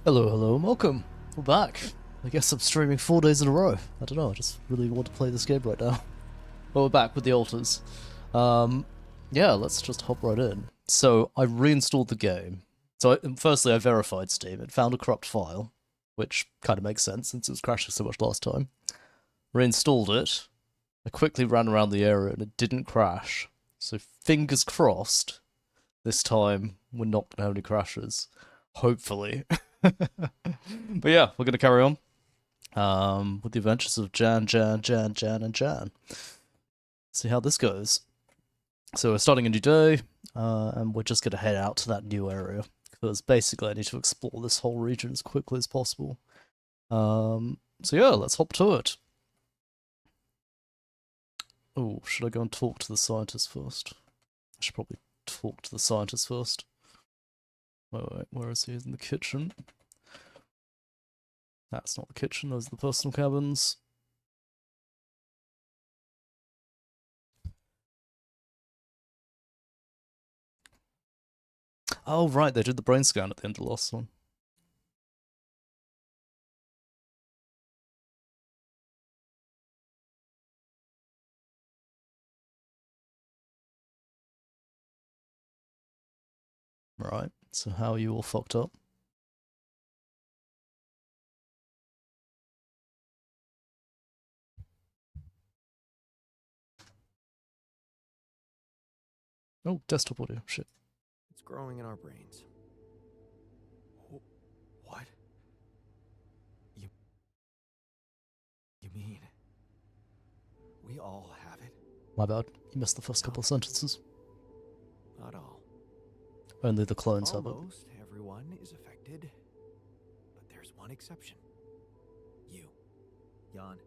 Hello, hello, and welcome. We're back. I guess I'm streaming 4 days in a row. I don't know, I just really want to play this game right now. But we're back with the altars. Yeah, let's just hop right in. So, I reinstalled the game. So, firstly, I verified Steam. It found a corrupt file, which kind of makes sense since it was crashing so much last time. Reinstalled it. I quickly ran around the area and it didn't crash. So, fingers crossed, this time we're not going to have any crashes. Hopefully. But yeah, we're going to carry on with the adventures of Jan, and Jan. See how this goes. So we're starting a new day, and we're just going to head out to that new area because basically I need to explore this whole region as quickly as possible. So yeah, let's hop to it. Oh, should I go and talk to the scientist first? I should probably talk to the scientist first. Wait, where is he? He's in the kitchen. That's not the kitchen, those are the personal cabins. Oh, right, they did the brain scan at the end of the last one. Right, so how are you all fucked up? Oh, desktop audio, shit. It's growing in our brains. What? You mean we all have it? My bad, you missed the first couple of sentences. Not all. Only the clones have it. Almost everyone is affected, but there's one exception. You, Jan.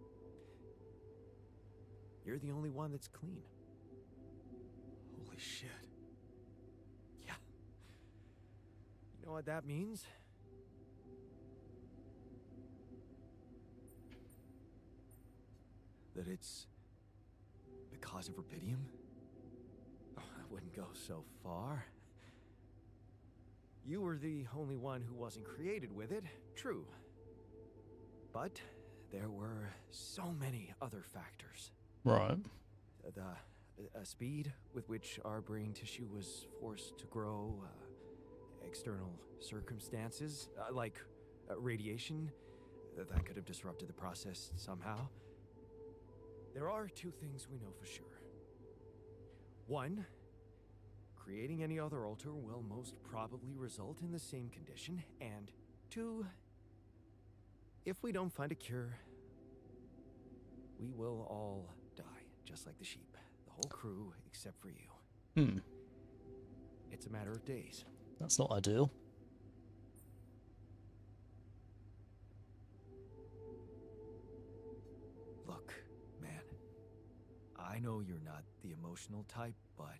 You're the only one that's clean. Holy shit. Yeah. You know what that means? That it's because of rubidium? Oh, I wouldn't go so far. You were the only one who wasn't created with it, true. But there were so many other factors. Right. The speed with which our brain tissue was forced to grow, external circumstances, like radiation, that could have disrupted the process somehow. There are two things we know for sure. One, creating any other altar will most probably result in the same condition, and two, if we don't find a cure, we will all die, just like the sheep. The whole crew, except for you. It's a matter of days. That's not ideal. Look, man. I know you're not the emotional type, but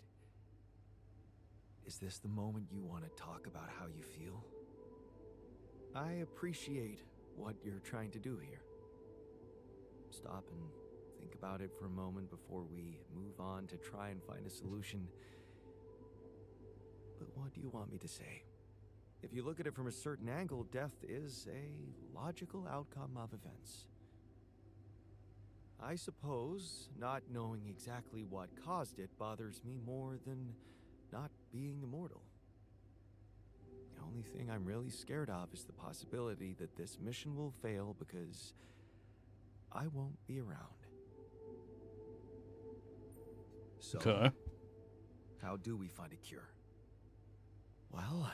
is this the moment you want to talk about how you feel? I appreciate what you're trying to do here. Stop and think about it for a moment before we move on to try and find a solution. But what do you want me to say? If you look at it from a certain angle, death is a logical outcome of events. I suppose not knowing exactly what caused it bothers me more than not being immortal. The only thing I'm really scared of is the possibility that this mission will fail because I won't be around. So, Okay. how do we find a cure? Well,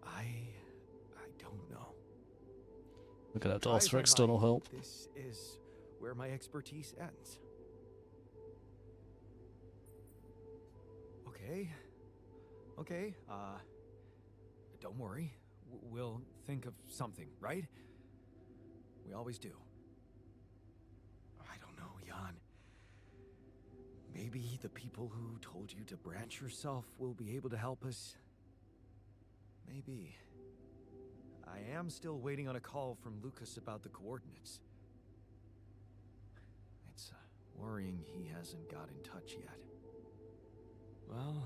I don't know. We're gonna have to Try ask as for I external might, help. this is where my expertise ends. Okay, don't worry. We'll think of something, right? We always do. I don't know, Jan. Maybe the people who told you to branch yourself will be able to help us. Maybe. I am still waiting on a call from Lucas about the coordinates. It's worrying he hasn't got in touch yet. Well,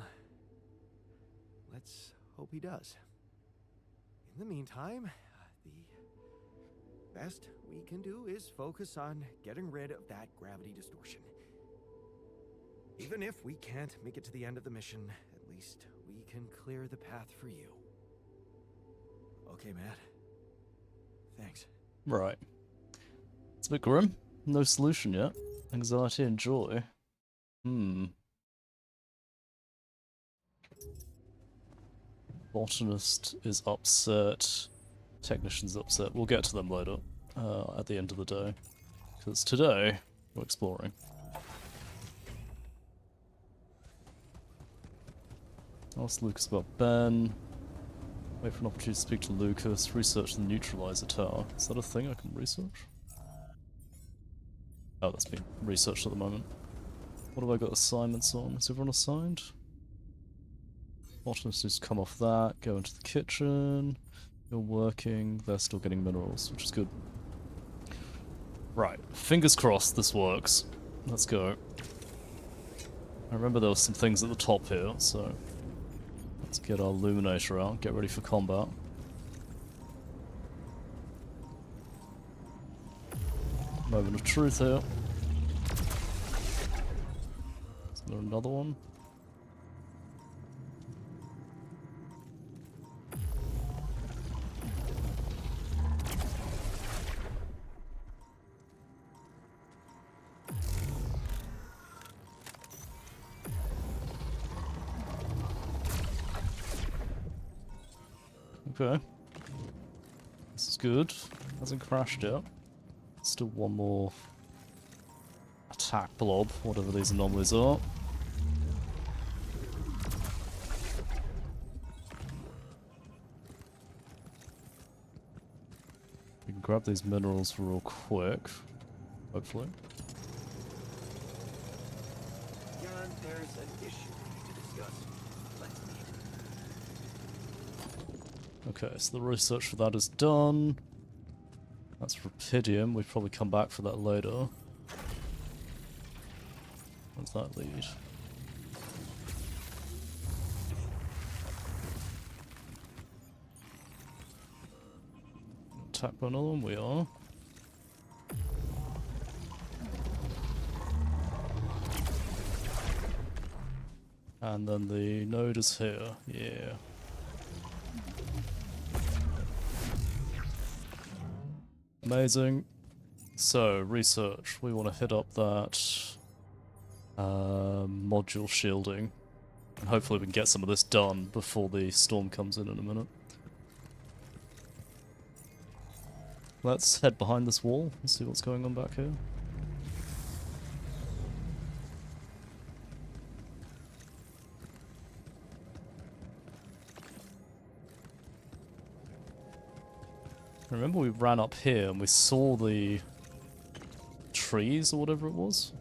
let's hope he does. In the meantime, the best we can do is focus on getting rid of that gravity distortion. Even if we can't make it to the end of the mission, at least we can clear the path for you. Okay, Matt. Thanks. Right. It's a bit grim. No solution yet. Anxiety and joy. Botanist is upset. Technician's upset. We'll get to them later, at the end of the day. Because today, we're exploring. Ask Lucas about Ben. Wait for an opportunity to speak to Lucas. Research the neutralizer tower. Is that a thing I can research? Oh, that's being researched at the moment. What have I got assignments on? Is everyone assigned? Botanist needs to come off that, go into the kitchen. You're working. They're still getting minerals, which is good. Right. Fingers crossed this works. Let's go. I remember there were some things at the top here, so let's get our Illuminator out, get ready for combat. Moment of truth here. Is there another one? Okay. This is good. Hasn't crashed yet. Still one more attack blob, whatever these anomalies are. We can grab these minerals real quick, hopefully. John, there's an issue we need to discuss. Let's meet. Okay, so the research for that is done. That's Rapidium. We'll probably come back for that later. Where's that lead? Attack by another one? We are. And then the node is here. Yeah. Amazing. So, research. We want to hit up that module shielding. And hopefully we can get some of this done before the storm comes in a minute. Let's head behind this wall and see what's going on back here. Remember we ran up here and we saw the trees or whatever it was?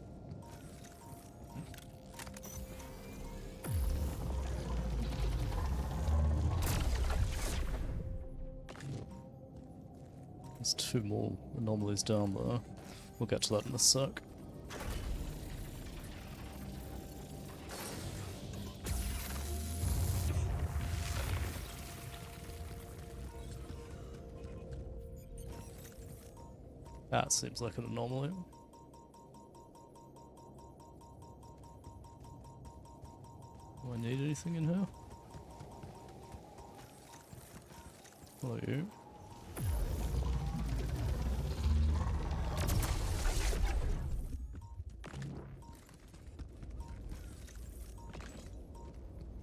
There's two more anomalies down there. We'll get to that in a sec. That seems like an anomaly. Do I need anything in here? Hello, you.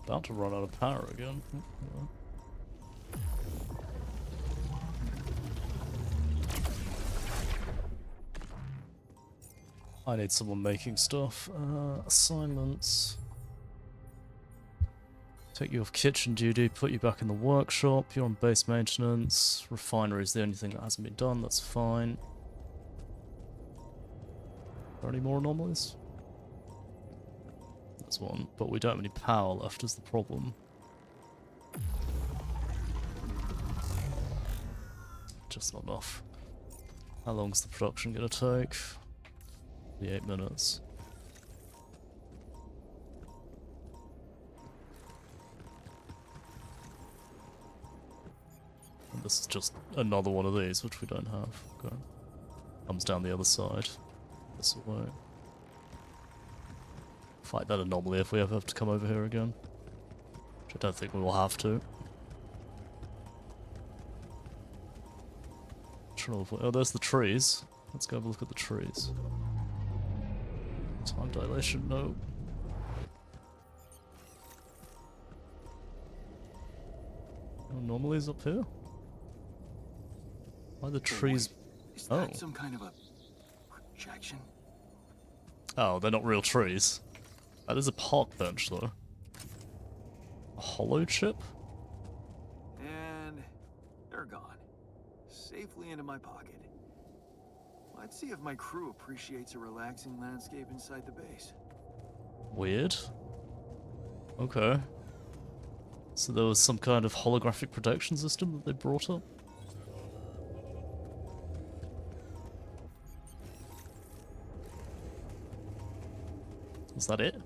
About to run out of power again. I need someone making stuff. Assignments. Take you off kitchen duty, put you back in the workshop. You're on base maintenance. Refinery is the only thing that hasn't been done, that's fine. Are there any more anomalies? There's one, but we don't have any power left is the problem. Just not enough. How long's the production gonna take? 8 minutes. this is just another one of these, which we don't have. Okay. Comes down the other side. This way. Fight that anomaly if we ever have to come over here again. Which I don't think we will have to. Oh, there's the trees. Let's go have a look at the trees. Time dilation, no. Anomalies up here? Why are the trees... Is that some kind of a projection? Oh, they're not real trees. That is a park bench, though. A hollow chip? And they're gone. Safely into my pocket. Let's see if my crew appreciates a relaxing landscape inside the base. Weird. Okay. So there was some kind of holographic protection system that they brought up? Is that it?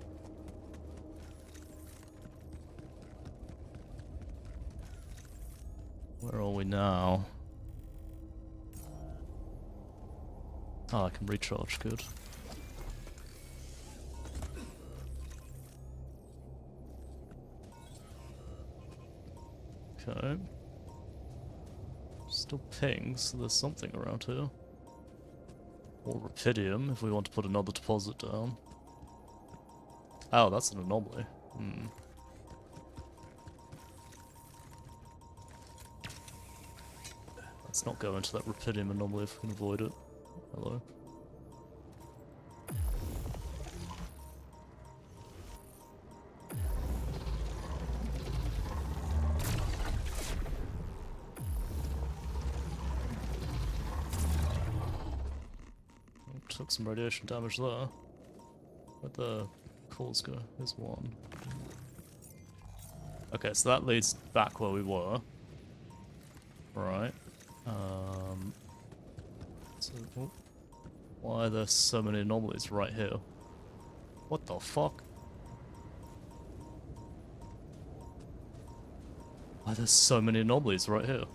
Where are we now? Oh, I can recharge, good. Okay. Still pings, so there's something around here. Or Rapidium, if we want to put another deposit down. Oh, that's an anomaly. Hmm. Let's not go into that Rapidium anomaly if we can avoid it. Hello. Took some radiation damage there. Where'd the cores go? There's one. Okay, so that leads back where we were. Right. So, oh, why are there so many anomalies right here? What the fuck? Why are there so many anomalies right here?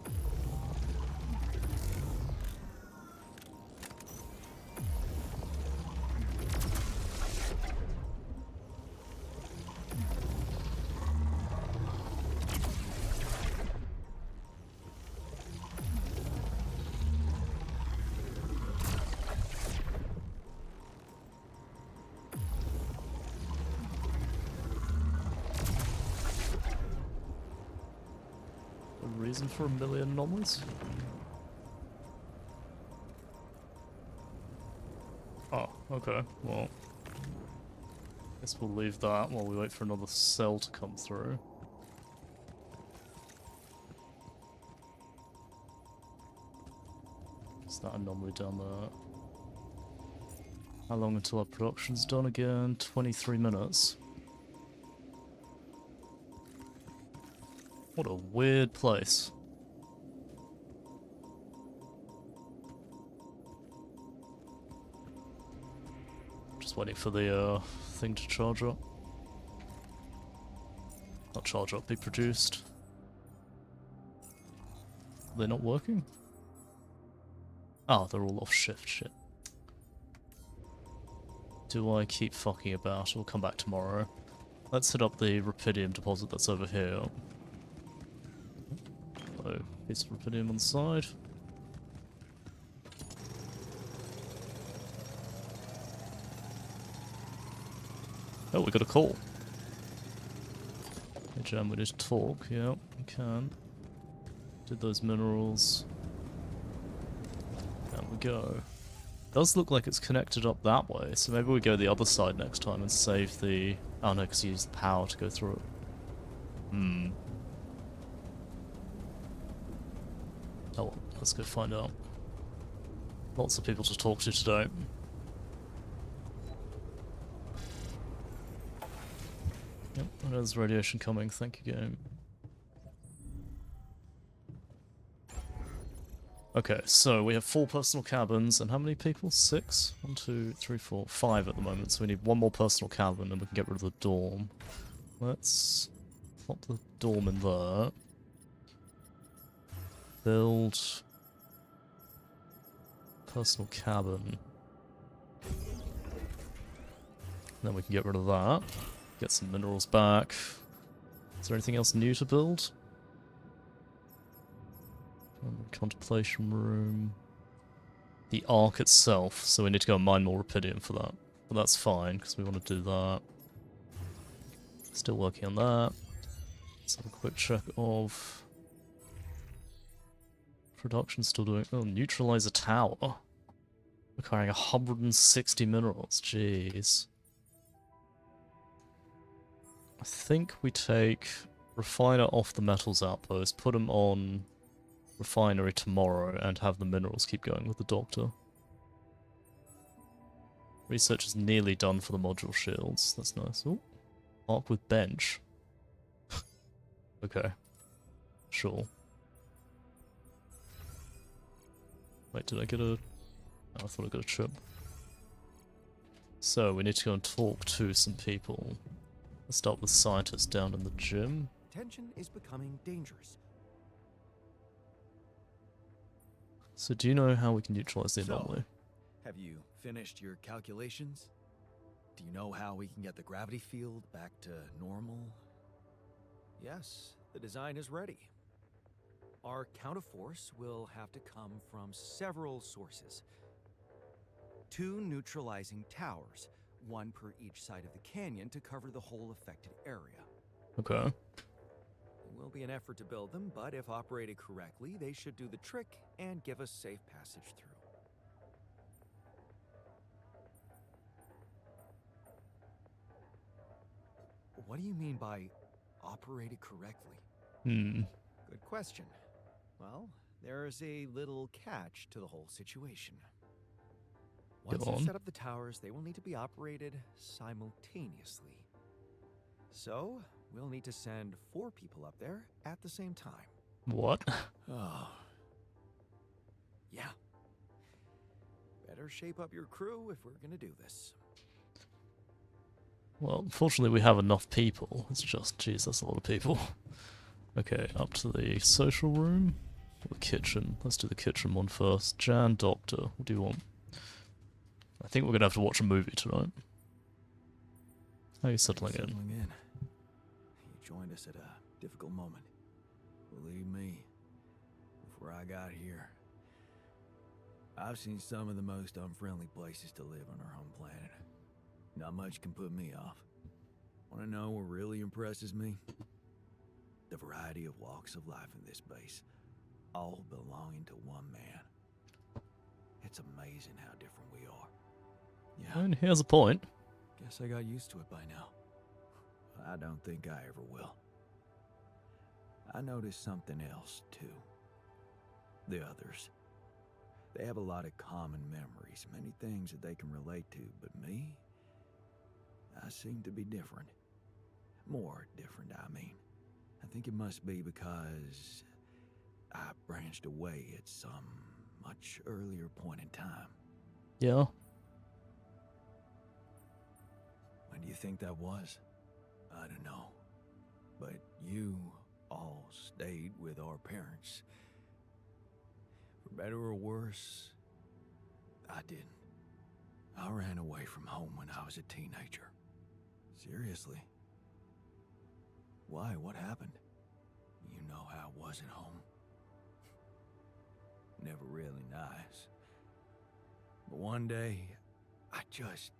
Reason for 1,000,000 anomalies? Oh, okay, well. Guess we'll leave that while we wait for another cell to come through. Is that anomaly down there? How long until our production's done again? 23 minutes. What a weird place. Just waiting for the thing to charge up. Not charge up, be produced. Are they not working? Oh, they're all off shift, shit. Do I keep fucking about? We'll come back tomorrow. Let's hit up the Rapidium deposit that's over here. So, piece of Rapidium on the side. Oh, we got a call. Hey Jam, we need to talk. Yeah, we can. Did those minerals. There we go. Does look like it's connected up that way, so maybe we go the other side next time and save the... Oh no, because you use the power to go through it. Hmm. Oh well, let's go find out. Lots of people to talk to today. Yep, there's radiation coming, thank you game. Okay, so we have 4 personal cabins, and how many people? 6? 1, 2, 3, 4, 5 at the moment, so we need 1 more personal cabin and we can get rid of the dorm. Let's plop the dorm in there. Build personal cabin. Then we can get rid of that. Get some minerals back. Is there anything else new to build? Contemplation room. The Ark itself, so we need to go mine more Rupidium for that. But that's fine, because we want to do that. Still working on that. Let's have a quick check of... Production still doing... Oh, neutralize a tower. Requiring 160 minerals, jeez. I think we take Refiner off the metals outpost, put him on Refinery tomorrow, and have the minerals keep going with the Doctor. Research is nearly done for the module shields, that's nice. Ooh. Arc with bench. Okay. Sure. Wait, did I get a... Oh, I thought I got a chip. So, we need to go and talk to some people. Let's start with scientists down in the gym. Tension is becoming dangerous. So do you know how we can neutralize the anomaly? Have you finished your calculations? Do you know how we can get the gravity field back to normal? Yes, the design is ready. Our counterforce will have to come from several sources. 2 neutralizing towers, 1 per each side of the canyon to cover the whole affected area. Okay. It will be an effort to build them, but if operated correctly, they should do the trick and give us safe passage through. What do you mean by operated correctly? Good question. Well, there's a little catch to the whole situation. Once you set up the towers, they will need to be operated simultaneously. So, we'll need to send 4 people up there at the same time. What? Oh. Yeah. Better shape up your crew if we're gonna do this. Well, fortunately we have enough people. It's just, jeez, that's a lot of people. Okay, up to the social room. Or the kitchen. Let's do the kitchen one first. Jan, Doctor, what do you want? I think we're gonna have to watch a movie tonight. How are you settling in? You joined us at a difficult moment. Believe me, before I got here, I've seen some of the most unfriendly places to live on our home planet. Not much can put me off. Want to know what really impresses me? The variety of walks of life in this base, all belonging to one man. It's amazing how different we are. Yeah. And here's a point. Guess I got used to it by now. I don't think I ever will. I noticed something else, too. The others. They have a lot of common memories, many things that they can relate to, but me? I seem to be different. More different, I mean. I think it must be because I branched away at some much earlier point in time. Yeah. When do you think that was? I don't know. But you all stayed with our parents. For better or worse, I didn't. I ran away from home when I was a teenager. Seriously. Why? What happened? You know how I was at home. Never really nice. But one day, I just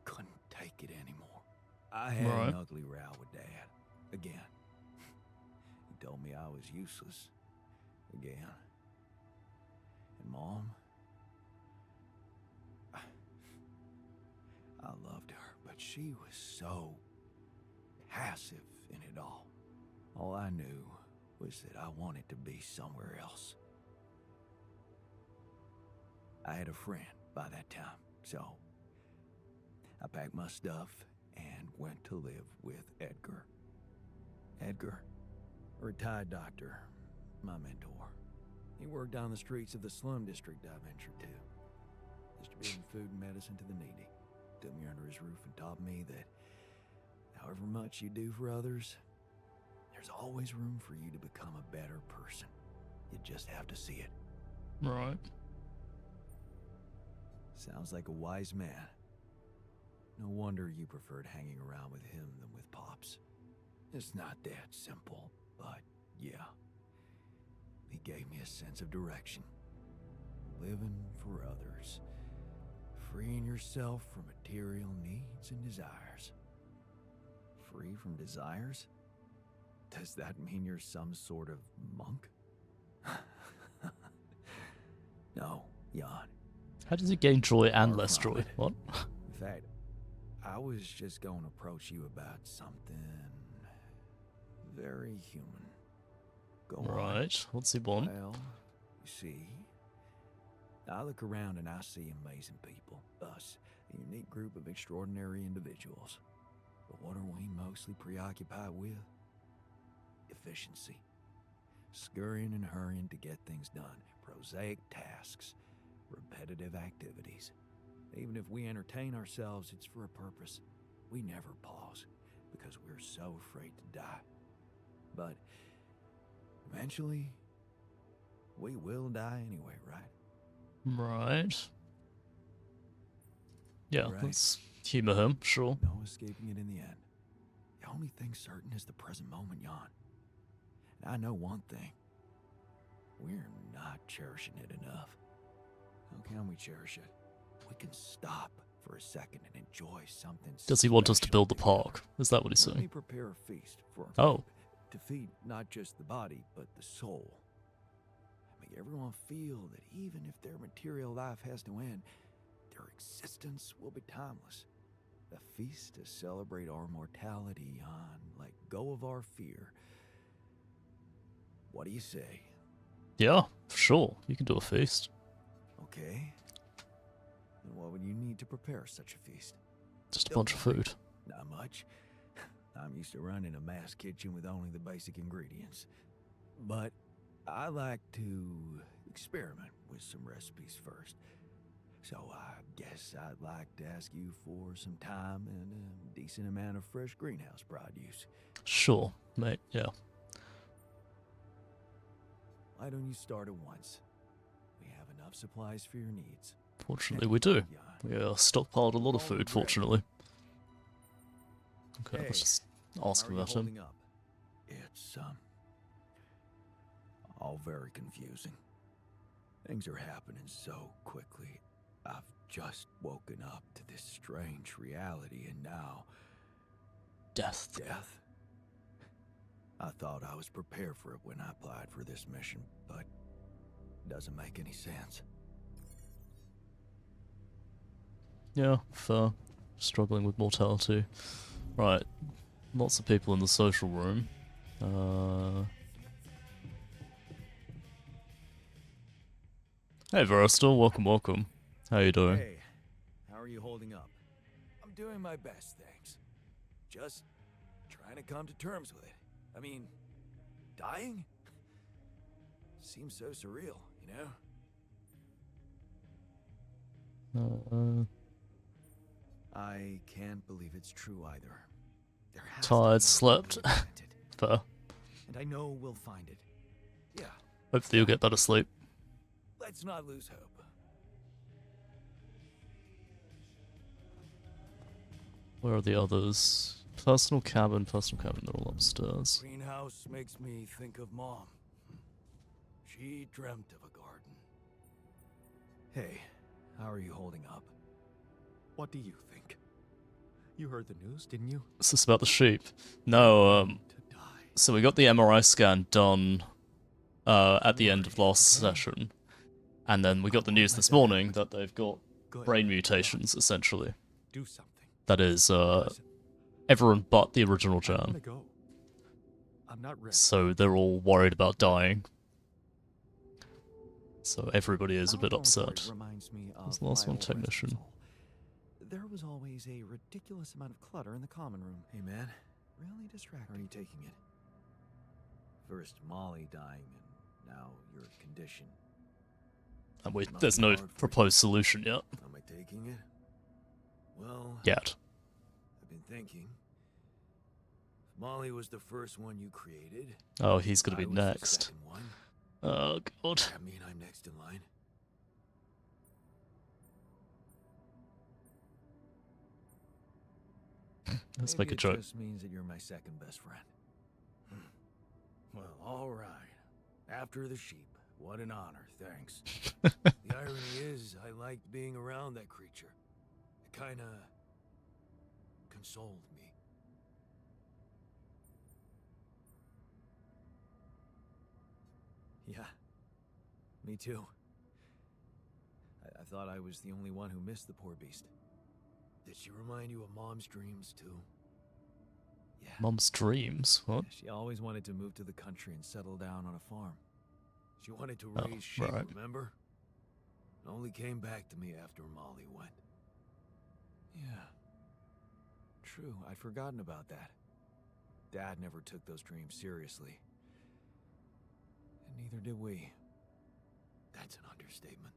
couldn't take it anymore. I had an ugly row with Dad. Again. He told me I was useless. Again. And Mom? I loved her, but she was so passive in it all. All I knew was that I wanted to be somewhere else. I had a friend by that time, so I packed my stuff and went to live with Edgar. Edgar, a retired doctor, my mentor. He worked down the streets of the slum district I ventured to, distributing food and medicine to the needy. Took me under his roof and taught me that however much you do for others, there's always room for you to become a better person. You just have to see it. Right. Sounds like a wise man. No wonder you preferred hanging around with him than with Pops. It's not that simple, but yeah. He gave me a sense of direction. Living for others. Freeing yourself from material needs and desires. Free from desires? Does that mean you're some sort of monk? No, Jan. How does he gain joy and Far less from joy? it. What? In fact, I was just going to approach you about something very human. Go on. Right. What's he want? Well, you see, I look around and I see amazing people. Us, a unique group of extraordinary individuals. But what are we mostly preoccupied with? Efficiency. Scurrying and hurrying to get things done. Prosaic tasks. Repetitive activities. Even if we entertain ourselves, it's for a purpose. We never pause because we're so afraid to die. But eventually, we will die anyway, right? Right. Yeah, Right. let's humor him, sure. No escaping it in the end. The only thing certain is the present moment, Jan. And I know one thing. We're not cherishing it enough. How can we cherish it? We can stop for a second and enjoy something. Does he want us to special build the together. park? Is that what he's Let me saying? prepare a feast for Oh. to feed not just the body, but the soul. Make everyone feel that even if their material life has to end, their existence will be timeless. A feast to celebrate our mortality, Jan. Let go of our fear. What do you say? Yeah, sure. You can do a feast. Okay. Then what would you need to prepare such a feast? Just a bunch of food. Not much. I'm used to running a mass kitchen with only the basic ingredients. But I like to experiment with some recipes first. So I guess I'd like to ask you for some time and a decent amount of fresh greenhouse produce. Sure, mate, yeah. Why don't you start at once? We have enough supplies for your needs. Fortunately, we do. Jan. We stockpiled a lot of All food, regret. fortunately. Okay, Hey, let's just ask How are about you him. holding up? It's all very confusing. Things are happening so quickly. I've just woken up to this strange reality, and now Death. death. I thought I was prepared for it when I applied for this mission, but it doesn't make any sense. Yeah, fair. Struggling with mortality. Right, lots of people in the social room. Hey Verstal, welcome, welcome. How you doing? Hey, how are you holding up? I'm doing my best, thanks. Just trying to come to terms with it. I mean, dying? Seems so surreal, you know? I can't believe it's true either. There has to be a Tired, way slept. to prevent it, Fair. and I know we'll find it. Yeah, Hopefully you'll get better sleep. let's not lose hope. Where are the others? Personal cabin, they're all upstairs. Greenhouse makes me think of Mom. She dreamt of a garden. Hey, how are you holding up? What do you think? You heard the news, didn't you? Is this about the sheep? No, To die. so we got the MRI scan done at the end of last session. And then we got the news this morning that they've got Good. brain mutations, essentially. Do something. That is, Listen, everyone but the original I wanna Jan. go. I'm not ready. So they're all worried about dying. So everybody is a bit upset. Reminds me of Who's the last one? my old residence Technician. hall. There was always a ridiculous amount of clutter in the common room. Hey man, really distracting. How are you taking it? First Molly dying, and now your condition. And Must there's be no hard for you. proposed solution yet. Am I taking it? Well, Yet. I've been thinking. If Molly was the first one you created. Oh, he's gonna I be was the next. second one. Oh god. Does that mean I'm next in line? Let's Maybe make a it joke. just means that you're my second best friend. Well, all right. After the sheep. What an honor, thanks. The irony is, I liked being around that creature. It kinda consoled me. Yeah, me too. I thought I was the only one who missed the poor beast. Did she remind you of Mom's dreams too? Yeah. Mom's dreams? What? She always wanted to move to the country and settle down on a farm. She wanted to Oh, raise sheep, right. remember? It only came back to me after Molly went. Yeah. True, I'd forgotten about that. Dad never took those dreams seriously. And neither did we. That's an understatement.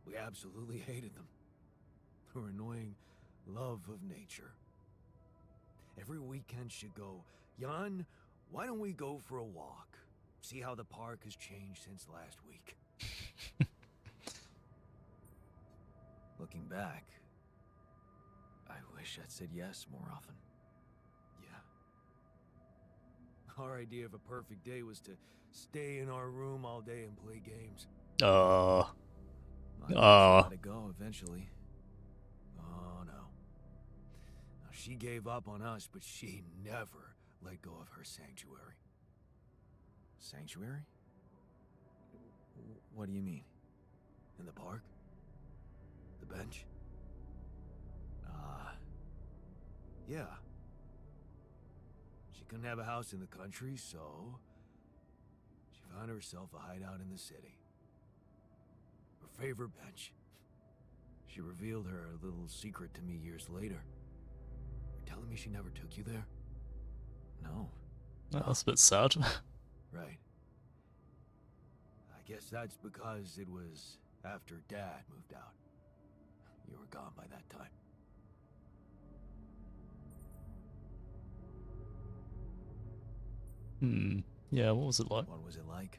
We absolutely hated them. Her annoying love of nature. Every weekend she'd go, Jan, why don't we go for a walk? See how the park has changed since last week. Looking back, I wish I'd said yes more often. Yeah. Our idea of a perfect day was to stay in our room all day and play games. I let it go eventually. Oh no. Now, she gave up on us, but she never let go of her sanctuary. Sanctuary? What do you mean? In the park? The bench? Yeah. She couldn't have a house in the country, so she found herself a hideout in the city. Her favorite bench. She revealed her little secret to me years later. You're telling me she never took you there? No. That's a bit sad. Right. I guess that's because it was after Dad moved out. You were gone by that time. Yeah, what was it like? What was it like?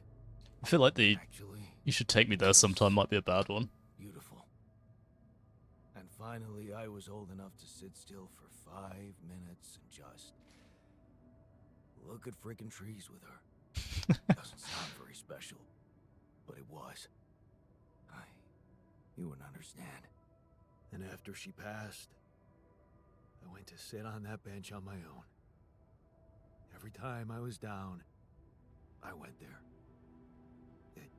I feel like the Actually, "you should take me there sometime" might be a bad one. beautiful. And finally, I was old enough to sit still for 5 minutes and just look at frickin' trees with her. Doesn't sound very special, but it was. You wouldn't understand. And after she passed, I went to sit on that bench on my own. Every time I was down, I went there. It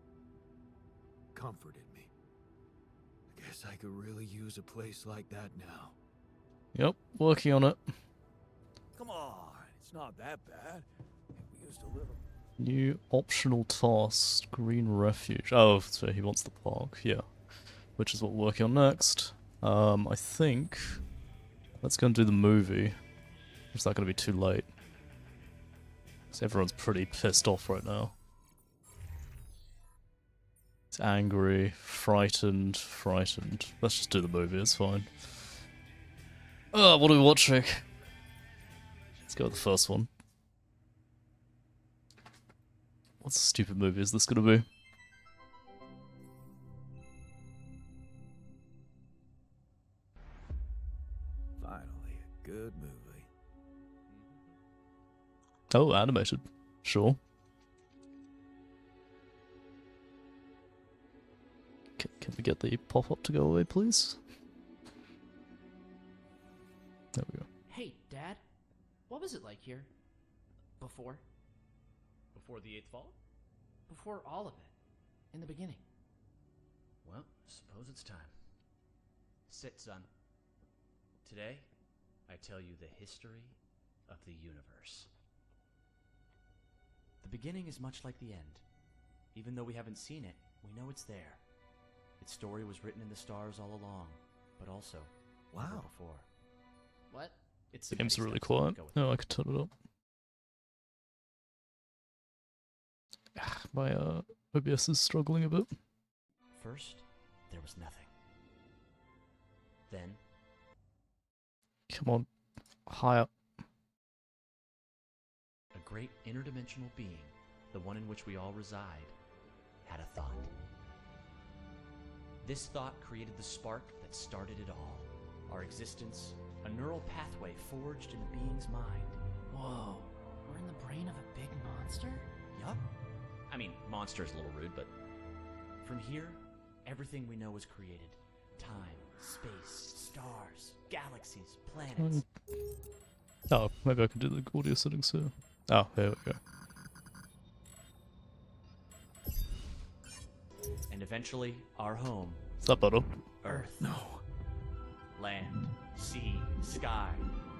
comforted me. I guess I could really use a place like that now. Yep, working on it. Come on, it's not that bad. We used a little. New optional task, Green Refuge. Oh, so he wants the park, yeah. Which is what we're working on next. I think... let's go and do the movie. Or is that going to be too late? Because everyone's pretty pissed off right now. It's angry, frightened. Let's just do the movie, it's fine. What are we watching? Let's go with the first one. What stupid movie is this going to be? Finally, a good movie. Oh, animated. Sure. Can we get the pop-up to go away, please? There we go. Hey, Dad. What was it like here? Before? Before the Eighth Fall? Before all of it. In the beginning. Well, suppose it's time. Sit, son. Today, I tell you the history of the universe. The beginning is much like the end. Even though we haven't seen it, we know it's there. Its story was written in the stars all along, but also never Wow. before. What? It's The game's petty really stuff, so quiet. go with No, it. I could turn it up. My OBS is struggling a bit. First, there was nothing. Then, Come on, higher. a great interdimensional being, the one in which we all reside, had a thought. This thought created the spark that started it all. Our existence, a neural pathway forged in a being's mind. Whoa, we're in the brain of a big monster? Yup. I mean, monster is a little rude, but from here, everything we know was created. Time, space, stars, galaxies, planets. Oh, maybe I can do the audio settings here. Oh, here we go. And eventually, our home, Is that better? Earth. No. Land, sea, sky,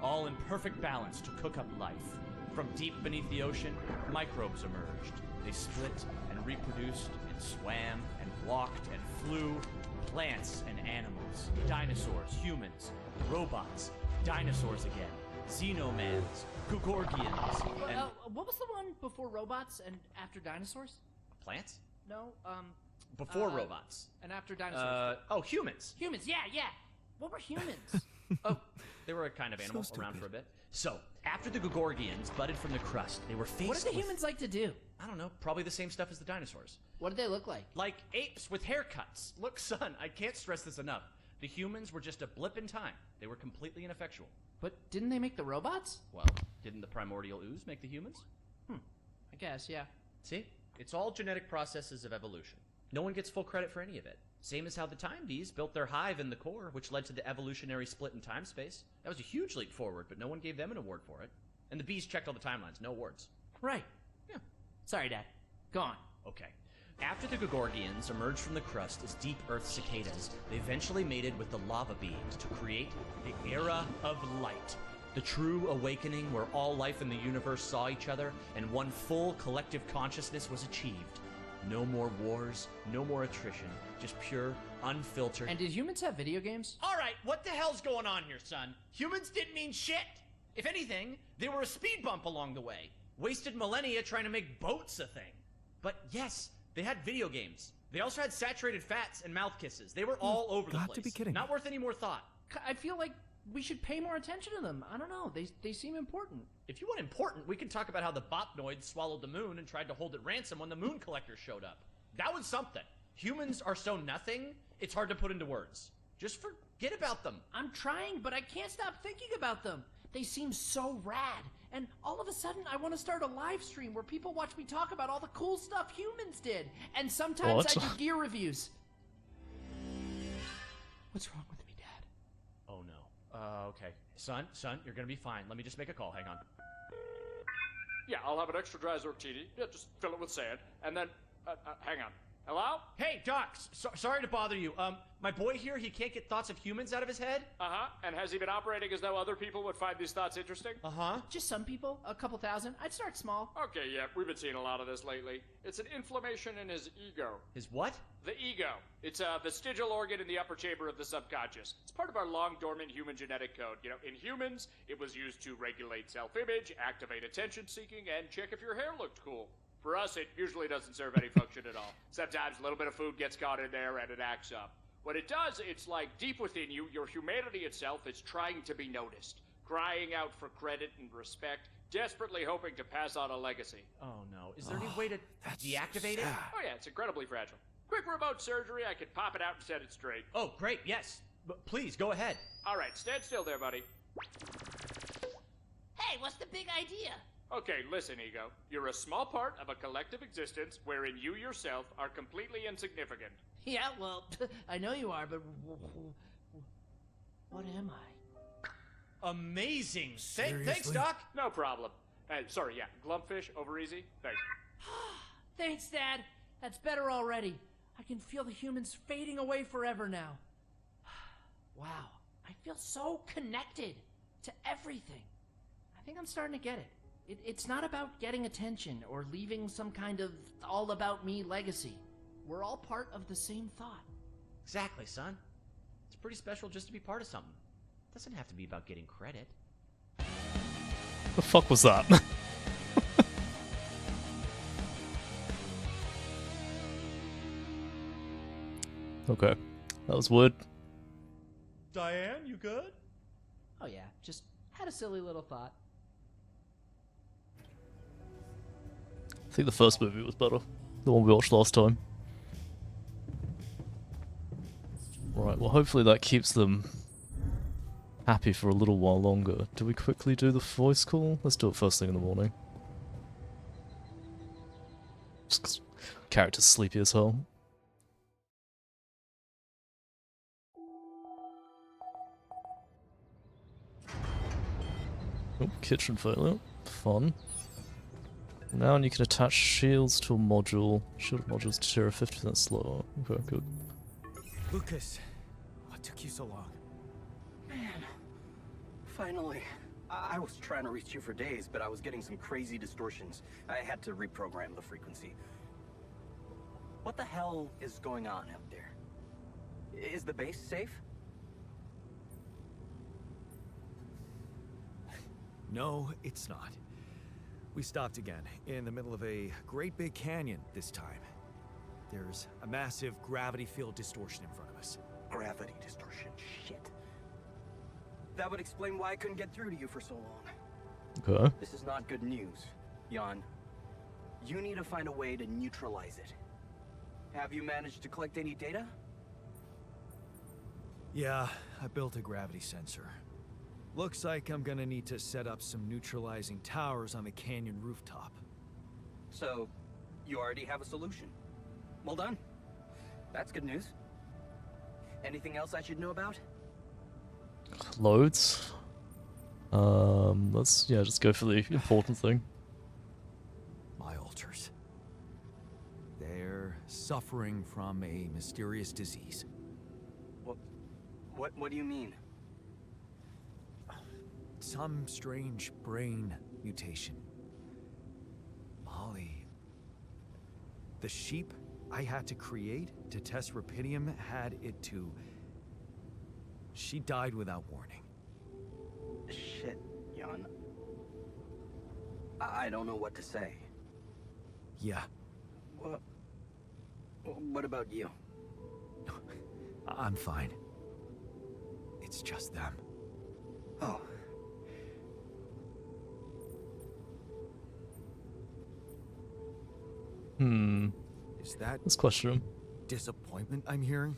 all in perfect balance to cook up life. From deep beneath the ocean, microbes emerged. They split and reproduced and swam and walked and flew. Plants and animals, dinosaurs, humans, robots, dinosaurs again, xenomans, Gugorgians, and What was the one before robots and after dinosaurs? plants? No, Before Uh, robots. and after dinosaurs. Humans. Humans, yeah. What were humans? Oh, they were a kind of animal around for a bit. So, after the Gugorgians budded from the crust, they were faced What did the with, humans like to do? I don't know, probably the same stuff as the dinosaurs. What did they look like? Like apes with haircuts. Look, son, I can't stress this enough. The humans were just a blip in time. They were completely ineffectual. But didn't they make the robots? Well, didn't the primordial ooze make the humans? I guess, yeah. See? It's all genetic processes of evolution. No one gets full credit for any of it. Same as how the time bees built their hive in the core, which led to the evolutionary split in time space. That was a huge leap forward, but no one gave them an award for it. And the bees checked all the timelines, no awards. Right. Yeah. Sorry, Dad. Go on. Okay. After the Gugorgians emerged from the crust as deep Earth cicadas, they eventually mated with the lava beings to create the Era of Light. The true awakening where all life in the universe saw each other and one full collective consciousness was achieved. No more wars, no more attrition, just pure, unfiltered... And did humans have video games? Alright, what the hell's going on here, son? Humans didn't mean shit! If anything, they were a speed bump along the way. Wasted millennia trying to make boats a thing. But yes, they had video games. They also had saturated fats and mouth kisses. They were all over the got place. to be kidding Not me. worth any more thought. I feel like we should pay more attention to them. I don't know. They seem important. If you want important, we can talk about how the Bopnoids swallowed the moon and tried to hold it ransom when the moon collectors showed up. That was something. Humans are so nothing, it's hard to put into words. Just forget about them. I'm trying, but I can't stop thinking about them. They seem so rad. And all of a sudden, I want to start a live stream where people watch me talk about all the cool stuff humans did. And sometimes What? I do gear reviews. What's wrong with me, Dad? Oh no. Okay. Son, you're gonna be fine. Let me just make a call. Hang on. Yeah, I'll have an extra dry Zortini. Yeah, just fill it with sand. And then, hang on. Hello? Hey, Doc, sorry to bother you. My boy here, he can't get thoughts of humans out of his head? Uh-huh. And has he been operating as though other people would find these thoughts interesting? Uh-huh. Just some people, a couple thousand. I'd start small. Okay, yeah, we've been seeing a lot of this lately. It's an inflammation in his ego. His what? The ego. It's a vestigial organ in the upper chamber of the subconscious. It's part of our long-dormant human genetic code. You know, in humans, it was used to regulate self-image, activate attention-seeking, and check if your hair looked cool. For us, it usually doesn't serve any function at all. Sometimes a little bit of food gets caught in there and it acts up. What it does, it's like deep within you, your humanity itself is trying to be noticed, crying out for credit and respect, desperately hoping to pass on a legacy. Oh no. Is there any way to deactivate it? Oh yeah, it's incredibly fragile. Quick remote surgery, I could pop it out and set it straight. Oh, great, yes. But please, go ahead. All right, stand still there, buddy. Hey, what's the big idea? Okay, listen, Ego. You're a small part of a collective existence wherein you yourself are completely insignificant. Yeah, well, I know you are, but what am I? Amazing. Thanks, Seriously? Doc. No problem. Sorry, yeah, Glumpfish, over easy. Thanks. Thanks, Dad. That's better already. I can feel the humans fading away forever now. Wow, I feel so connected to everything. I think I'm starting to get it. It's not about getting attention or leaving some kind of all-about-me legacy. We're all part of the same thought. Exactly, son. It's pretty special just to be part of something. It doesn't have to be about getting credit. The fuck was that? Okay. That was weird. Diane, you good? Oh yeah, just had a silly little thought. think the first movie was better. The one we watched last time. Right, well hopefully that keeps them happy for a little while longer. Do we quickly do the voice call? Let's do it first thing in the morning. Just 'cause character's sleepy as hell. Oh, kitchen failure. Fun. Now you can attach shields to a module. Shield modules deteriorate 50% slower. Okay, good. Lucas, what took you so long? Man, finally. I was trying to reach you for days, but I was getting some crazy distortions. I had to reprogram the frequency. What the hell is going on out there? Is the base safe? No, it's not. We stopped again, in the middle of a great big canyon this time. There's a massive gravity field distortion in front of us. Gravity distortion. Shit. That would explain why I couldn't get through to you for so long. Okay. This is not good news, Jan. You need to find a way to neutralize it. Have you managed to collect any data? Yeah, I built a gravity sensor. Looks like I'm gonna need to set up some neutralizing towers on the canyon rooftop. So, you already have a solution. Well done. That's good news. Anything else I should know about? Loads. Let's just go for the important thing. My alters. They're suffering from a mysterious disease. What do you mean? Some strange brain mutation. Molly. The sheep I had to create to test Rapidium had it too. She died without warning. Shit, Jan. I don't know what to say. Yeah, What about you? I'm fine. It's just them. Oh. Is that Let's question him. disappointment I'm hearing?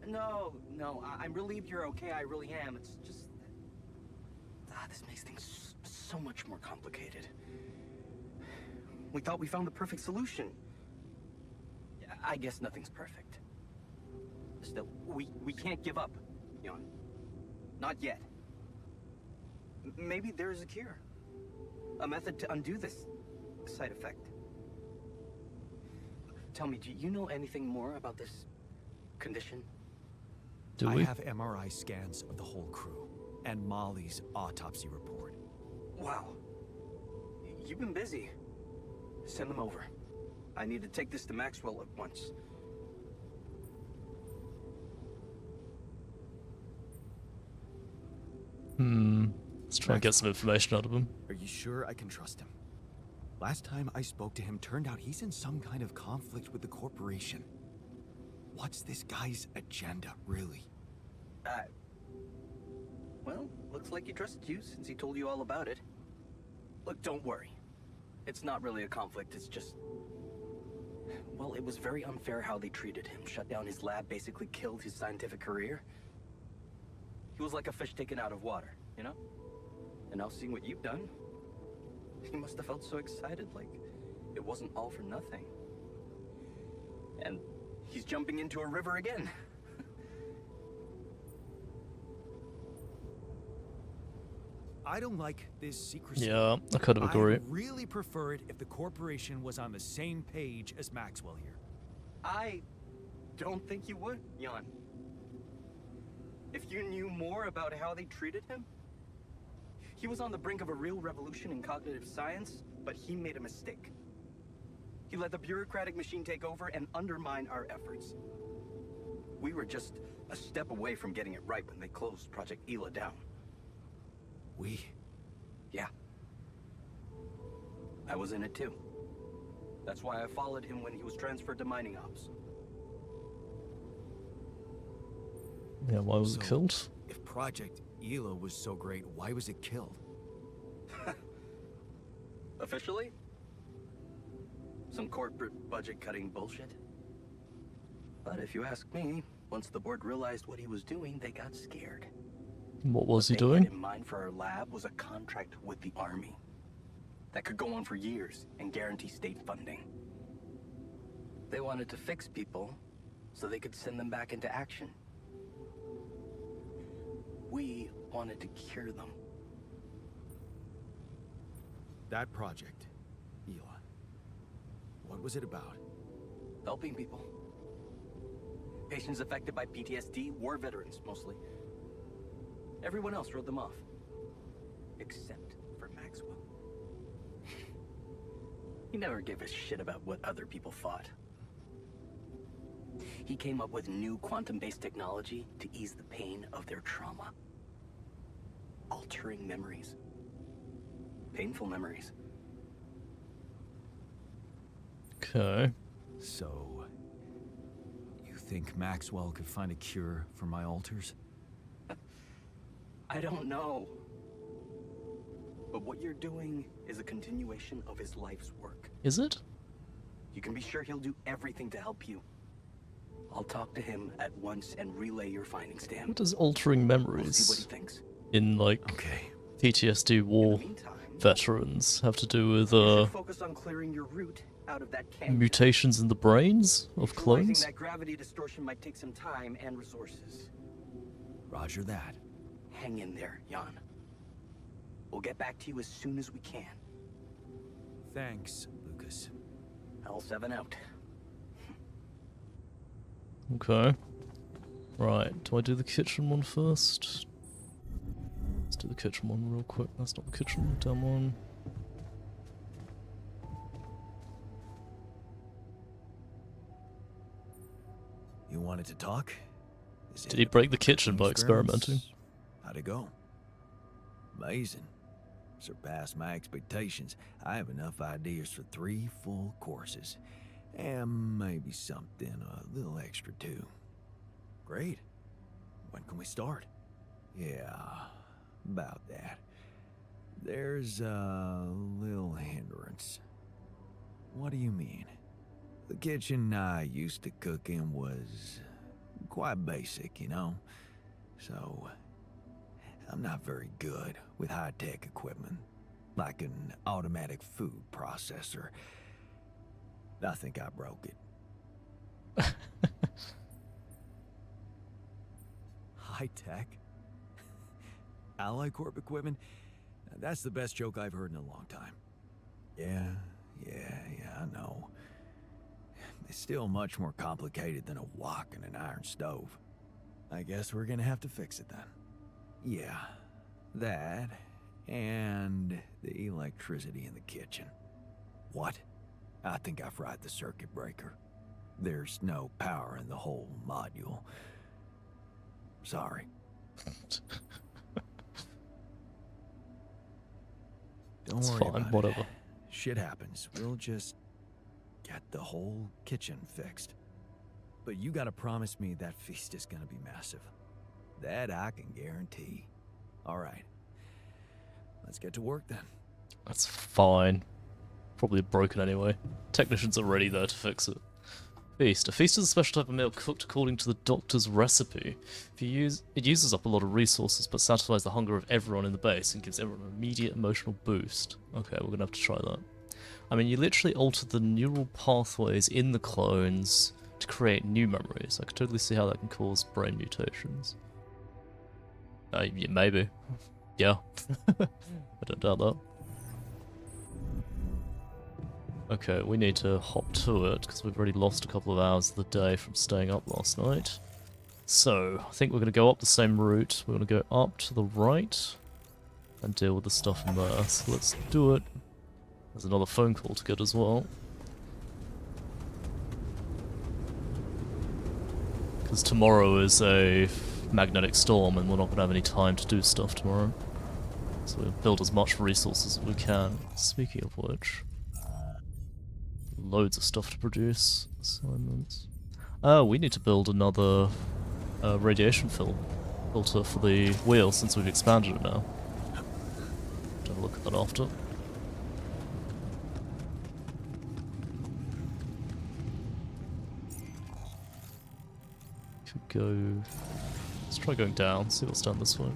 No, I'm relieved you're okay, I really am. It's just... this makes things so much more complicated. We thought we found the perfect solution. I guess nothing's perfect. Still, we can't give up, Jan. Not yet. Maybe there's a cure. A method to undo this side effect. Tell me, do you know anything more about this condition? Do I we? have MRI scans of the whole crew and Molly's autopsy report. Wow. You've been busy. Send them over. I need to take this to Maxwell at once. Let's try and get some information out of him. Are you sure I can trust him? Last time I spoke to him, turned out he's in some kind of conflict with the corporation. What's this guy's agenda, really? Well, looks like he trusted you since he told you all about it. Look, don't worry. It's not really a conflict, it's just... Well, it was very unfair how they treated him. Shut down his lab, basically killed his scientific career. He was like a fish taken out of water, you know? And now seeing what you've done, he must have felt so excited, like it wasn't all for nothing. And he's jumping into a river again. I don't like this secrecy. Yeah, I kind of agree. I really prefer it if the corporation was on the same page as Maxwell here. I don't think you would, Jan. If you knew more about how they treated him, he was on the brink of a real revolution in cognitive science, but he made a mistake. He let the bureaucratic machine take over and undermine our efforts. We were just a step away from getting it right when they closed Project Ela down. We? Yeah. I was in it too. That's why I followed him when he was transferred to mining ops. Yeah, why was it So, killed? If Project Ela was so great, why was it killed? Officially? some corporate budget-cutting bullshit. But if you ask me, once the board realized what he was doing, they got scared. What was he What they doing? had in mind for our lab was a contract with the Army that could go on for years and guarantee state funding. They wanted to fix people so they could send them back into action. We wanted to cure them. That project, Eli. What was it about? Helping people. Patients affected by PTSD, war veterans mostly. Everyone else wrote them off. Except for Maxwell. He never gave a shit about what other people thought. He came up with new quantum-based technology to ease the pain of their trauma. Altering memories. Painful memories. Okay. So, you think Maxwell could find a cure for my alters? I don't know. But what you're doing is a continuation of his life's work. Is it? You can be sure he'll do everything to help you. I'll talk to him at once and relay your findings to him. What does altering We'll see what memories he thinks. in, like, Okay. PTSD In the war meantime, veterans have to do with, you should focus on clearing your route out of that canyon. mutations in the brains of Neutralizing clones? that gravity distortion might take some time and resources. Roger that. Hang in there, Jan. We'll get back to you as soon as we can. Thanks, Lucas. L7 out. Okay. Right, do I do the kitchen one first? Let's do the kitchen one real quick. That's not the kitchen, damn one. You wanted to talk? Is Did it he break the about kitchen by experiments? experimenting? How'd it go? Amazing. Surpassed my expectations. I have enough ideas for 3 full courses. And maybe something a little extra too. Great. When can we start? Yeah, about that. There's a little hindrance. What do you mean? The kitchen I used to cook in was quite basic, you know? So, I'm not very good with high-tech equipment, like an automatic food processor. I think I broke it. High-tech? Ally Corp equipment? That's the best joke I've heard in a long time. Yeah, I know. It's still much more complicated than a wok and an iron stove. I guess we're gonna have to fix it then. Yeah, that, and the electricity in the kitchen. What? I think I fried the circuit breaker. There's no power in the whole module. Sorry. Don't It's worry fine, about whatever. it. Shit happens. We'll just get the whole kitchen fixed. But you gotta promise me that feast is gonna be massive. That I can guarantee. Alright. Let's get to work then. That's fine. Probably broken anyway. Technicians are ready there to fix it. Feast. A feast is a special type of meal cooked according to the doctor's recipe. It uses up a lot of resources, but satisfies the hunger of everyone in the base and gives everyone an immediate emotional boost. Okay, we're gonna have to try that. I mean, you literally altered the neural pathways in the clones to create new memories. I could totally see how that can cause brain mutations. Yeah, maybe. Yeah. I don't doubt that. Okay, we need to hop to it, because we've already lost a couple of hours of the day from staying up last night. So, I think we're going to go up the same route. We're going to go up to the right and deal with the stuff in there. So let's do it. There's another phone call to get as well. Because tomorrow is a magnetic storm and we're not going to have any time to do stuff tomorrow. So we'll build as much resources as we can. Speaking of which... loads of stuff to produce. Assignments. Oh, we need to build another radiation filter for the wheel since we've expanded it now. Have a look at that after. could go... Let's try going down, see what's down this way.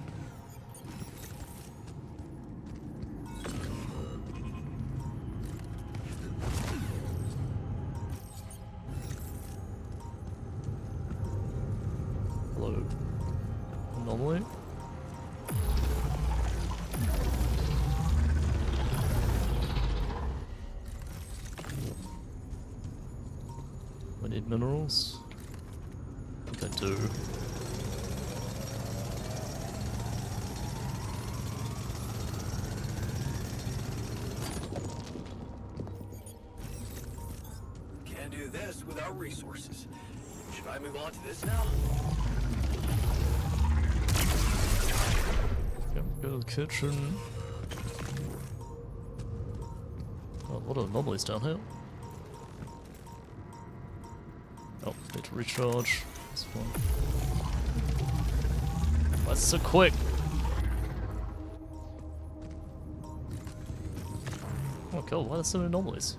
Hello. Anomaly? I need minerals. I think I do. Can't do this without resources. Should I move on to this now? Yep, go to the kitchen. Oh, a lot of anomalies down here. Oh, need to recharge. That's fine. That's so quick! Oh god, why are there so many anomalies?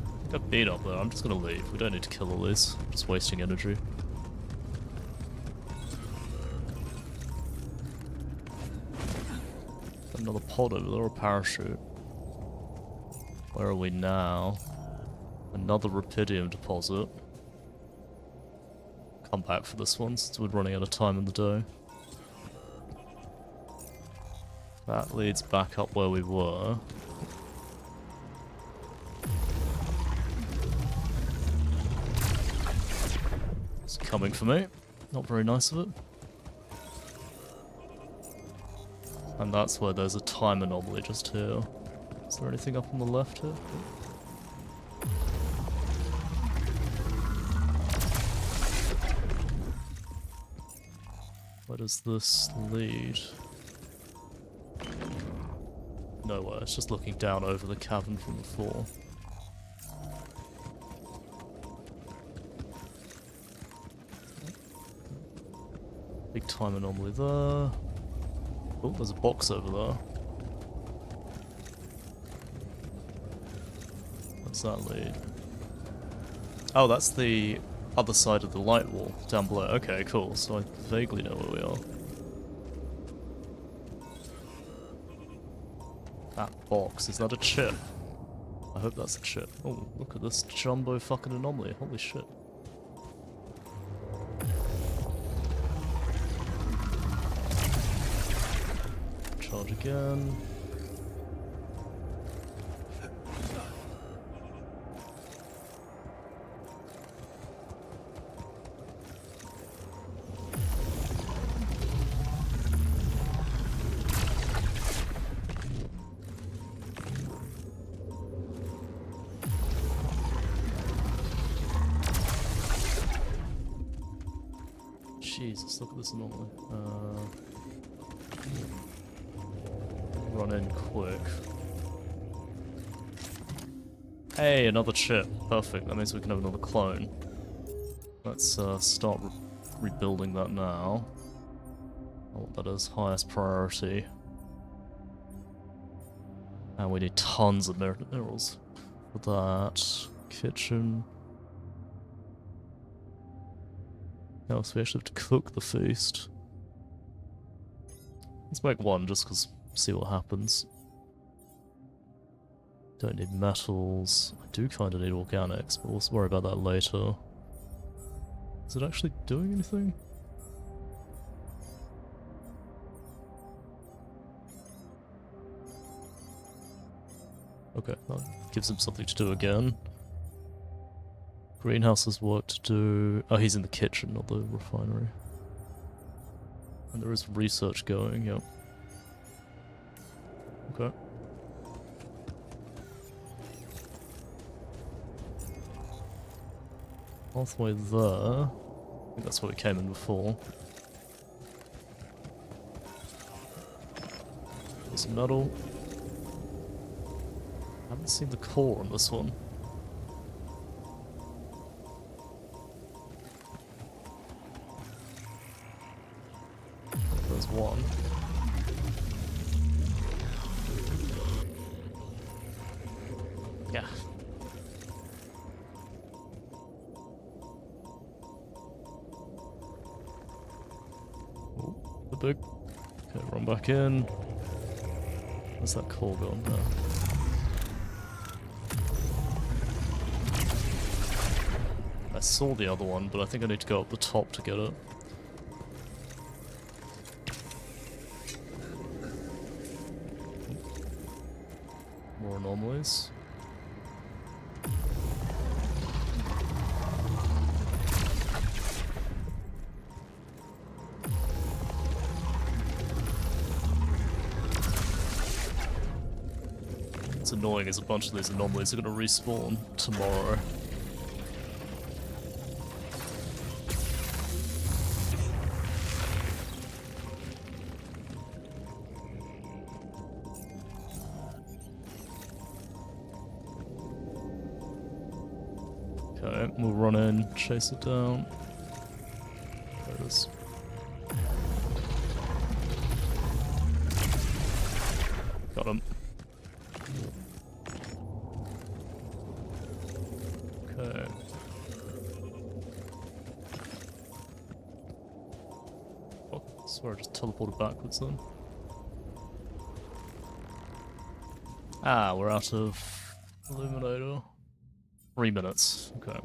I think I've been up there, I'm just gonna leave. We don't need to kill all these. Just wasting energy. Another pod over there, or a parachute. Where are we now? Another Rapidium deposit. Come back for this one since we're running out of time in the day. That leads back up where we were. It's coming for me. Not very nice of it. And that's where there's a time anomaly just here. Is there anything up on the left here? Where does this lead? Nowhere, it's just looking down over the cavern from before. Big time anomaly there. Oh, there's a box over there. What's that lead? Oh, that's the other side of the light wall down below. Okay, cool. So I vaguely know where we are. That box, is that a chip? I hope that's a chip. Oh, look at this jumbo fucking anomaly. Holy shit. Charge again. Jesus, look at this anomaly. Run in quick. Hey, another chip. Perfect. That means we can have another clone. Let's start rebuilding that now. Oh, that is highest priority. And we need tons of minerals for that. Kitchen. Now, so we actually have to cook the feast. Let's make one just because, see what happens. Don't need metals. I do kind of need organics, but we'll worry about that later. Is it actually doing anything? Okay, that gives him something to do again. Greenhouse has work to do. Oh, he's in the kitchen, not the refinery. And there is research going, yep. Okay. Pathway there. I think that's where we came in before. There's some metal. I haven't seen the core on this one. There's one. Yeah. the big. Okay, run back in. Where's that core gone now? I saw the other one, but I think I need to go up the top to get it. More anomalies. What's annoying is a bunch of these anomalies are going to respawn tomorrow. Okay, we'll run in, chase it down. There it is. Got him. Okay. Oh, sorry, I just teleported backwards then. Ah, we're out of Illuminator. 3 minutes. Okay.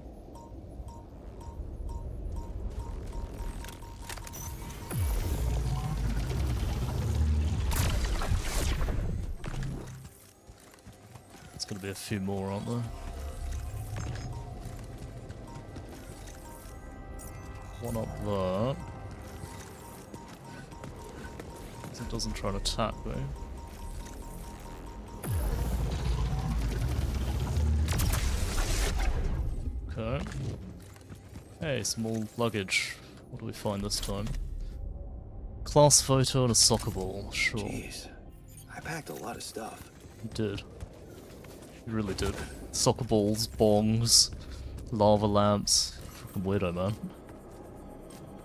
There's gonna be a few more, aren't there? One up there. It doesn't try to attack me. Okay. Hey, some more luggage. What do we find this time? Class photo and a soccer ball. Sure. Jeez, I packed a lot of stuff. You did. You really did. Soccer balls, bongs, lava lamps. Fucking weirdo, man.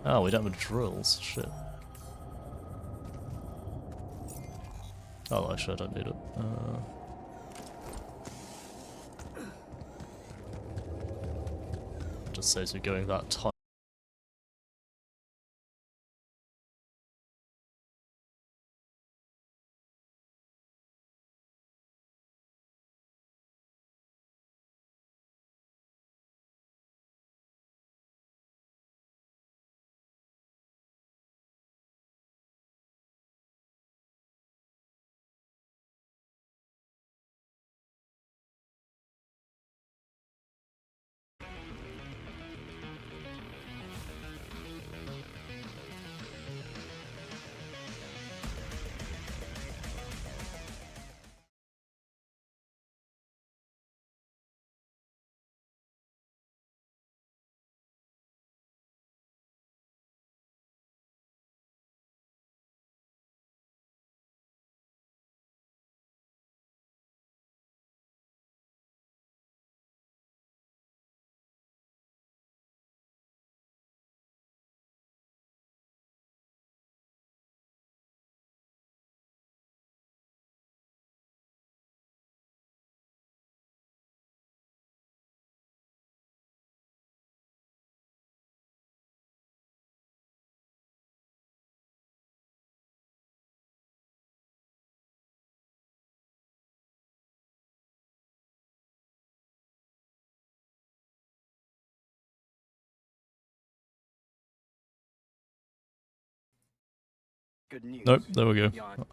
Oh, we don't have any drills. Shit. Oh, actually, I don't need it. Just saves me going that time. Good news. Nope, there we go. Jan.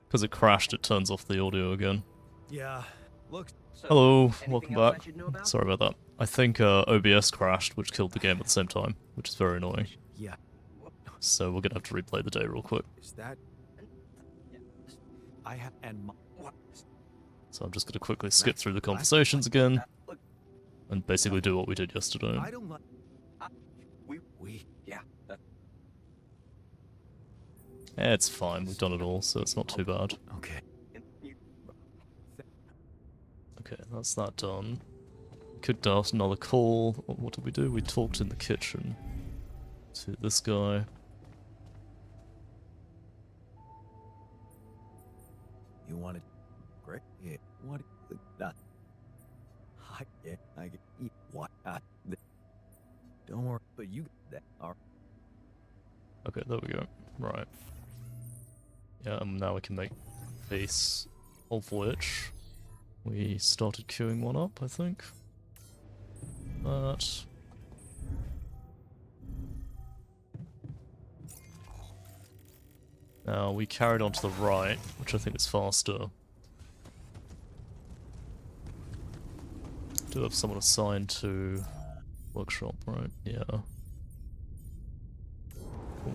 Because it crashed, it turns off the audio again. Yeah, look. So, Hello, anything welcome else I back. should know about? Sorry about that. I think OBS crashed, which killed the game at the same time, which is very annoying. Yeah, So we're gonna have to replay the day real quick. is that? I have and What? So I'm just gonna quickly skip through the conversations again, Look, and basically do what we did yesterday. I don't like. We. yeah. It's fine, we've done it all, so it's not too bad. Okay. Okay, that's that done. Could ask another call. What did we do? We talked in the kitchen to this guy. You wanted. Great. Yeah. What? That. I get. I get. What? Don't worry. But you. That. Are. Okay, there we go. Right. Yeah, and now we can make peace, of which we started queuing one up, I think. But now we carried on to the right, which I think is faster. Do have someone assigned to workshop, right? Yeah. Cool.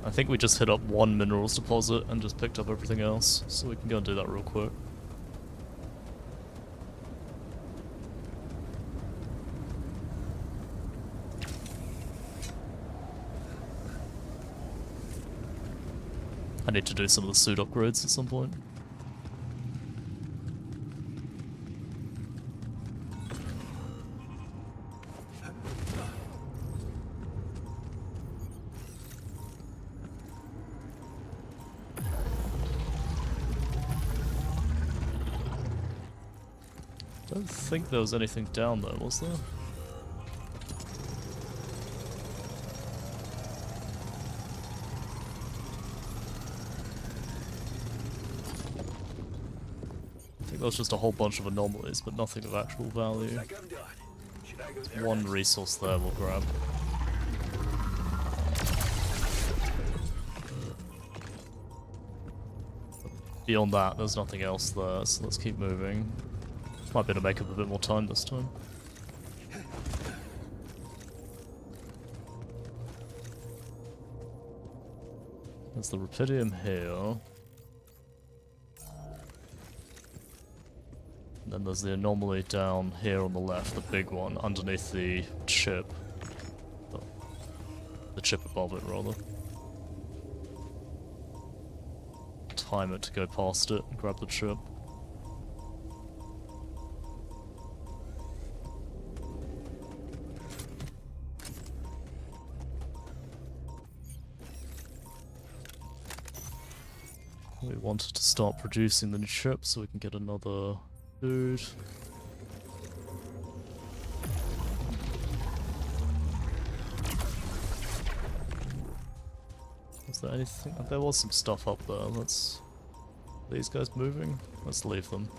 I think we just hit up one minerals deposit and just picked up everything else, so we can go and do that real quick. I need to do some of the suit upgrades at some point. Don't think there was anything down there, was there? I think there was just a whole bunch of anomalies, but nothing of actual value. Like I'm done. Should I go there? One resource there we'll grab. Beyond that, there's nothing else there, so let's keep moving. Might be able to make up a bit more time this time. There's the Rupidium here. And then there's the anomaly down here on the left, the big one, underneath the chip. Oh, the chip above it, rather. Time it to go past it and grab the chip. We wanted to start producing the new chip so we can get another food. Was there anything? There was some stuff up there. Let's... These guys moving? Let's leave them.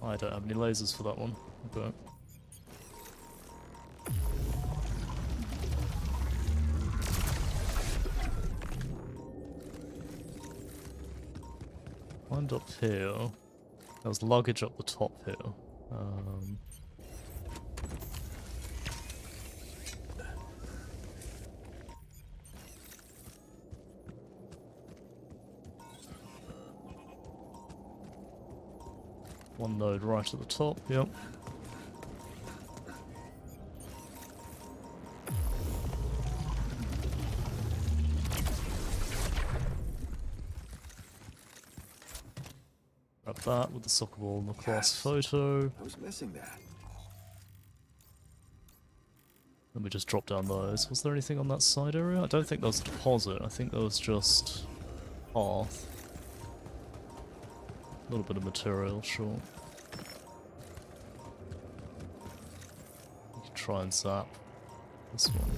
I don't have any lasers for that one. Okay. Find up here. There's luggage up the top here. One node right at the top, yep. Grab that with the soccer ball and the class photo. I was missing that. Then we just drop down those. Was there anything on that side area? I don't think there was a deposit. I think there was just path. A little bit of material, sure. We can try and zap this one.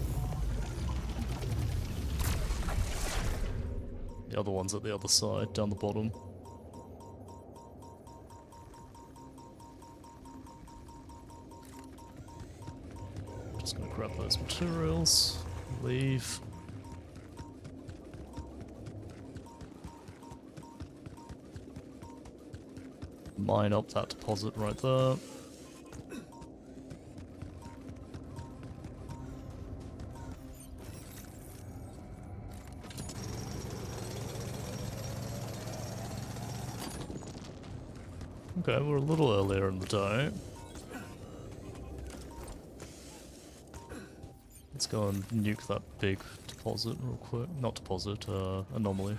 The other one's at the other side, down the bottom. Just gonna grab those materials, leave. Mine up that deposit right there. Okay, we're a little earlier in the day. Let's go and nuke that big deposit real quick. Not deposit, anomaly.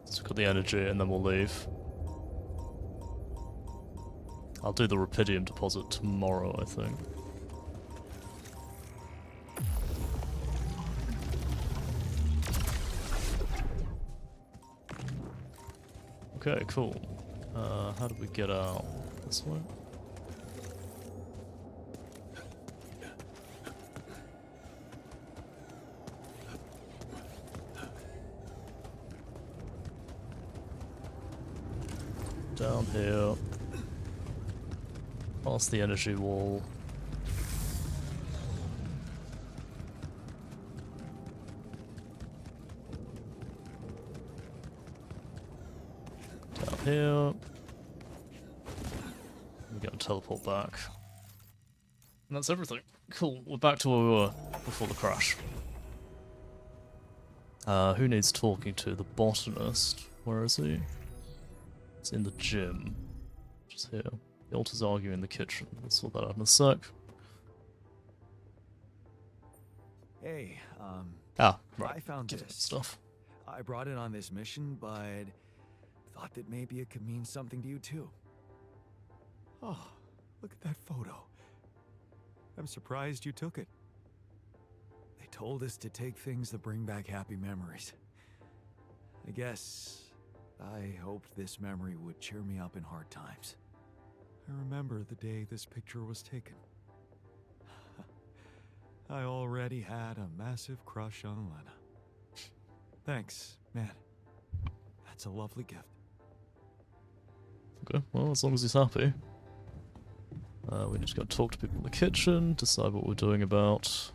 So we've got the energy and then we'll leave. I'll do the Rupidium deposit tomorrow, I think. Okay, cool. How do we get out? This way? Down here. Past the energy wall. Down here. We're gonna teleport back. And that's everything. Cool, we're back to where we were before the crash. Who needs talking to? The botanist. Where is he? It's in the gym. Just here. The altar's arguing in the kitchen. We'll sort that out in a sec. Hey, Ah, right. I found Give him this. stuff. I brought it on this mission, but thought that maybe it could mean something to you too. Oh, look at that photo. I'm surprised you took it. They told us to take things that bring back happy memories. I guess I hoped this memory would cheer me up in hard times. I remember the day this picture was taken. I already had a massive crush on Lena. Thanks, man. That's a lovely gift. Okay, well, as long as he's happy. We just gotta talk to people in the kitchen, decide what we're doing about.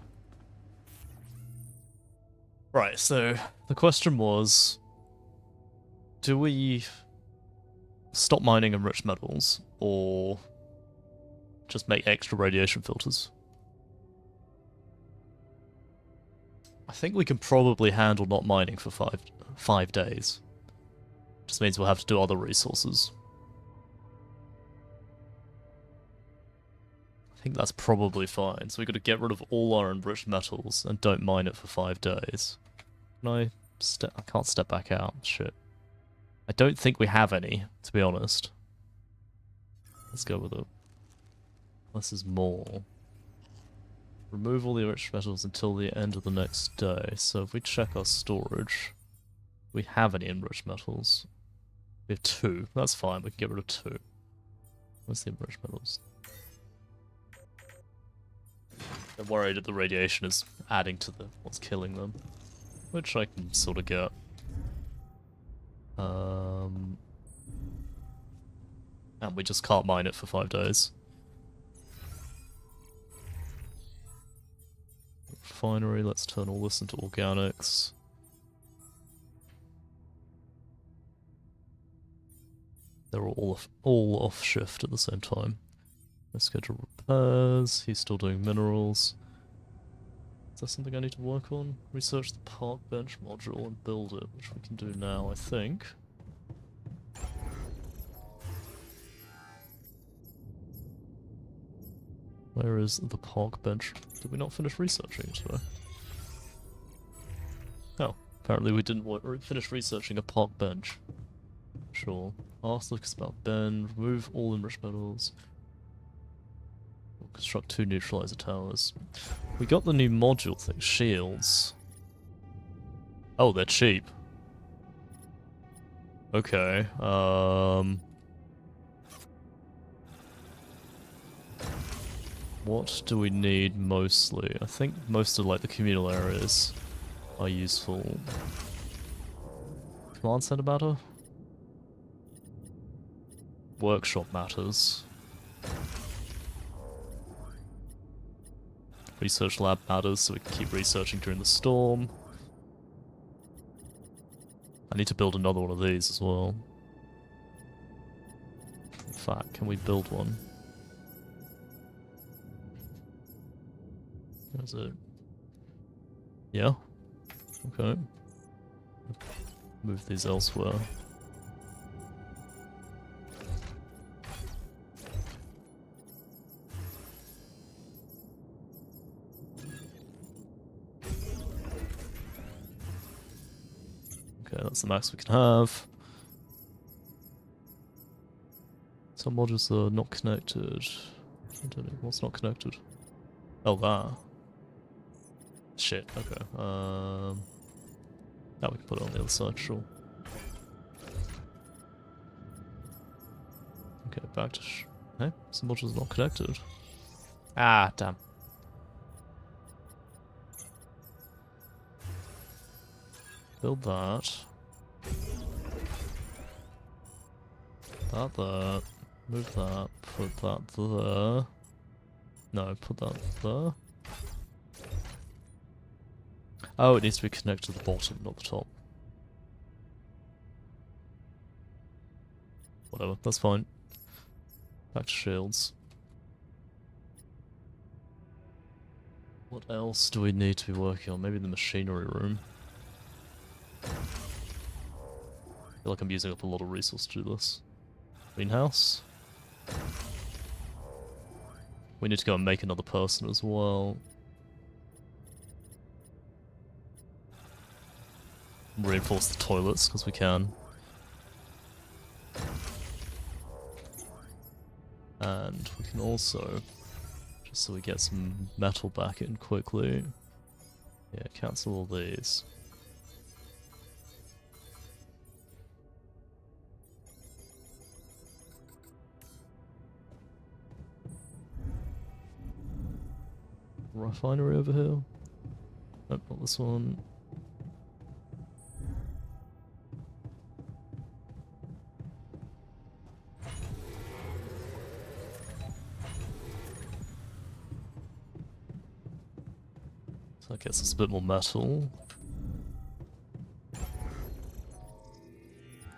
Right, so the question was, do we stop mining enriched metals, or just make extra radiation filters? I think we can probably handle not mining for five days. Just means we'll have to do other resources. I think that's probably fine. So we got to get rid of all our enriched metals and don't mine it for 5 days. Can I I can't step back out. Shit. I don't think we have any, to be honest. Let's go with it. Less is more. Remove all the enriched metals until the end of the next day. So if we check our storage, we have any enriched metals. We have 2. That's fine. We can get rid of 2. Where's the enriched metals? I'm worried that the radiation is adding to what's killing them, which I can sort of get. And we just can't mine it for 5 days. Refinery, let's turn all this into organics. They're all off shift at the same time. Let's schedule repairs. He's still doing minerals. Is there something I need to work on? Research the park bench module and build it, which we can do now, I think. Where is the park bench? Did we not finish researching it today? Oh, apparently we didn't finish researching a park bench. Sure. Ask Lucas about Ben. Remove all enriched metals. We'll construct 2 neutralizer towers. We got the new module thing. Shields. Oh, they're cheap. Okay. What do we need mostly? I think most of like the communal areas are useful. Command center matter? Workshop matters. Research lab matters, so we can keep researching during the storm. I need to build another one of these as well. In fact, can we build one? Where is it? Yeah? Okay. Move these elsewhere. Okay, that's the max we can have. Some modules are not connected. I don't know what's not connected. Oh, that. Shit, okay. Now we can put it on the other side, sure. Okay, back to hey, some module's not connected. Ah, damn. Build that. That there. Move that. Put that there. No, put that there. Oh, it needs to be connected to the bottom, not the top. Whatever, that's fine. Back to shields. What else do we need to be working on? Maybe the machinery room. I feel like I'm using up a lot of resource to do this. Greenhouse. We need to go and make another person as well. Reinforce the toilets, because we can. And we can also, just so we get some metal back in quickly, yeah, cancel all these. Refinery over here. Nope, not this one. So that gets us a bit more metal.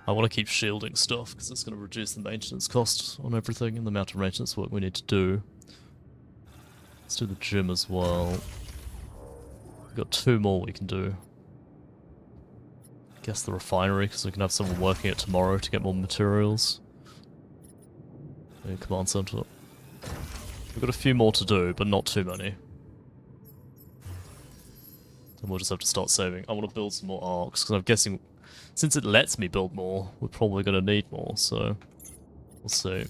I want to keep shielding stuff because it's going to reduce the maintenance cost on everything and the amount of maintenance work we need to do. Let's do the gym as well. We've got 2 more we can do. I guess the refinery, because we can have someone working it tomorrow to get more materials. Yeah, command center. We've got a few more to do, but not too many. And we'll just have to start saving. I want to build some more arcs, because I'm guessing, since it lets me build more, we're probably going to need more, so we'll see.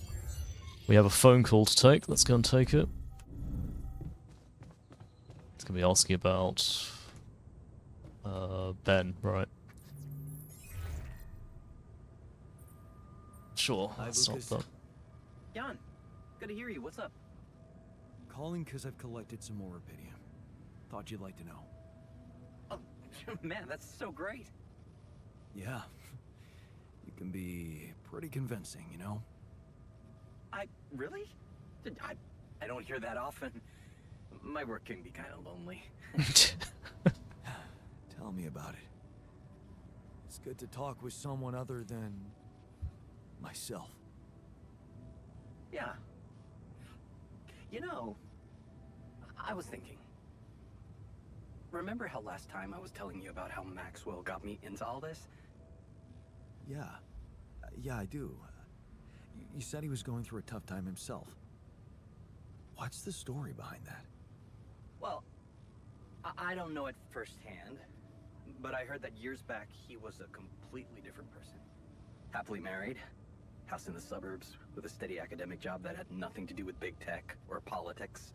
We have a phone call to take. Let's go and take it. It's going to be asking about Ben, right? Sure, Hi, let's start Lucas. that. Jan, good to hear you. What's up? Calling because I've collected some more rubidium. Thought you'd like to know. Oh, man, that's so great. Yeah. You can be pretty convincing, you know? Really? I don't hear that often. My work can be kind of lonely. Tell me about it. It's good to talk with someone other than myself. Yeah. You know, I was thinking. Remember how last time I was telling you about how Maxwell got me into all this? Yeah. Yeah, I do. You said he was going through a tough time himself. What's the story behind that? Well, I don't know it firsthand, but I heard that years back he was a completely different person. Happily married, house in the suburbs, with a steady academic job that had nothing to do with big tech or politics.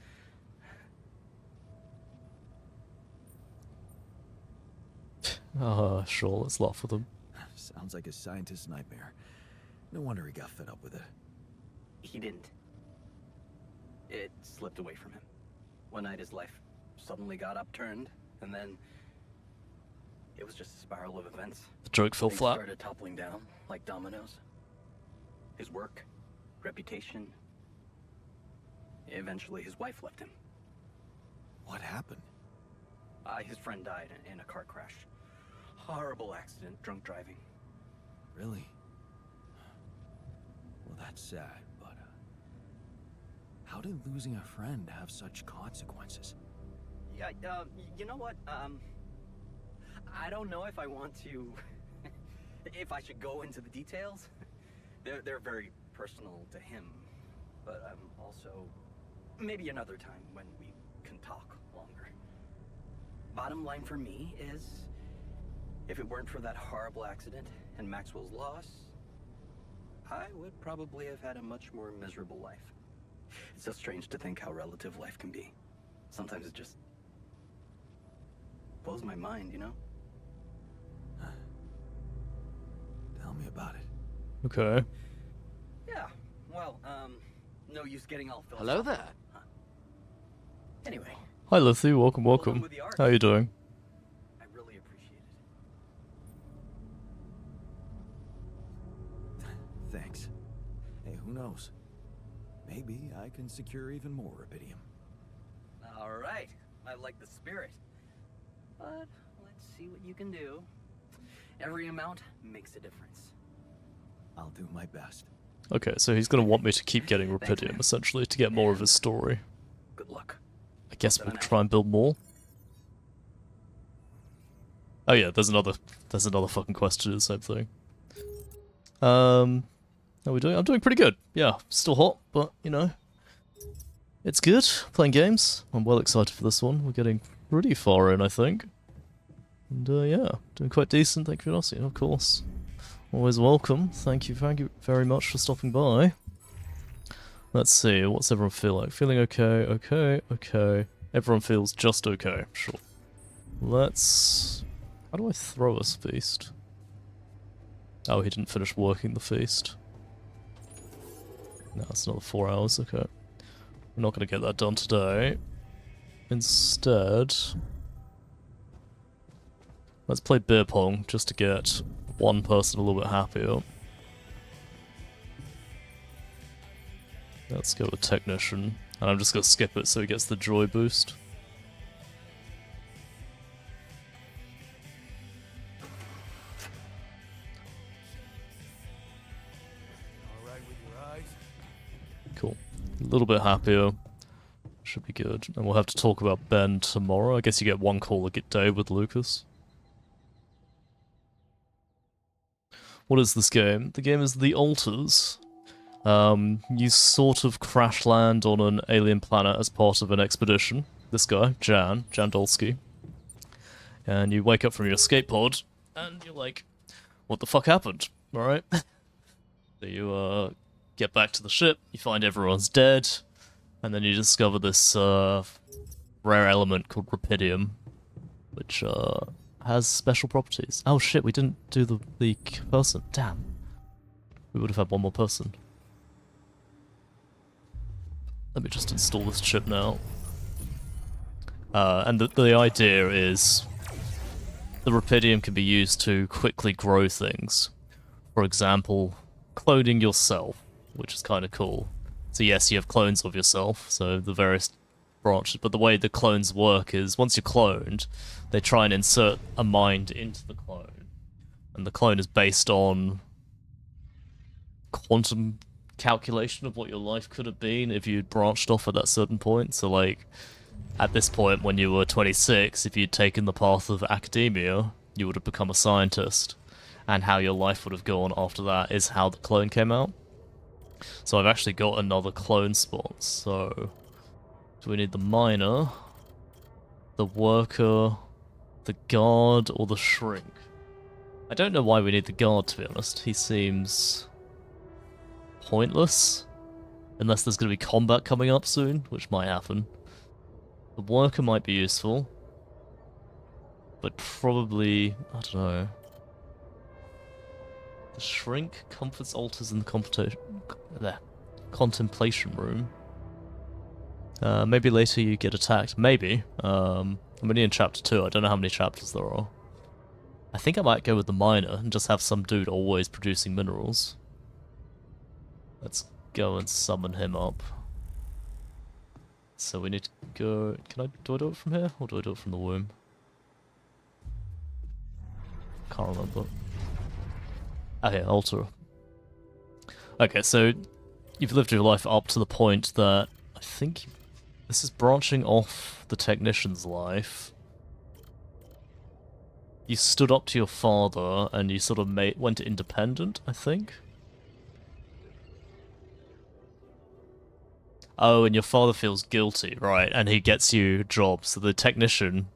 Sure, let's laugh with him. Sounds like a scientist's nightmare. No wonder he got fed up with it. He didn't. It slipped away from him. One night his life suddenly got upturned, and then it was just a spiral of events. The joke fell Things flat. started toppling down like dominoes. His work, reputation. Eventually his wife left him. What happened? His friend died in a car crash. Horrible accident, drunk driving. Really? Well, that's sad, but how did losing a friend have such consequences? Yeah, you know what? I don't know if I want to, if I should go into the details. They're very personal to him, but also maybe another time when we can talk longer. Bottom line for me is, if it weren't for that horrible accident and Maxwell's loss, I would probably have had a much more miserable life. It's so strange to think how relative life can be. Sometimes it just blows my mind, you know? Tell me about it. Okay. Yeah, well, No use getting all Hello philosophical. there. Anyway, Hi, Luffy. Welcome, well done welcome. with the art. How you doing? I really appreciate it. Thanks. Hey, who knows? Maybe I can secure even more rubidium. All right, I like the spirit. But let's see what you can do. Every amount makes a difference. I'll do my best. Okay, so he's gonna want me to keep getting Thanks, Rupidium, man. essentially, to get more of his story. Good luck. I guess we'll try and build more. Oh yeah, there's another fucking quest to do the same thing. How are we doing? I'm doing pretty good. Yeah, still hot, but you know, it's good. Playing games. I'm well excited for this one. We're getting pretty far in, I think. And yeah, doing quite decent. Thank you for asking, of course. Always welcome. Thank you very much for stopping by. Let's see, what's everyone feel like? Feeling okay, okay. Everyone feels just okay, sure. Let's... How do I throw us feast? Oh, he didn't finish working the feast. No, it's another 4 hours, okay. We're not going to get that done today. Instead... Let's play beer pong, just to get one person a little bit happier. Let's go with Technician. And I'm just going to skip it so he gets the joy boost. Alright with your eyes? Cool. A little bit happier. Should be good. And we'll have to talk about Ben tomorrow. I guess you get one call a day with Lucas. What is this game? The game is The Alters. You sort of crash land on an alien planet as part of an expedition. This guy, Jan Dolsky. And you wake up from your escape pod, and you're like, what the fuck happened? Alright? So you, get back to the ship, you find everyone's dead, and then you discover this, rare element called Rupidium, which, has special properties. Oh shit, we didn't do the person. Damn. We would have had one more person. Let me just install this chip now. And the idea is the Rupidium can be used to quickly grow things. For example, cloning yourself, which is kind of cool. So yes, you have clones of yourself, so the various branches, but the way the clones work is once you're cloned, they try and insert a mind into the clone. And the clone is based on quantum calculation of what your life could have been if you'd branched off at that certain point. So like, at this point when you were 26, if you'd taken the path of academia, you would have become a scientist. And how your life would have gone after that is how the clone came out. So I've actually got another clone spot, so... Do we need the miner, the worker, the guard, or the shrink? I don't know why we need the guard, to be honest. He seems pointless. Unless there's going to be combat coming up soon, which might happen. The worker might be useful. But probably... I don't know. The shrink comforts altars in the contemplation room. Maybe later you get attacked. Maybe. I'm only in chapter 2. I don't know how many chapters there are. I think I might go with the miner and just have some dude always producing minerals. Let's go and summon him up. So we need to go... Do I do it from here? Or do I do it from the womb? Can't remember. Okay, altar. Okay, so you've lived your life up to the point that I think this is branching off the technician's life. You stood up to your father and you sort of went independent, I think. Oh, and your father feels guilty, right? And he gets you a job. So the technician,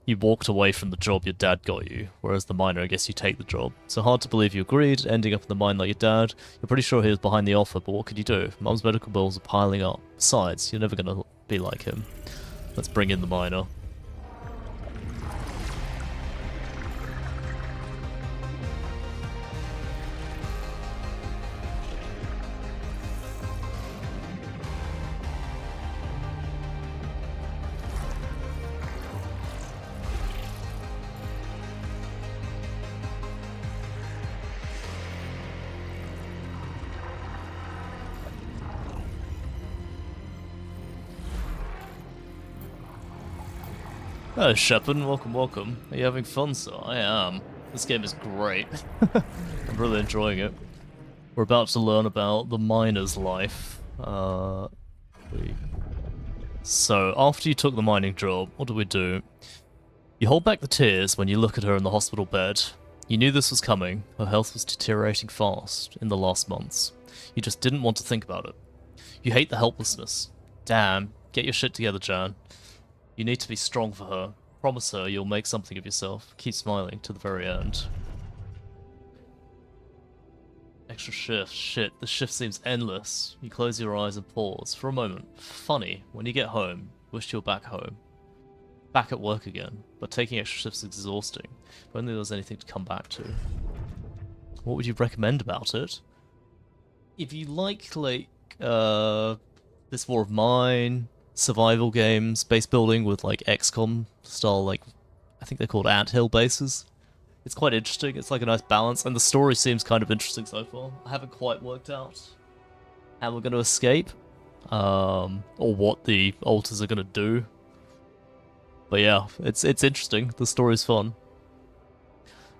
you walked away from the job your dad got you, whereas the miner, I guess you take the job. So hard to believe you agreed, ending up in the mine like your dad. You're pretty sure he was behind the offer, but what could you do? Mum's medical bills are piling up. Besides, you're never gonna be like him. Let's bring in the miner. Oh, Shepard, welcome, welcome. Are you having fun, sir? I am. This game is great. I'm really enjoying it. We're about to learn about the miner's life. So, after you took the mining job, what do we do? You hold back the tears when you look at her in the hospital bed. You knew this was coming. Her health was deteriorating fast in the last months. You just didn't want to think about it. You hate the helplessness. Damn, get your shit together, Jan. You need to be strong for her. Promise her you'll make something of yourself. Keep smiling to the very end. Extra shift. Shit, the shift seems endless. You close your eyes and pause for a moment. Funny, when you get home, wish you were back home. Back at work again, but taking extra shifts is exhausting. If only there was anything to come back to. What would you recommend about it? If you like This War of Mine, survival games, base building with like XCOM style, like I think they're called anthill bases. It's quite interesting. It's like a nice balance, and the story seems kind of interesting so far. I haven't quite worked out how we're going to escape, or what the alters are going to do. But yeah, it's interesting. The story's fun.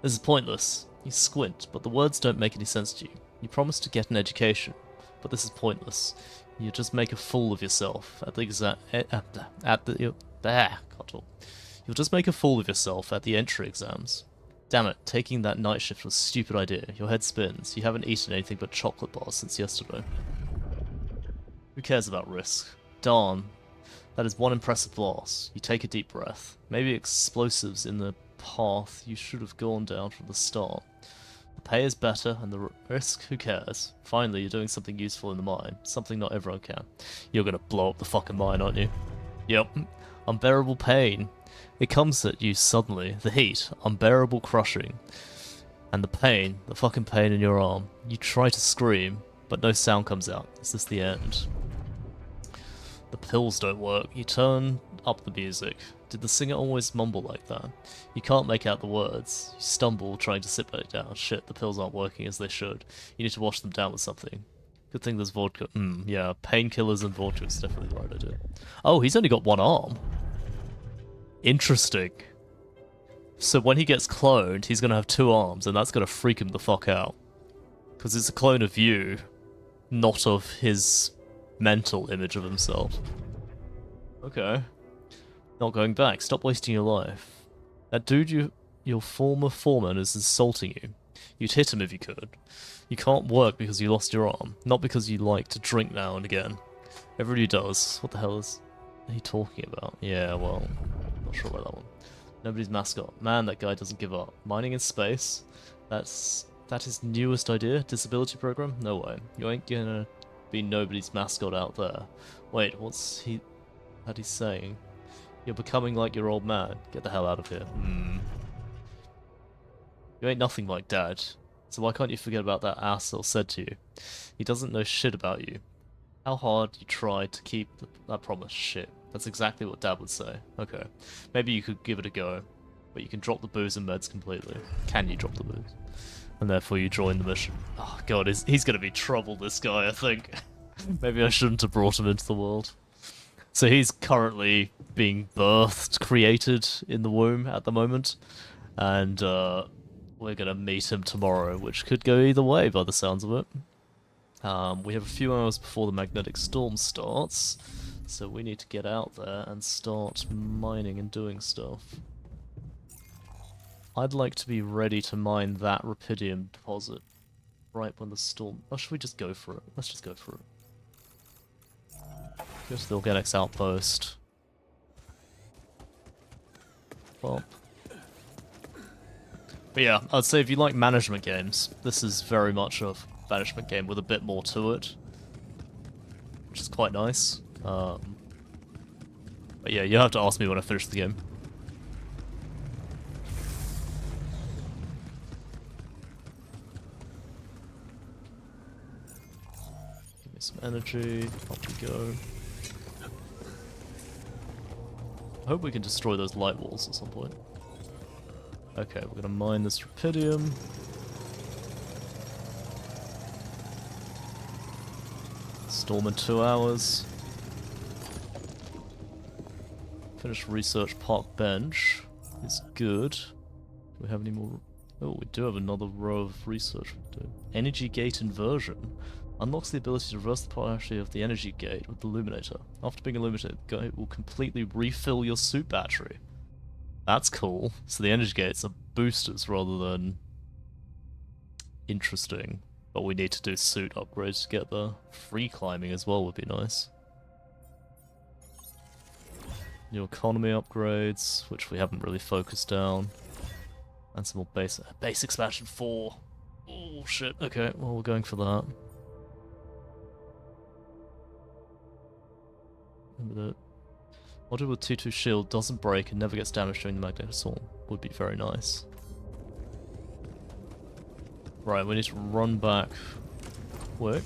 This is pointless. You squint, but the words don't make any sense to you. You promise to get an education, but this is pointless. You just make a fool of yourself at the You'll just make a fool of yourself at the entry exams. Damn it, taking that night shift was a stupid idea. Your head spins. You haven't eaten anything but chocolate bars since yesterday. Who cares about risk? Darn. That is one impressive loss. You take a deep breath. Maybe explosives in the path you should have gone down from the start. The pay is better, and the risk, who cares? Finally, you're doing something useful in the mine. Something not everyone can. You're gonna blow up the fucking mine, aren't you? Yep. Unbearable pain. It comes at you suddenly. The heat. Unbearable crushing. And the pain. The fucking pain in your arm. You try to scream, but no sound comes out. Is this the end? The pills don't work. You turn up the music. Did the singer always mumble like that? You can't make out the words. You stumble trying to sit back down. Shit, the pills aren't working as they should. You need to wash them down with something. Good thing there's vodka. Yeah, painkillers and vodka is definitely the right idea. Oh, he's only got one arm. Interesting. So when he gets cloned, he's gonna have two arms, and that's gonna freak him the fuck out. Because it's a clone of you, not of his mental image of himself. Okay. Not going back. Stop wasting your life. That dude your former foreman is insulting you. You'd hit him if you could. You can't work because you lost your arm. Not because you like to drink now and again. Everybody does. What the hell is he talking about? Yeah, well, not sure about that one. Nobody's mascot. Man, that guy doesn't give up. Mining in space? That his newest idea? Disability program? No way. You ain't gonna be nobody's mascot out there. Wait, what's he saying? You're becoming like your old man. Get the hell out of here. You ain't nothing like Dad. So why can't you forget about that asshole said to you? He doesn't know shit about you. How hard you tried to keep that promise. Shit. That's exactly what Dad would say. Okay. Maybe you could give it a go. But you can drop the booze and meds completely. Can you drop the booze? And therefore you join the mission. Oh god, he's gonna be trouble, this guy, I think. Maybe I shouldn't have brought him into the world. So he's currently being birthed, created in the womb at the moment. And we're gonna meet him tomorrow, which could go either way by the sounds of it. We have a few hours before the magnetic storm starts, so we need to get out there and start mining and doing stuff. I'd like to be ready to mine that rupidium deposit right when the storm... Or should we just go for it? Let's just go for it. Go to the Organics outpost. Well... But yeah, I'd say if you like management games, this is very much a management game with a bit more to it, which is quite nice. But yeah, you'll have to ask me when I finish the game. Give me some energy, off we go. I hope we can destroy those light walls at some point. Okay, we're gonna mine this rupidium. Storm in 2 hours. Finished research park bench is good. Do we have any more? Oh, we do have another row of research to do. Energy gate inversion. Unlocks the ability to reverse the polarity of the energy gate with the illuminator. After being illuminated, the gate will completely refill your suit battery. That's cool. So the energy gates are boosters rather than interesting. But we need to do suit upgrades to get there. Free climbing as well would be nice. New economy upgrades, which we haven't really focused down. And some more base expansion 4. Oh shit, okay, well we're going for that. Remember that. Module with 2-2 shield doesn't break and never gets damaged during the magnetic storm. Would be very nice. Right, we need to run back quick.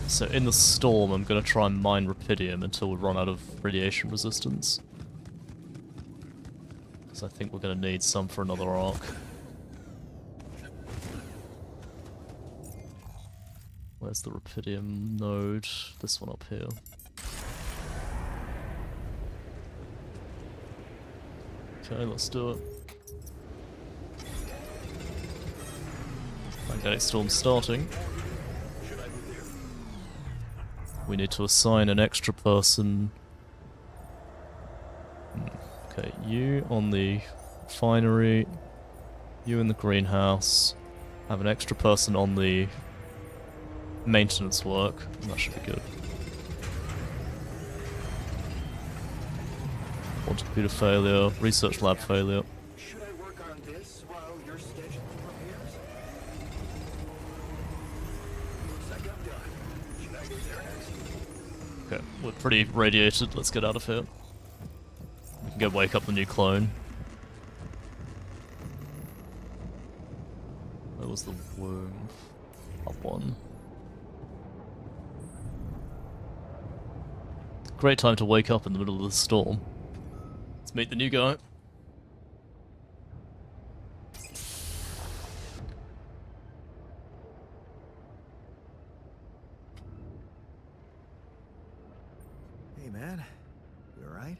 So in the storm, I'm going to try and mine Rapidium until we run out of radiation resistance. Because I think we're going to need some for another arc. Where's the Rapidium node? This one up here. Okay, let's do it. Magnetic storm starting. We need to assign an extra person. Okay, you on the refinery, you in the greenhouse, have an extra person on the maintenance work, and that should be good. Quantum computer failure, research lab failure. Should I work on this while you're scheduling repairs? Looks like I'm done. Should I get there next? Okay, we're pretty radiated, let's get out of here. We can go wake up the new clone. Where was the worm? Up one. Great time to wake up in the middle of the storm. Let's meet the new guy. Hey, man. You alright?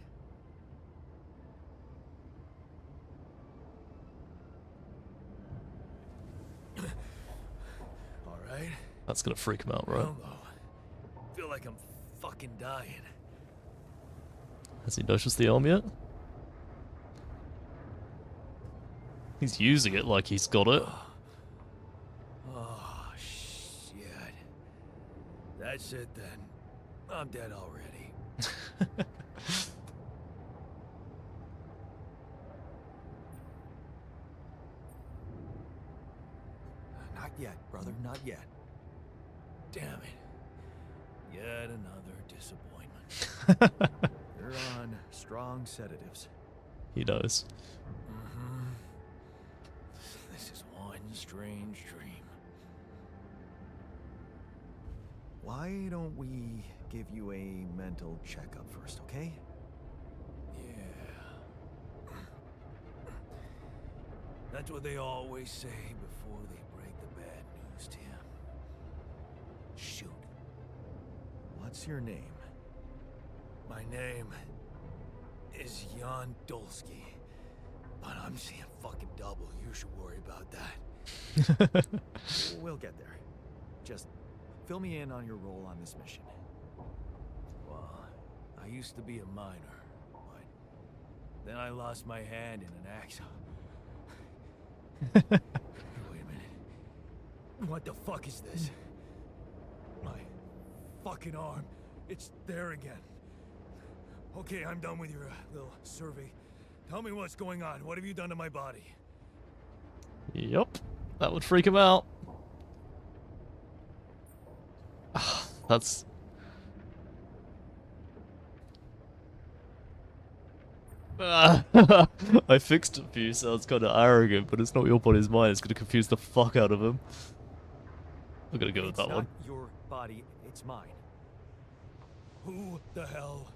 Alright? That's gonna freak him out, right? Hello. Feel like I'm fucking dying. Has he noticed the arm yet? He's using it like he's got it. Oh, shit. That's it then. I'm dead already. Not yet, brother, not yet. Damn it. Yet another disappointment. You're on strong sedatives. He knows. This is one strange dream. Why don't we give you a mental checkup first, okay? Yeah. That's what they always say before they break the bad news to you. Shoot. What's your name? My name is Jan Dolsky. But I'm seeing fucking double. You should worry about that. We'll get there. Just fill me in on your role on this mission. Well, I used to be a miner, but then I lost my hand in an accident. Wait a minute. What the fuck is this? My fucking arm. It's there again. Okay, I'm done with your little survey. Tell me what's going on. What have you done to my body? Yup. That would freak him out. That's... I fixed it for you, sounds kind of arrogant, but it's not your body's mine. It's going to confuse the fuck out of him. I'm going to go with that one. It's not your body, it's mine. Who the hell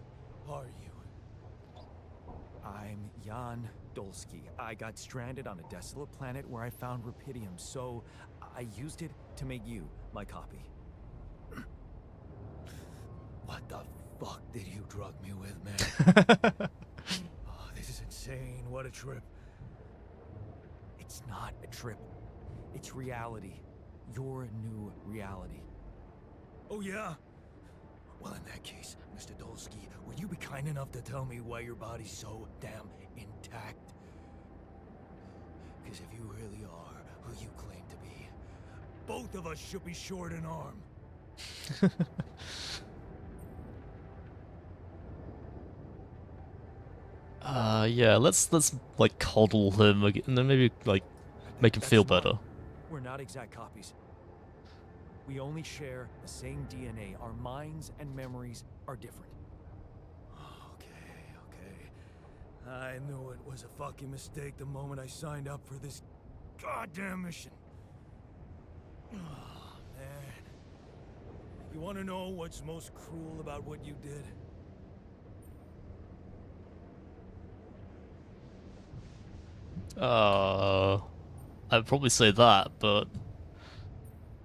are you? I'm Jan Dolsky. I got stranded on a desolate planet where I found Rapidium, so I used it to make you my copy. What the fuck did you drug me with, man? Oh, this is insane. What a trip. It's not a trip. It's reality. Your new reality. Oh, yeah? Well, in that case, Mr. Dolsky, would you be kind enough to tell me why your body's so damn intact? Because if you really are who you claim to be, both of us should be short an arm. Yeah, let's like coddle him again, and then maybe like make him That's feel wrong. better. We're not exact copies. We only share the same DNA. Our minds and memories are different. Okay. I knew it was a fucking mistake the moment I signed up for this goddamn mission. Oh, man. You want to know what's most cruel about what you did? I'd probably say that, but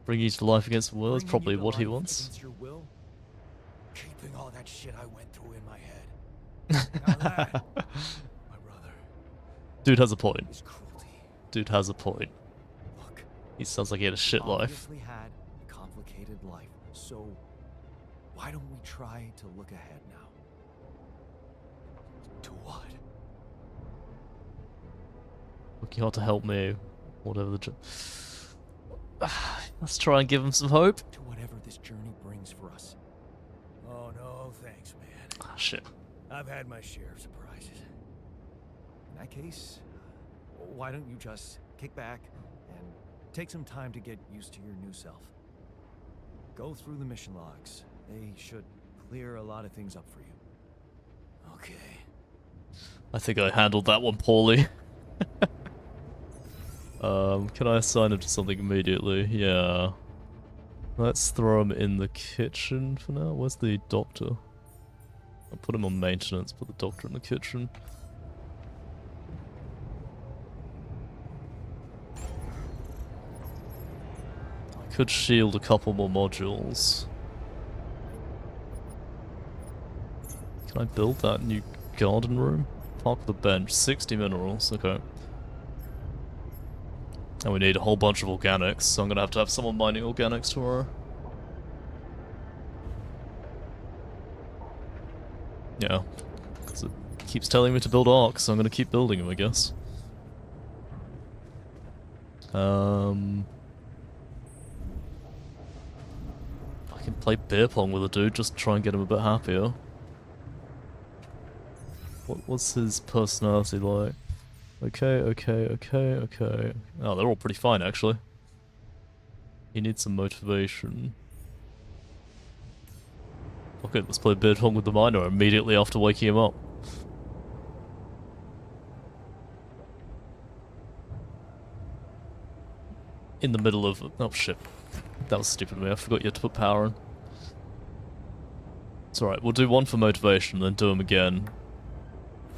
bring you to life against the will is Bringing probably you to what he life wants. against your will? Keeping all that shit I went through in my head. Now that, my brother, Dude has a point. is cruelty. Dude has a point. Look, He sounds like he had a shit life. Obviously had a complicated life, so why don't we try to look ahead now? to what? Working hard to help me, whatever the. Let's try and give him some hope. To whatever this journey brings for us. Oh, no, thanks, man. Ah, shit. I've had my share of surprises. In that case, why don't you just kick back and take some time to get used to your new self? Go through the mission logs. They should clear a lot of things up for you. Okay. I think I handled that one poorly. Can I assign him to something immediately? Yeah. Let's throw him in the kitchen for now. Where's the doctor? I'll put him on maintenance, put the doctor in the kitchen. I could shield a couple more modules. Can I build that new garden room? Park the bench, 60 minerals, okay. And we need a whole bunch of organics, so I'm gonna have someone mining organics tomorrow. Yeah. 'Cause it keeps telling me to build arcs, so I'm gonna keep building them, I guess. I can play beer pong with a dude, just try and get him a bit happier. What's his personality like? Okay. Oh, they're all pretty fine, actually. He needs some motivation. Okay, let's play beer pong with the miner immediately after waking him up. In the middle of... Oh, shit. That was stupid of me. I forgot you had to put power in. It's alright, we'll do one for motivation, then do him again.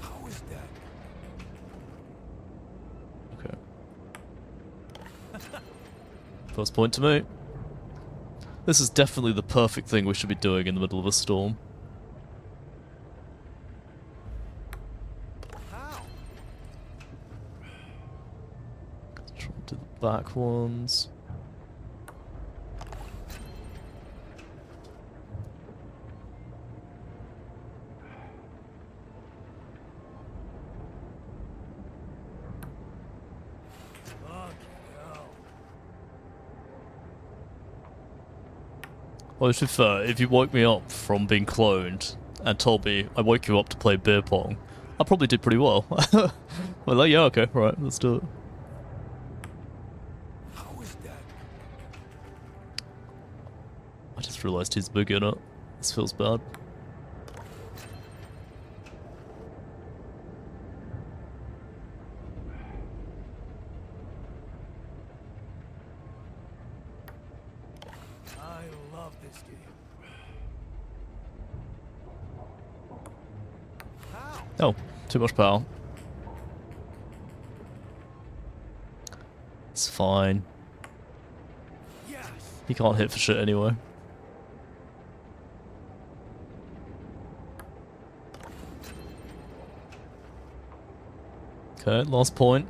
How is that? Okay. First point to me. This is definitely the perfect thing we should be doing in the middle of a storm. How? Try and do the back ones. Well, to be fair, if you woke me up from being cloned and told me I woke you up to play beer pong, I probably did pretty well. Well, like, yeah, okay, right, let's do it. How is that? I just realised he's big in it. This feels bad. I love this game. How? Oh, too much power. It's fine. Yes. He can't hit for shit anyway. Okay, last point.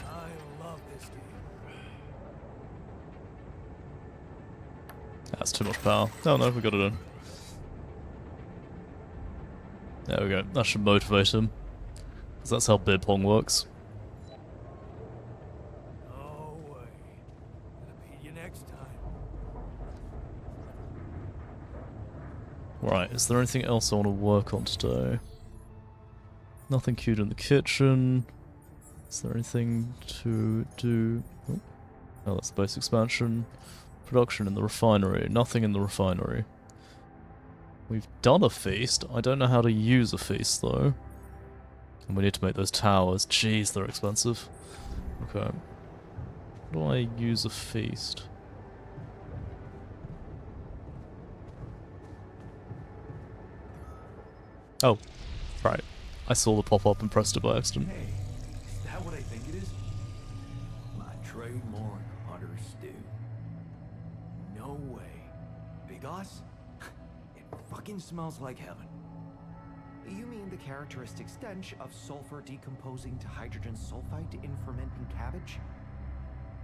I love this game. That's too much power. Oh no, we got it in. There we go. That should motivate him. Because that's how beer pong works. No way. Gonna beat you next time. Right, is there anything else I want to work on today? Nothing cute in the kitchen. Is there anything to do? Oh, that's the base expansion. Production in the refinery. Nothing in the refinery. We've done a feast. I don't know how to use a feast, though. And we need to make those towers. Jeez, they're expensive. Okay. How do I use a feast? Oh, right. I saw the pop-up and pressed it by accident. Hey, is that what I think it is? My trademark hunter stew. No way. Big Oz? It fucking smells like heaven. You mean the characteristic stench of sulfur decomposing to hydrogen sulfide in fermenting cabbage?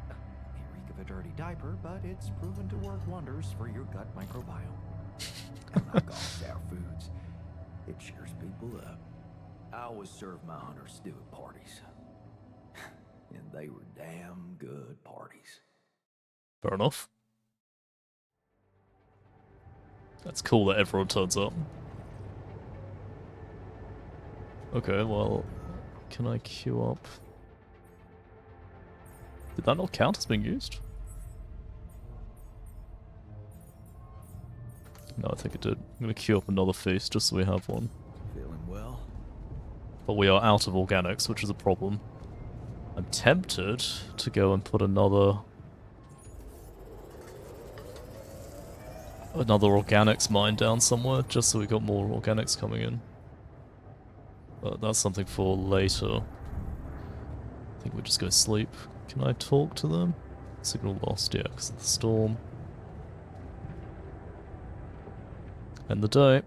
May reek of a dirty diaper, but it's proven to work wonders for your gut microbiome. And like all sour foods, it cheers people up. I always serve my hunter stew at parties. And they were damn good parties. Fair enough. That's cool that everyone turns up. Okay, well, can I queue up? Did that not count as being used? No, I think it did. I'm gonna queue up another feast just so we have one. Feeling well? But we are out of organics, which is a problem. I'm tempted to go and put another organics mine down somewhere, just so we got more organics coming in. But that's something for later. I think we just go sleep. Can I talk to them? Signal lost, yeah, because of the storm. End the day.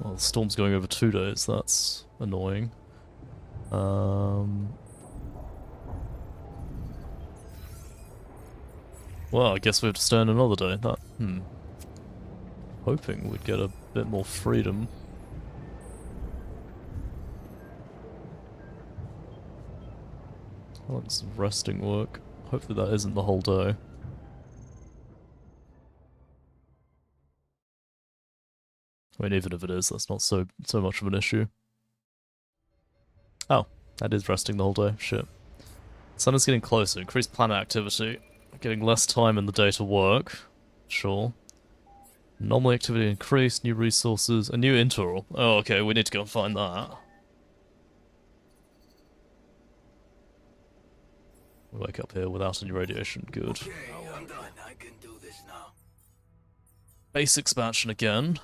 Well, the storm's going over 2 days, that's annoying. Well, I guess we have to stay in another day. That, hoping we'd get a bit more freedom. How long's resting work? Hopefully that isn't the whole day. I mean, even if it is, that's not so much of an issue. Oh, that is resting the whole day. Shit. Sun is getting closer. Increased planet activity. Getting less time in the day to work. Sure. Anomaly activity increased. New resources. A new interval. Oh, okay. We need to go and find that. We wake up here without any radiation. Good. Okay, I'm done. I can do this now. Base expansion again.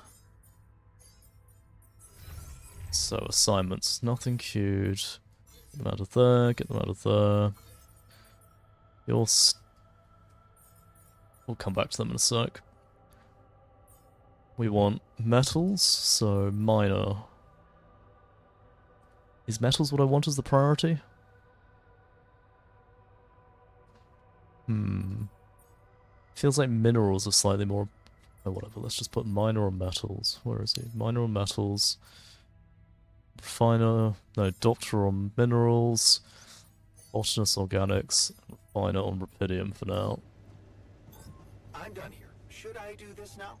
So, assignments. Nothing queued. Get them out of there. Get them out of there. You'll we'll come back to them in a sec. We want metals, so miner. Is metals what I want as the priority? Feels like minerals are slightly more... Oh, whatever, let's just put miner on metals. Where is he? Miner on metals. Refiner... No, doctor on minerals. Botanist organics. Refiner on rubidium for now. I'm done here. Should I do this now?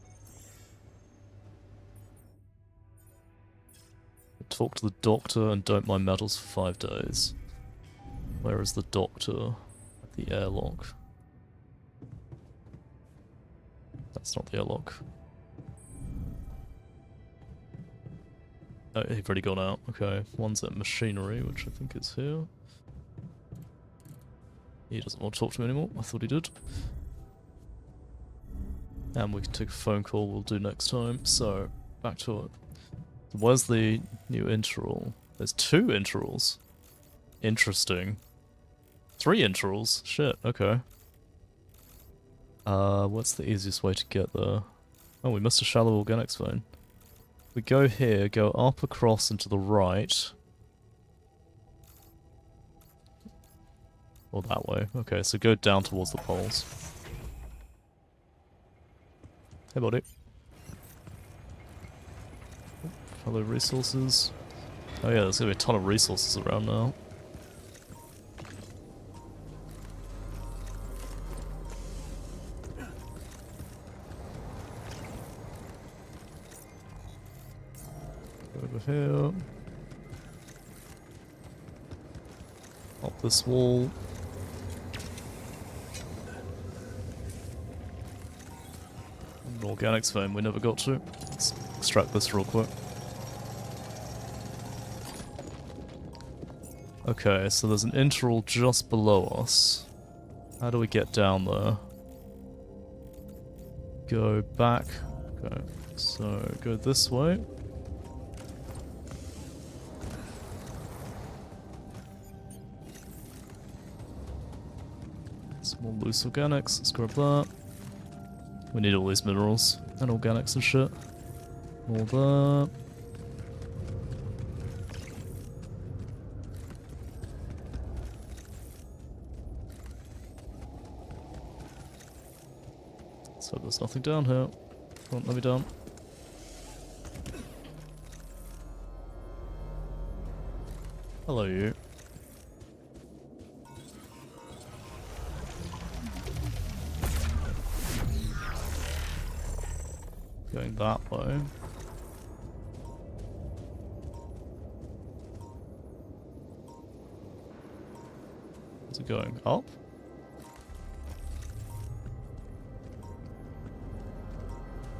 Talk to the doctor and don't mind metals for 5 days. Where is the doctor? At the airlock. That's not the airlock. Oh, they've already gone out. Okay, one's at machinery, which I think is here. He doesn't want to talk to me anymore. I thought he did. And we can take a phone call. We'll do next time. So, back to it. Where's the new interval? There's 2 intervals. Interesting. 3 intervals? Shit, okay. What's the easiest way to get there? Oh, we missed a shallow organics vein. We go here, go up across and to the right. Or that way. Okay, so go down towards the poles. Hey, buddy. Hello, resources. Oh yeah, there's gonna be a ton of resources around now. Over here. Up this wall. An organics vein we never got to. Let's extract this real quick. Okay, so there's an interval just below us. How do we get down there? Go back. Okay, so go this way. Some more loose organics, let's grab that. We need all these minerals and organics and shit. All that. So there's nothing down here. Come on, let me down. Hello, you. Going that way. Is it going up?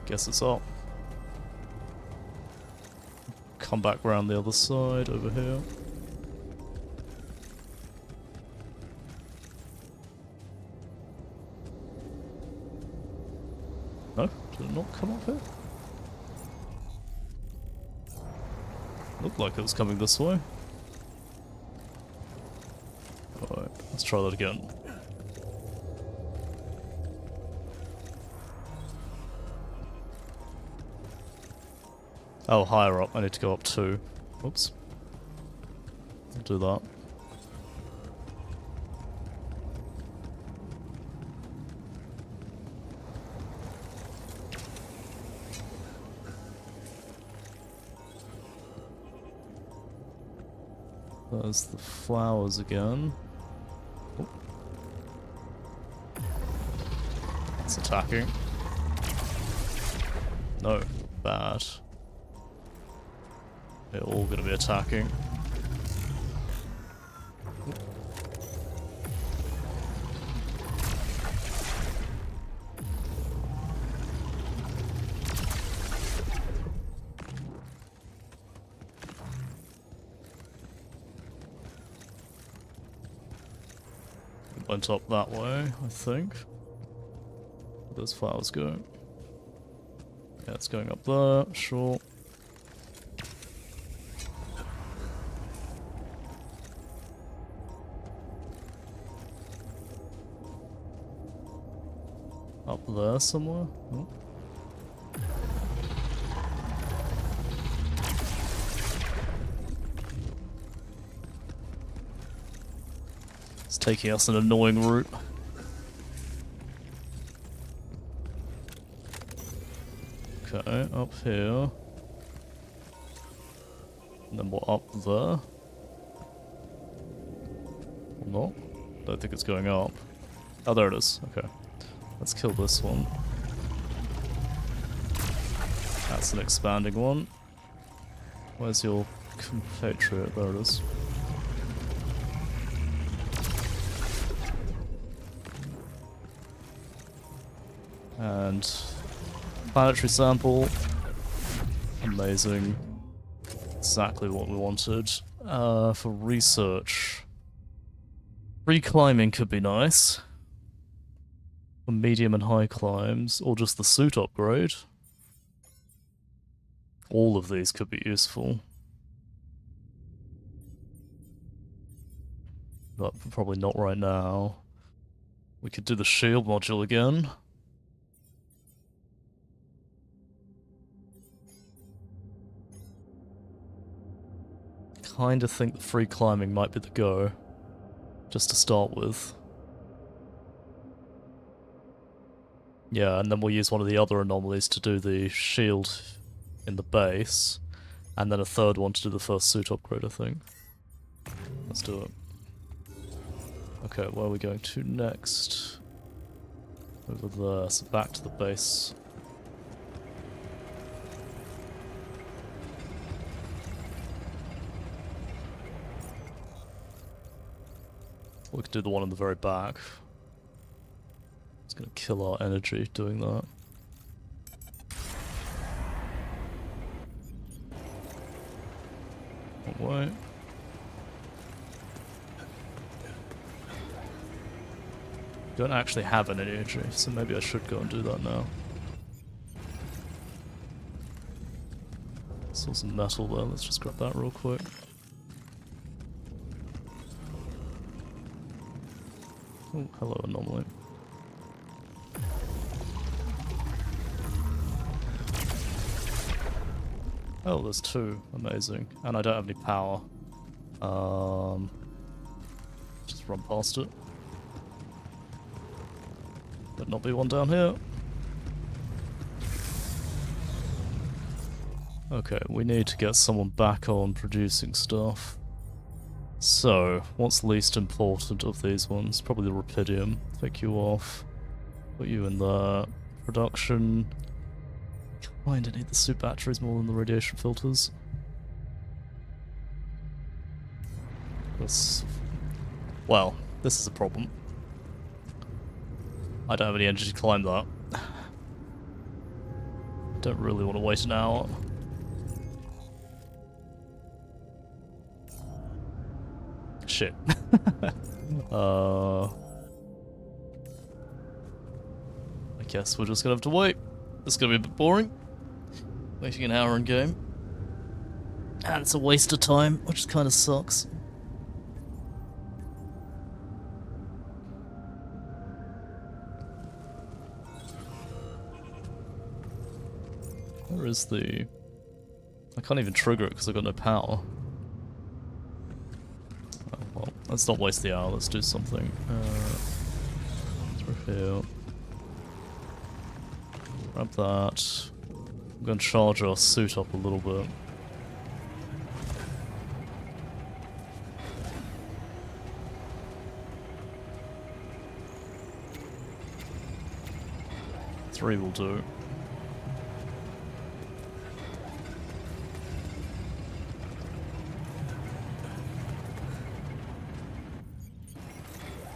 Guess it's up. Come back around the other side over here. No? Did it not come up here? Looked like it was coming this way. Alright, let's try that again. Oh, higher up. I need to go up 2. Oops. I'll do that. There's the flowers again. Oh. It's attacking. No, bad. They're all gonna be attacking. Went up that way, I think. Where those flowers go? Yeah, it's going up there, sure. Up there somewhere? Oh. It's taking us an annoying route. Okay, up here. And then we're up there. Or not? Don't think it's going up. Oh, there it is. Okay. Let's kill this one. That's an expanding one. Where's your compatriot? There it is. And planetary sample. Amazing. Exactly what we wanted. For research. Free climbing could be nice. For medium and high climbs, or just the suit upgrade. All of these could be useful. But probably not right now. We could do the shield module again. Kinda think the free climbing might be the go. Just to start with. Yeah, and then we'll use one of the other anomalies to do the shield in the base. And then a third one to do the first suit upgrade, I think. Let's do it. Okay, where are we going to next? Over there, so back to the base. We could do the one in the very back. It's gonna kill our energy doing that. Wait. Don't actually have an energy, so maybe I should go and do that now. Saw some metal there, let's just grab that real quick. Oh, hello, anomaly. Oh, there's two. Amazing. And I don't have any power. Just run past it. There'd not be one down here. Okay, we need to get someone back on producing stuff. So, what's least important of these ones? Probably the Rapidium. Take you off. Put you in there. Production. Kinda need the suit batteries more than the radiation filters. Well, this is a problem. I don't have any energy to climb that. Don't really want to wait an hour. Shit. I guess we're just gonna have to wait. It's gonna be a bit boring. Waiting an hour in game. And it's a waste of time, which kind of sucks. Where is the... I can't even trigger it because I've got no power. Oh, well, let's not waste the hour, let's do something. Through here. Grab that. I'm going to charge our suit up a little bit. Three will do.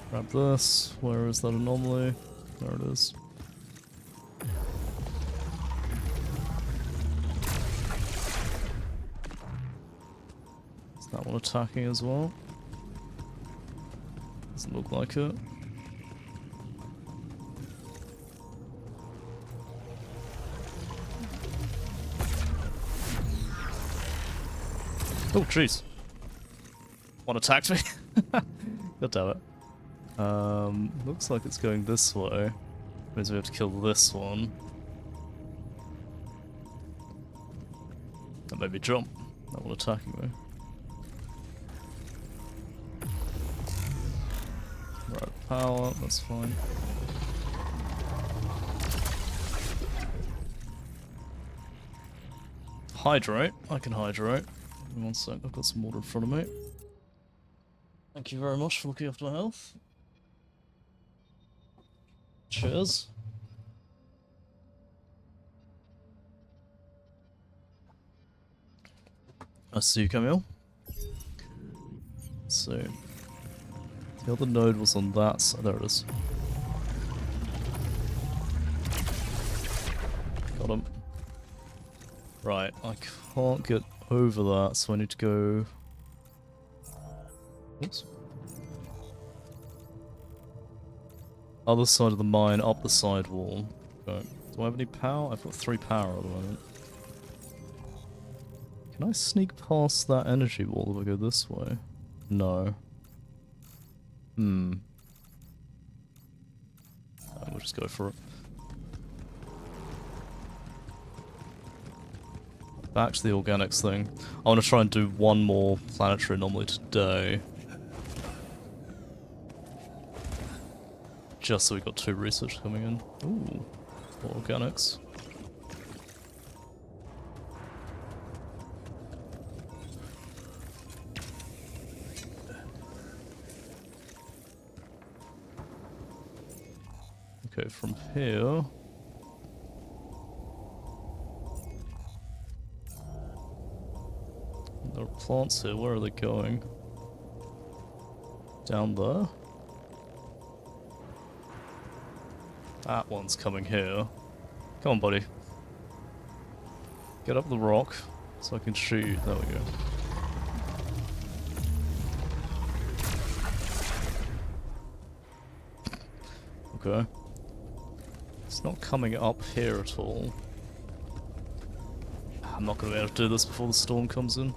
Grab this. Where is that anomaly? There it is. Is that one attacking as well? Doesn't look like it. Oh, jeez. One attacked me. God damn it. Looks like it's going this way. Means we have to kill this one. And maybe jump. That one attacking me. Right, power, that's fine. Hydrate. I can hydrate. Give me 1 sec, I've got some water in front of me. Thank you very much for looking after my health. Cheers. I see you, Camille. So, the other node was on that side. There it is. Got him. Right, I can't get over that, so I need to go... Oops. Other side of the mine, up the side wall. Okay. Do I have any power? I've got 3 power at the moment. Can I sneak past that energy wall if I go this way? No. We'll just go for it. Back to the organics thing. I want to try and do one more planetary anomaly today. Just so we got 2 research coming in. Ooh, more organics. Okay, from here... There are plants here, where are they going? Down there? That one's coming here. Come on, buddy. Get up the rock, so I can shoot. There we go. Okay. It's not coming up here at all. I'm not going to be able to do this before the storm comes in.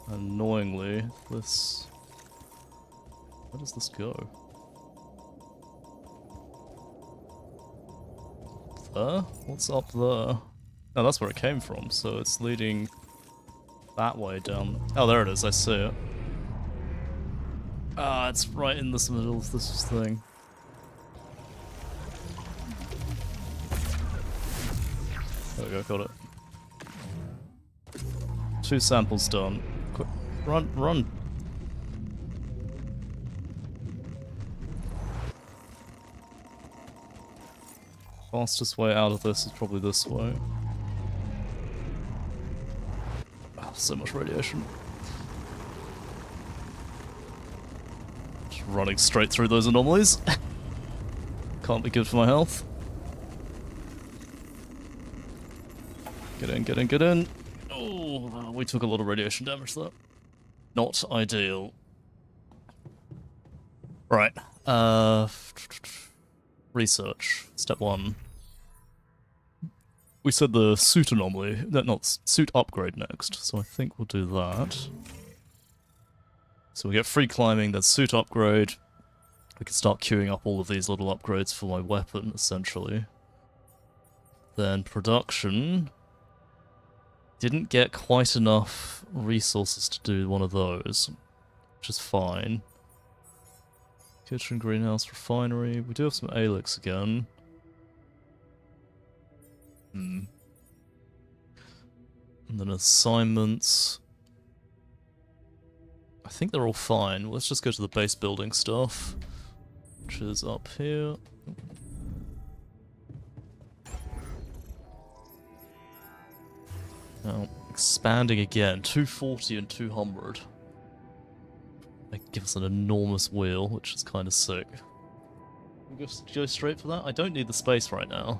Annoyingly, this... Where does this go? There? What's up there? Oh, that's where it came from, so it's leading that way down. Oh, there it is, I see it. Ah, it's right in this middle of this thing. There we go, got it. 2 samples done. Quick, run, run! Fastest way out of this is probably this way. Oh, so much radiation. Just running straight through those anomalies. Can't be good for my health. Get in, get in, get in. Oh, we took a lot of radiation damage there. Not ideal. Right. Research. Step 1. We said the suit anomaly, not suit upgrade next, so I think we'll do that. So we get free climbing, then suit upgrade. We can start queuing up all of these little upgrades for my weapon, essentially. Then production. Didn't get quite enough resources to do one of those, which is fine. Kitchen, greenhouse, refinery. We do have some Alix again. And then assignments. I think they're all fine. Let's just go to the base building stuff, which is up here. Now, expanding again. 240 and 200. They give us an enormous wheel, which is kind of sick. We'll go straight for that? I don't need the space right now.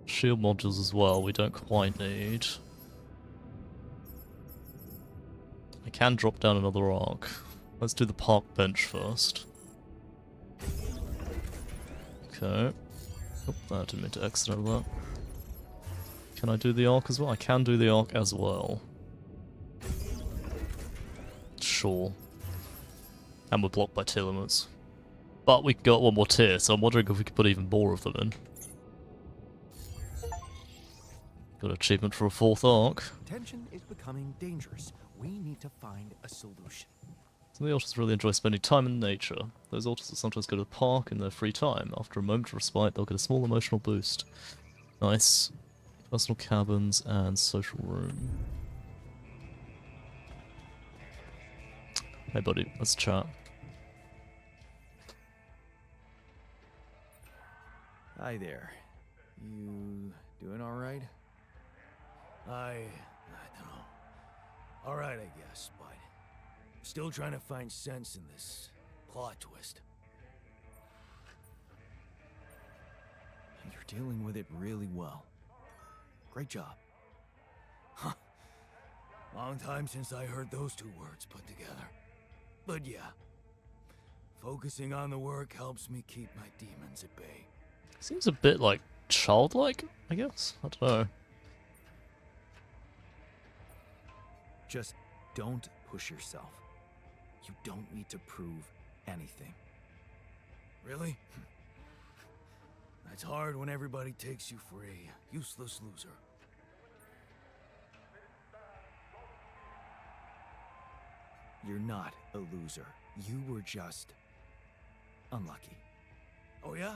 Shield modules as well, we don't quite need. I can drop down another arc. Let's do the park bench first. Okay. Oh, I didn't mean to exit out of that. Can I do the arc as well? I can do the arc as well. Sure. And we're blocked by tier limits. But we got one more tier, so I'm wondering if we could put even more of them in. Got an achievement for a 4th arc. Tension is becoming dangerous. We need to find a solution. Some of the otters really enjoy spending time in nature. Those otters will sometimes go to the park in their free time. After a moment of respite, they'll get a small emotional boost. Nice. Personal cabins and social room. Hey buddy, let's chat. Hi there. You doing alright? I don't know. Alright, I guess, but still trying to find sense in this plot twist. You're dealing with it really well. Great job. Huh. Long time since I heard those 2 words put together. But yeah, Focusing on the work helps me keep my demons at bay. Seems a bit like childlike, I guess. I don't know. Just don't push yourself. You don't need to prove anything. Really? That's hard when everybody takes you for a useless loser. You're not a loser. You were just unlucky. Oh yeah?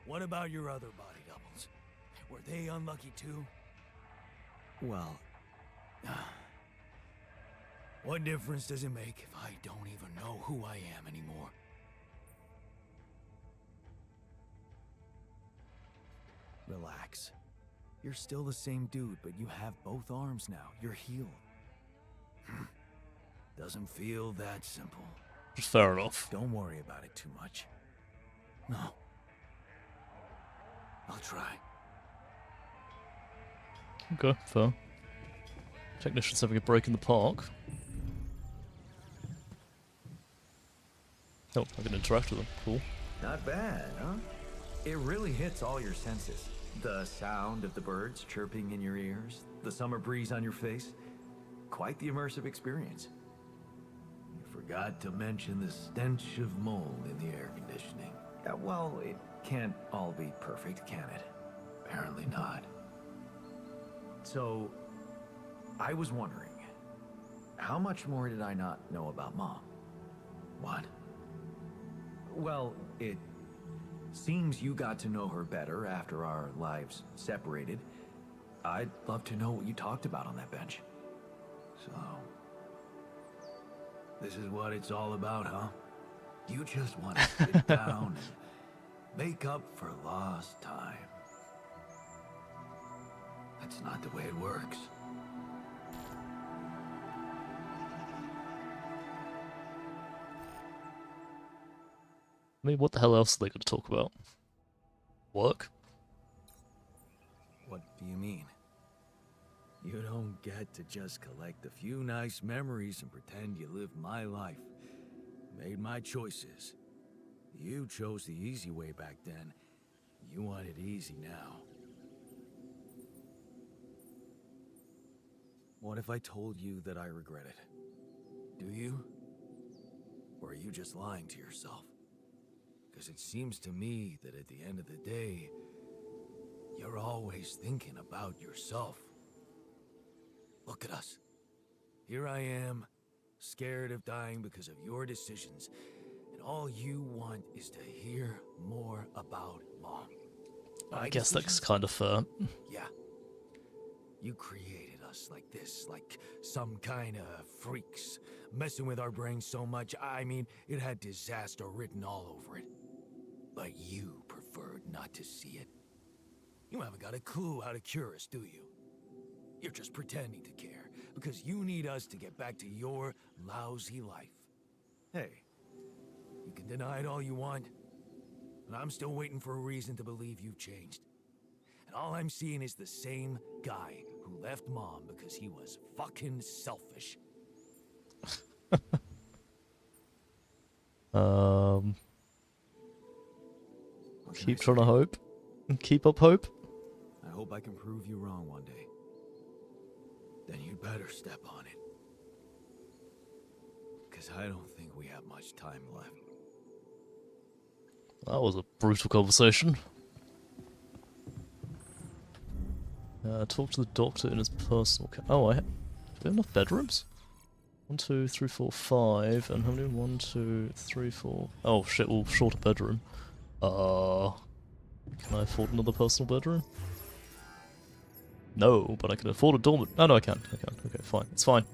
What about your other body doubles? Were they unlucky too? Well, What difference does it make if I don't even know who I am anymore? relax. You're still the same dude, but you have both arms now. You're healed. Doesn't feel that simple. Fair enough. Don't worry about it too much. No. I'll try. Okay, fair. Technician's having a break in the park. Oh, I can interact with them. Cool. Not bad, huh? It really hits all your senses. The sound of the birds chirping in your ears, the summer breeze on your face. Quite the immersive experience. You forgot to mention the stench of mold in the air conditioning. Well, it can't all be perfect, can it? Apparently not. So, I was wondering, how much more did I not know about Mom? What? Well, it seems you got to know her better after our lives separated. I'd love to know what you talked about on that bench. So, this is what it's all about, huh? You just want to sit down and make up for lost time. That's not the way it works. I mean, what the hell else are they going to talk about? Work? What do you mean? You don't get to just collect a few nice memories and pretend you lived my life. Made my choices. You chose the easy way back then. You want it easy now. What if I told you that I regret it? Do you? Or are you just lying to yourself? Because it seems to me that at the end of the day, you're always thinking about yourself. Look at us. Here I am, scared of dying because of your decisions, and all you want is to hear more about Mom. I My guess that's decisions? kind of fair. Yeah. You created us like this, like some kind of freaks, messing with our brains so much, I mean, it had disaster written all over it. But you preferred not to see it. You haven't got a clue how to cure us, do you? You're just pretending to care, because you need us to get back to your lousy life. Hey, you can deny it all you want, but I'm still waiting for a reason to believe you've changed. And all I'm seeing is the same guy who left Mom because he was fucking selfish. What can I Keep trying to say? hope. Keep up hope. I hope I can prove you wrong one day. Then you'd better step on it. Because I don't think we have much time left. That was a brutal conversation. Talk to the doctor in his personal do we have enough bedrooms? 1, 2, 3, 4, 5, and how many? 1, 2, 3, 4. Oh shit, well, short a bedroom. Can I afford another personal bedroom? No, but I can afford a dormant. No, I can. Okay, fine. It's fine.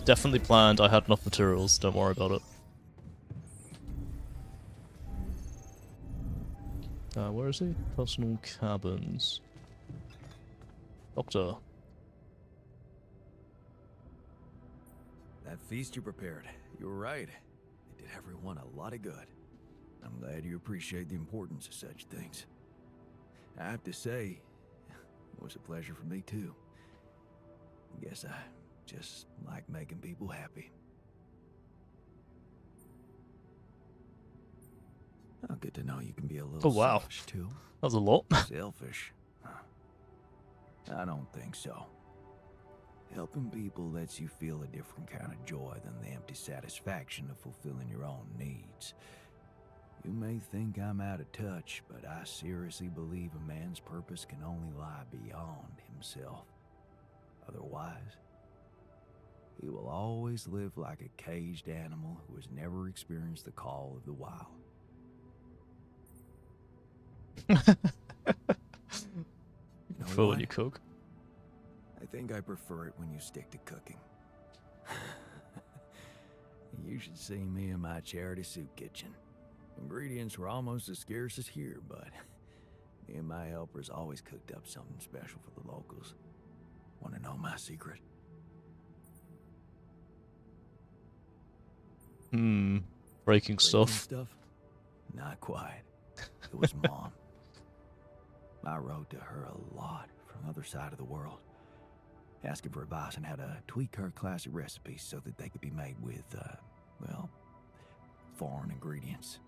Definitely planned. I had enough materials. Don't worry about it. Where is he? Personal cabins. Doctor. That feast you prepared, you were right. It did everyone a lot of good. I'm glad you appreciate the importance of such things. I have to say, it was a pleasure for me too. Guess I just like making people happy. Oh, good to know you can be a little Oh, wow. selfish too. That was a lot. Selfish? Huh. I don't think so. Helping people lets you feel a different kind of joy than the empty satisfaction of fulfilling your own needs. You may think I'm out of touch, but I seriously believe a man's purpose can only lie beyond himself. Otherwise, he will always live like a caged animal who has never experienced the call of the wild. You know For when what? you cook. I think I prefer it when you stick to cooking. You should see me in my charity soup kitchen. Ingredients were almost as scarce as here, but me and my helpers always cooked up something special for the locals. Want to know my secret? Breaking Breaking stuff. stuff? Not quite. It was Mom. I wrote to her a lot from the other side of the world, asking for advice on how to tweak her classic recipes so that they could be made with, well, foreign ingredients.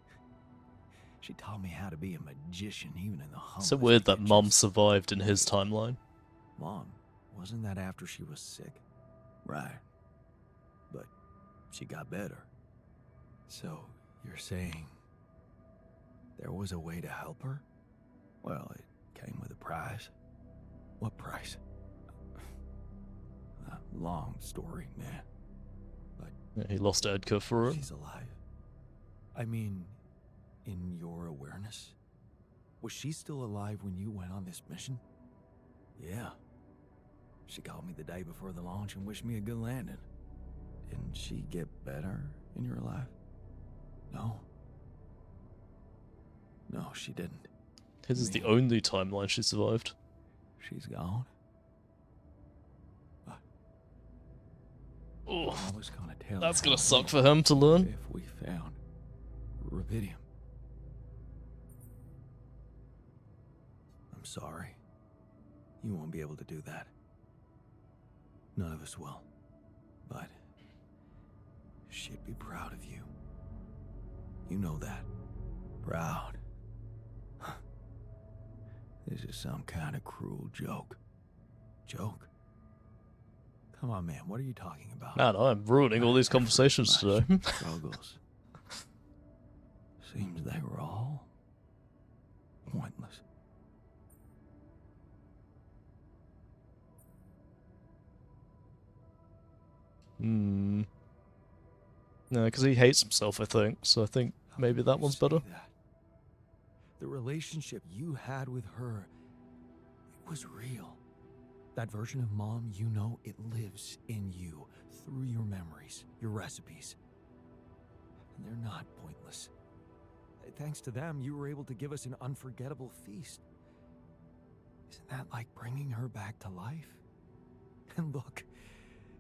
She taught me how to be a magician even in the humblest So weird that kitchens. Mum survived in his timeline. Mom, wasn't that after she was sick? Right. But she got better. So, you're saying there was a way to help her? Well, it came with a price. What price? A long story, man. Yeah, he lost Edgar for it. She's alive. I mean, in your awareness? Was she still alive when you went on this mission? Yeah. She called me the day before the launch and wished me a good landing. Didn't she get better in your life? No. No, she didn't. His is the only timeline she survived. She's gone. But Oh, I was gonna tell that's her gonna how suck it for him to learn. if we found rubidium. I'm sorry. You won't be able to do that. None of us will. But she'd be proud of you. You know that. Proud. This is some kind of cruel joke. Joke? Come on, man. What are you talking about? Man, I'm ruining all these conversations today. Struggles. Seems they were all pointless. No, because he hates himself, I think. So I think maybe that one's better. The relationship you had with her, it was real. That version of Mom, you know, it lives in you through your memories, your recipes. And they're not pointless. Thanks to them, you were able to give us an unforgettable feast. Isn't that like bringing her back to life? And look,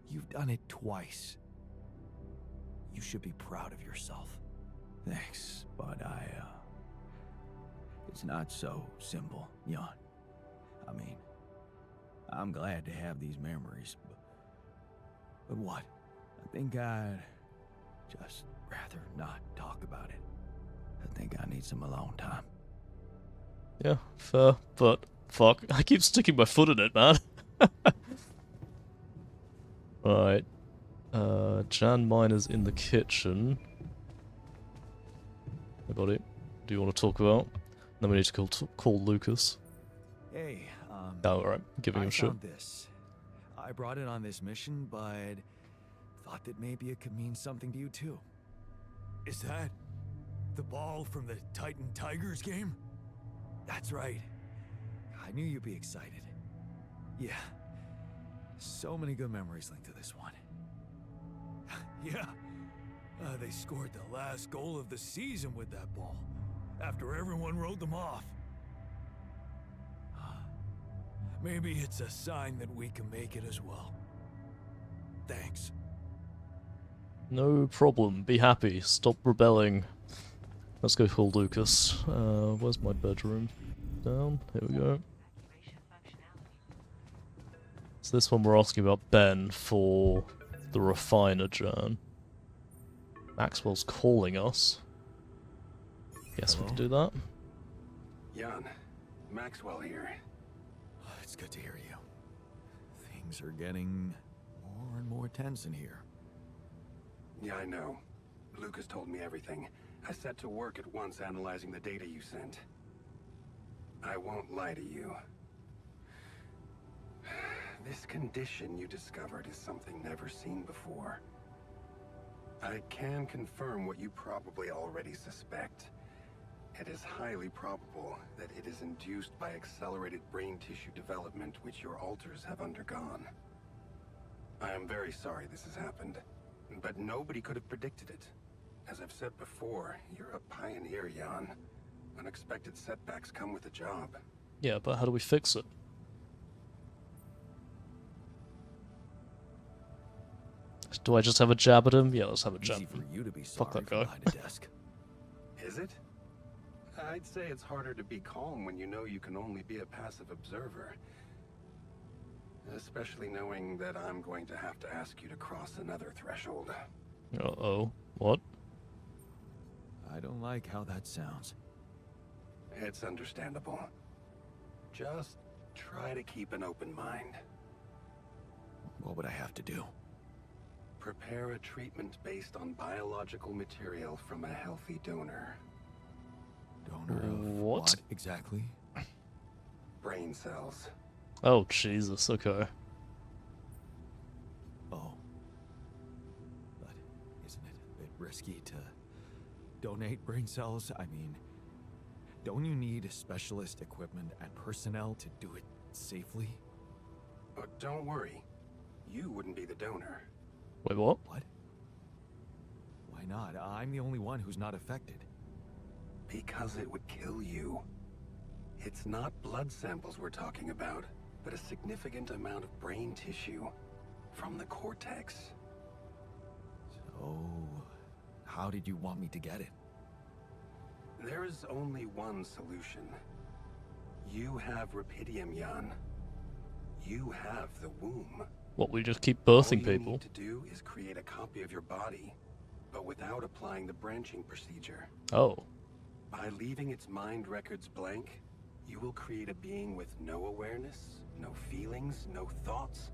you've done it twice. You should be proud of yourself. Thanks, but it's not so simple, Jan. I mean, I'm glad to have these memories, but what? I think I'd just rather not talk about it. I think I need some alone time. Yeah, fair, but fuck, I keep sticking my foot in it, man. Right. Jan Miner's in the kitchen. Hey, buddy. Do you want to talk about? Then we need to call Lucas. Hey, Oh, alright. Giving him shit. found this. I brought it on this mission, but thought that maybe it could mean something to you too. Is that the ball from the Titan Tigers game? That's right. I knew you'd be excited. Yeah. So many good memories linked to this one. Yeah. They scored the last goal of the season with that ball, after everyone wrote them off. Maybe it's a sign that we can make it as well. Thanks. No problem. Be happy. Stop rebelling. Let's go call Lucas. Where's my bedroom? Down. Here we go. So this one we're asking about Ben for the refiner, Jan. Maxwell's calling us. Guess we Hello? can do that. Jan, Maxwell here. It's good to hear you. Things are getting more and more tense in here. Yeah, I know. Lucas told me everything. I set to work at once analyzing the data you sent. I won't lie to you. This condition you discovered is something never seen before. I can confirm what you probably already suspect. It is highly probable that it is induced by accelerated brain tissue development which your alters have undergone. I am very sorry this has happened, but nobody could have predicted it. As I've said before, you're a pioneer, Jan. Unexpected setbacks come with the job. Yeah, but how do we fix it? Do I just have a jab at him? Yeah, let's have a jab. Easy for you to be Fuck sorry that from guy. behind a desk. Is it? I'd say it's harder to be calm when you know you can only be a passive observer. Especially knowing that I'm going to have to ask you to cross another threshold. Uh-oh. What? I don't like how that sounds. It's understandable. Just try to keep an open mind. What would I have to do? Prepare a treatment based on biological material from a healthy donor. Donor of What? exactly? Brain cells. Oh, Jesus, okay. Oh. But isn't it a bit risky to donate brain cells? I mean, don't you need specialist equipment and personnel to do it safely? But don't worry. You wouldn't be the donor. Wait, what? What? Why not? I'm the only one who's not affected. Because it would kill you. It's not blood samples we're talking about, but a significant amount of brain tissue from the cortex. So, how did you want me to get it? There is only one solution. You have Rapidium, Jan. You have the womb. What, we just keep All birthing you people? need to do is create a copy of your body, but without applying the branching procedure. Oh. By leaving its mind records blank, you will create a being with no awareness, no feelings, no thoughts.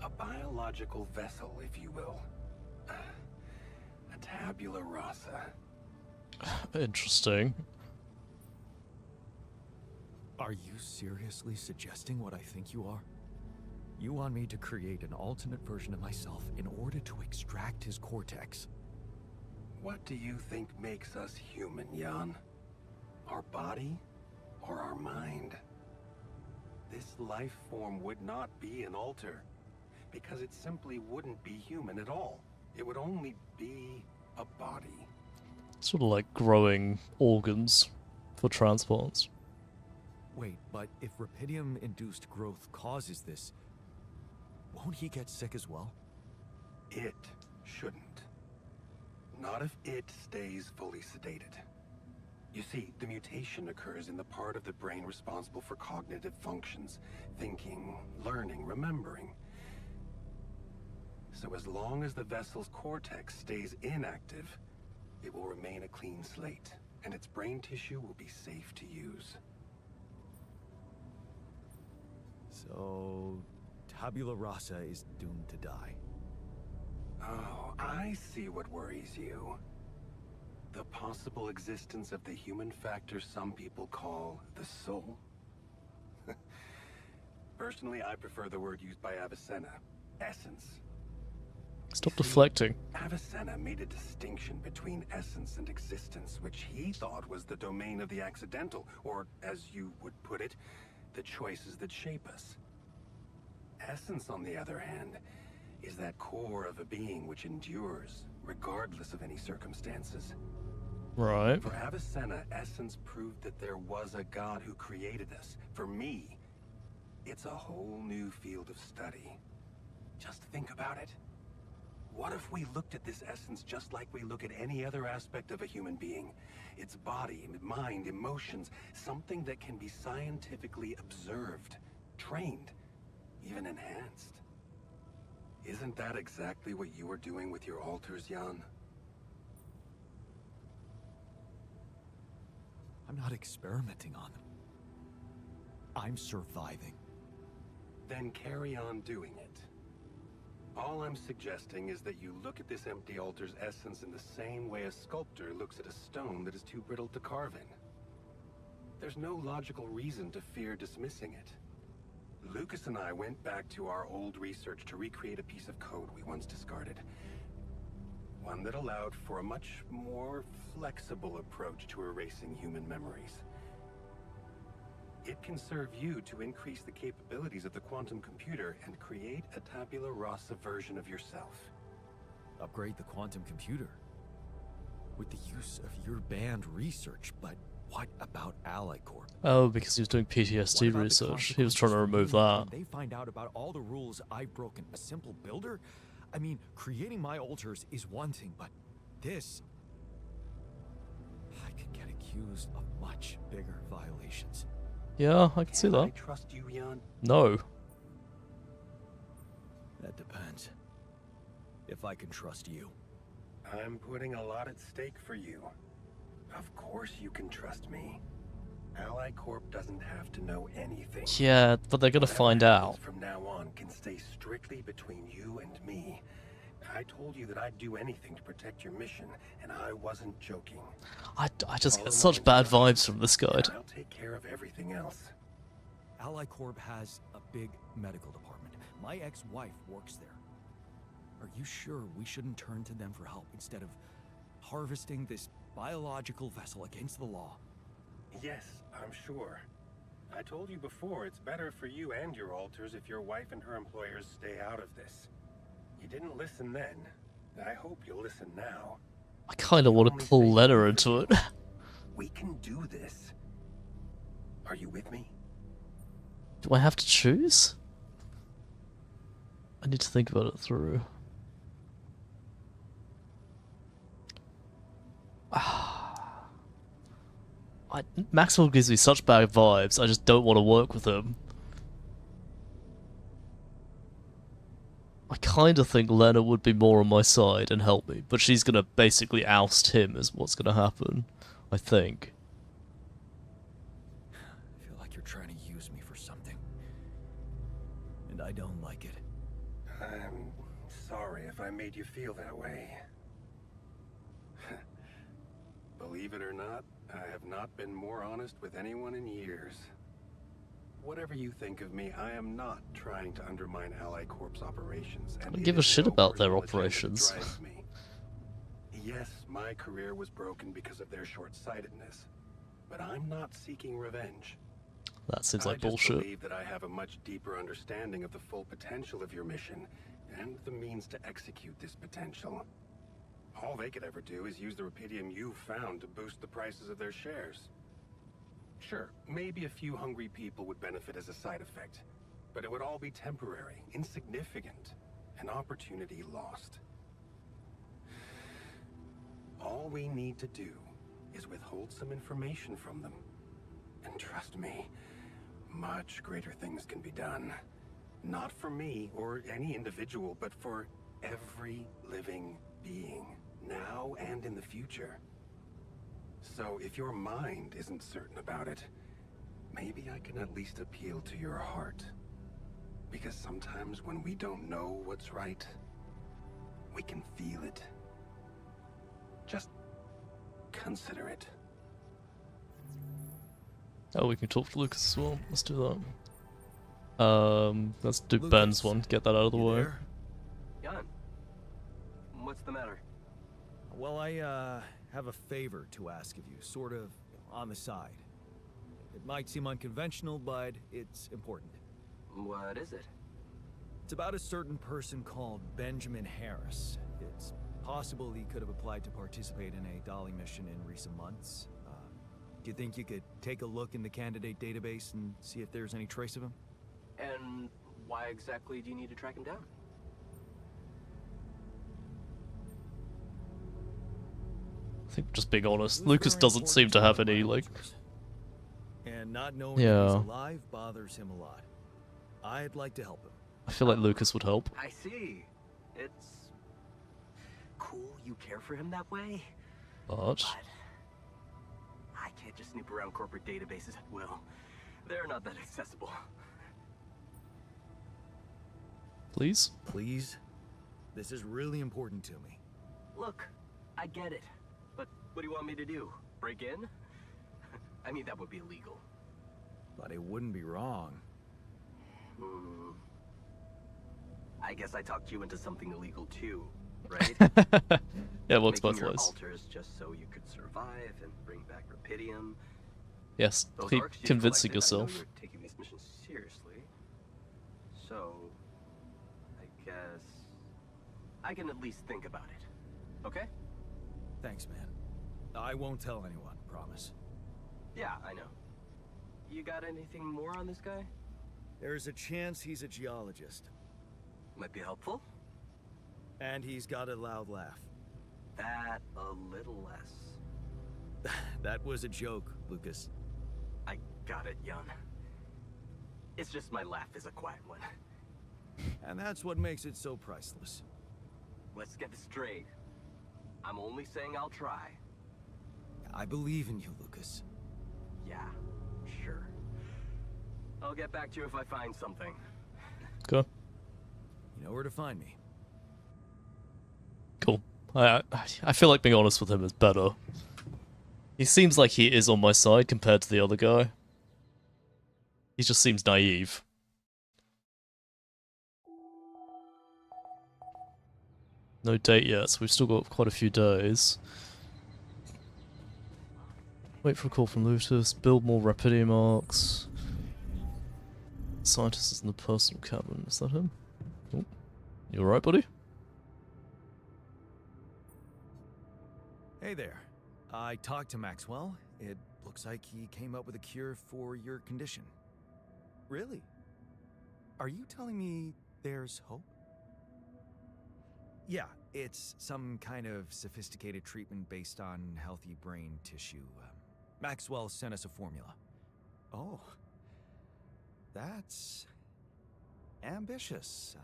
A biological vessel, if you will. A tabula rasa. Interesting. Are you seriously suggesting what I think you are? You want me to create an alternate version of myself in order to extract his cortex? What do you think makes us human, Jan? Our body or our mind? This life form would not be an alter, because it simply wouldn't be human at all. It would only be a body. Sort of like growing organs for transplants. Wait, but if Rapidium-induced growth causes this, won't he get sick as well? It shouldn't. Not if it stays fully sedated. You see, the mutation occurs in the part of the brain responsible for cognitive functions, thinking, learning, remembering. So as long as the vessel's cortex stays inactive, it will remain a clean slate, and its brain tissue will be safe to use. So, Tabula Rasa is doomed to die. Oh, I see what worries you. The possible existence of the human factor some people call the soul. Personally, I prefer the word used by Avicenna, essence. Stop deflecting. Avicenna made a distinction between essence and existence, which he thought was the domain of the accidental, or, as you would put it, the choices that shape us. Essence, on the other hand, is that core of a being which endures, regardless of any circumstances. Right. For Avicenna, essence proved that there was a god who created us. For me, it's a whole new field of study. Just think about it. What if we looked at this essence just like we look at any other aspect of a human being? Its body, mind, emotions, something that can be scientifically observed, trained, even enhanced. Isn't that exactly what you were doing with your alters, Jan? I'm not experimenting on them. I'm surviving. Then carry on doing it. All I'm suggesting is that you look at this empty altar's essence in the same way a sculptor looks at a stone that is too brittle to carve in. There's no logical reason to fear dismissing it. Lucas and I went back to our old research to recreate a piece of code we once discarded. One that allowed for a much more flexible approach to erasing human memories. It can serve you to increase the capabilities of the quantum computer and create a tabula rasa version of yourself. Upgrade the quantum computer with the use of your banned research, but what about Ally Corp? Oh, because he was doing What PTSD about the research. He was trying to consequences for remove me that. when they find out about all the rules I've broken. A simple builder? I mean, creating my altars is one thing, but this... I could get accused of much bigger violations. Yeah, I can see Can I that. trust you, Jan? No. That depends. If I can trust you. I'm putting a lot at stake for you. Of course you can trust me. Ally Corp doesn't have to know anything. Yeah, but they're gonna Whatever find happens out. from now on can stay strictly between you and me. I told you that I'd do anything to protect your mission, and I wasn't joking. I just Follow get my such bad vibes instructions, from this guy. and I'll take care of everything else. Ally Corp has a big medical department. My ex-wife works there. Are you sure we shouldn't turn to them for help instead of harvesting this biological vessel against the law? Yes, I'm sure. I told you before, it's better for you and your alters if your wife and her employers stay out of this. You didn't listen then. I hope you'll listen now. I kind of want to pull Lena into it. We can do this. Are you with me? Do I have to choose? I need to think about it through. Maxwell gives me such bad vibes, I just don't want to work with him. I kind of think Lena would be more on my side and help me, but she's going to basically oust him is what's going to happen, I think. I feel like you're trying to use me for something. And I don't like it. I'm sorry if I made you feel that way. Believe it or not, I have not been more honest with anyone in years. Whatever you think of me, I am not trying to undermine Ally Corp's operations. And don't give a it is shit no about their personal agenda that operations. drives me. Yes, my career was broken because of their short-sightedness, but I'm not seeking revenge. That seems like I just bullshit. believe that I have a much deeper understanding of the full potential of your mission and the means to execute this potential. All they could ever do is use the rupidium you've found to boost the prices of their shares. Sure, maybe a few hungry people would benefit as a side effect, but it would all be temporary, insignificant, an opportunity lost. All we need to do is withhold some information from them. And trust me, much greater things can be done. Not for me or any individual, but for every living being, now and in the future. So if your mind isn't certain about it, maybe I can at least appeal to your heart. Because sometimes when we don't know what's right, we can feel it. Just consider it. Oh, we can talk to Lucas as well. Let's do that. Let's do Lucas, Ben's one. Get that out of the You way. there? Jan, what's the matter? Well, I have a favor to ask of you, sort of on the side. It might seem unconventional, but it's important. What is it? It's about a certain person called Benjamin Harris. It's possible he could have applied to participate in a Dolly mission in recent months. Do you think you could take a look in the candidate database and see if there's any trace of him? And why exactly do you need to track him down? I think just being honest, He was Lucas very doesn't seem important to one have of my any, like... alters. And not knowing if Yeah. he's alive bothers him a lot. I'd like to help him. I feel like Lucas would help. I see. It's cool you care for him that way, But... but I can't just snoop around corporate databases at will. They're not that accessible. Please? Please? This is really important to me. Look, I get it. But what do you want me to do? Break in? I mean, that would be illegal. But it wouldn't be wrong. I guess I talked you into something illegal too, right? Yeah, it works Making both your ways. altars just so you could survive and bring back Rapidium. Yes, Those keep orcs you convincing collected, I know yourself. you're taking these missions seriously. So, I guess I can at least think about it. Okay? Thanks, man. I won't tell anyone, promise. Yeah, I know. You got anything more on this guy? There's a chance he's a geologist. Might be helpful. And he's got a loud laugh. That a little less. That was a joke, Lucas. I got it, Jan. It's just my laugh is a quiet one. And that's what makes it so priceless. Let's get this straight. I'm only saying I'll try. I believe in you, Lucas. Yeah, sure. I'll get back to you if I find something. Cool. You know where to find me. Cool. I feel like being honest with him is better. He seems like he is on my side compared to the other guy. He just seems naive. No date yet, so we've still got quite a few days. Wait for a call from Lutus. Build more Rapidium arcs. Scientist is in the personal cabin. Is that him? Oh. You alright, buddy? Hey there. I talked to Maxwell. It looks like he came up with a cure for your condition. Really? Are you telling me there's hope? Yeah, it's some kind of sophisticated treatment based on healthy brain tissue. Maxwell sent us a formula. Oh. That's ambitious.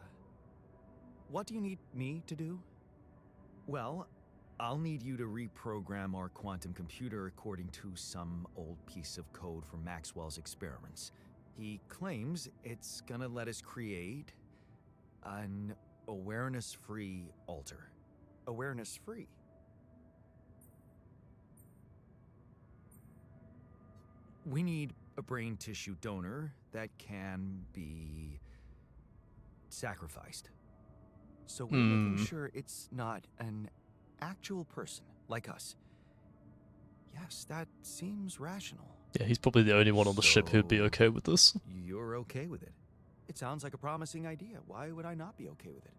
What do you need me to do? Well, I'll need you to reprogram our quantum computer according to some old piece of code from Maxwell's experiments. He claims it's gonna let us create an awareness-free altar. Awareness-free? We need a brain tissue donor that can be sacrificed. So we're making sure it's not an actual person like us. Yes, that seems rational. Yeah, he's probably the only one on the ship who'd be okay with this. You're okay with it? It sounds like a promising idea. Why would I not be okay with it?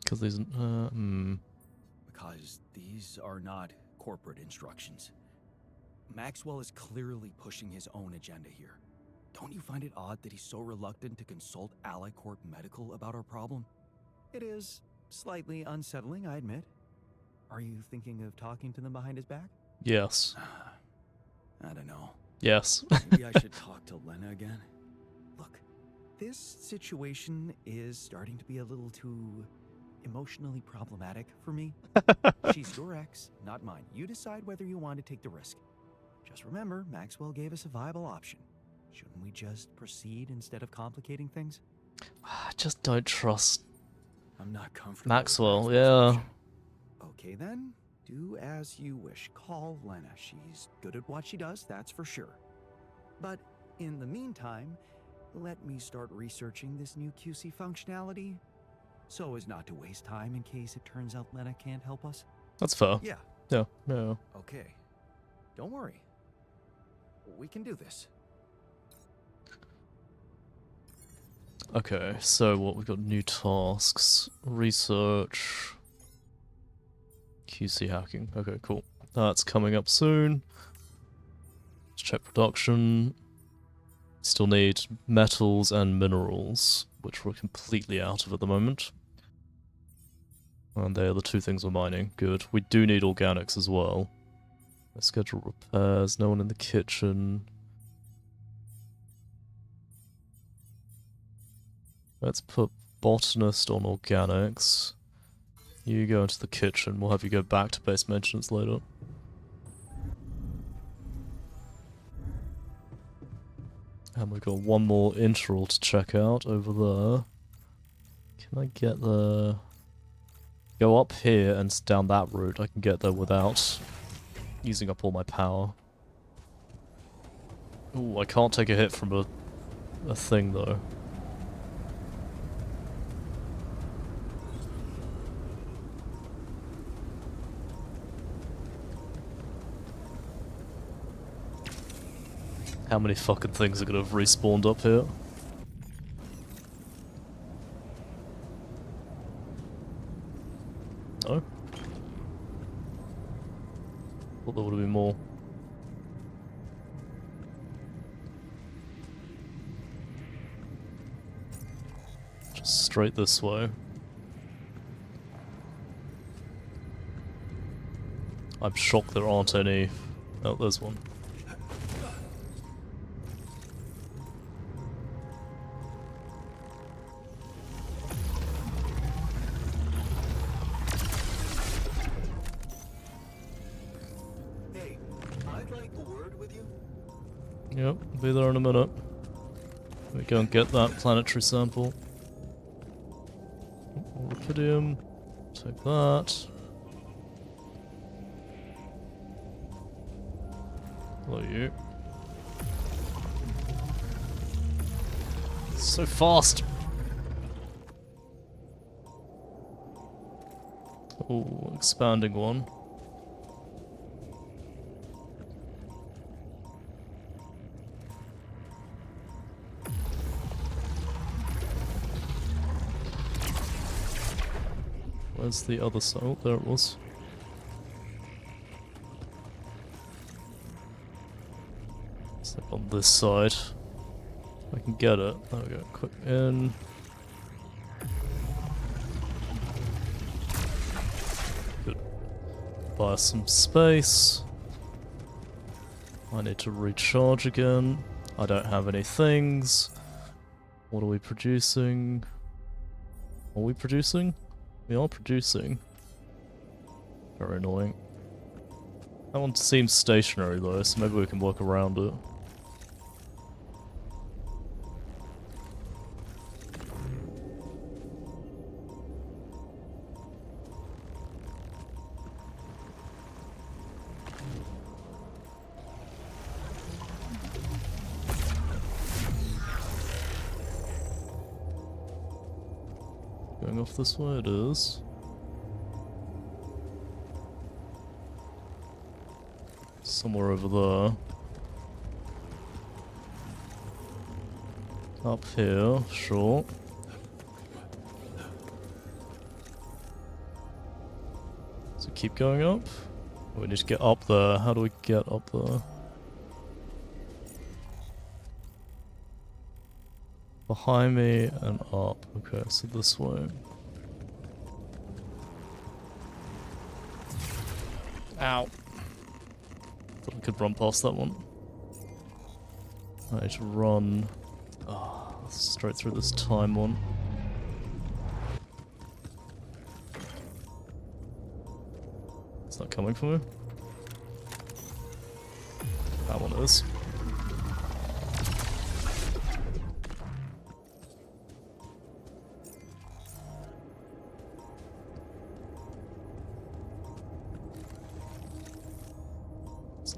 Because these... Because these are not corporate instructions. Maxwell is clearly pushing his own agenda here. Don't you find it odd that he's so reluctant to consult AliCorp Medical about our problem? It is slightly unsettling, I admit. Are you thinking of talking to them behind his back? Yes. I don't know. Yes. Maybe I should talk to Lena again. Look, this situation is starting to be a little too emotionally problematic for me. She's your ex, not mine. You decide whether you want to take the risk. Just remember, Maxwell gave us a viable option. Shouldn't we just proceed instead of complicating things? I just don't trust I'm not comfortable. Maxwell, with yeah. option. Okay then, do as you wish. Call Lena. She's good at what she does, that's for sure. But in the meantime, let me start researching this new QC functionality so as not to waste time in case it turns out Lena can't help us. That's fair. Yeah. Yeah, yeah. Okay. Don't worry. We can do this. Okay, so what, we've got new tasks. Research. QC hacking. Okay, cool. That's coming up soon. Let's check production. Still need metals and minerals, which we're completely out of at the moment. And they are the two things we're mining. Good. We do need organics as well. Let's schedule repairs. No one in the kitchen. Let's put botanist on organics. You go into the kitchen, we'll have you go back to base maintenance later. And we've got one more interval to check out over there. Can I get there? Go up here and down that route. I can get there without using up all my power. Ooh, I can't take a hit from a thing though. How many fucking things are gonna have respawned up here? No? Thought there would have been more. Just straight this way. I'm shocked there aren't any... Oh, there's one. Yep, be there in a minute. We go and get that planetary sample. Orchidium. Take that. Hello, you. So fast! Oh, expanding one. Where's the other side? Oh, there it was. It's like on this side. I can get it. There we go. Click in. Good. Buy some space. I need to recharge again. I don't have any things. What are we producing? Are we producing? We are producing. Very annoying. That one seems stationary though, so maybe we can work around it. Going off this way, it is. Somewhere over there. Up here, sure. So keep going up? We need to get up there. How do we get up there? Behind me and up. Okay, so this way. Ow. Thought I could run past that one. I need to run straight through this time one. It's not coming for me. That one is.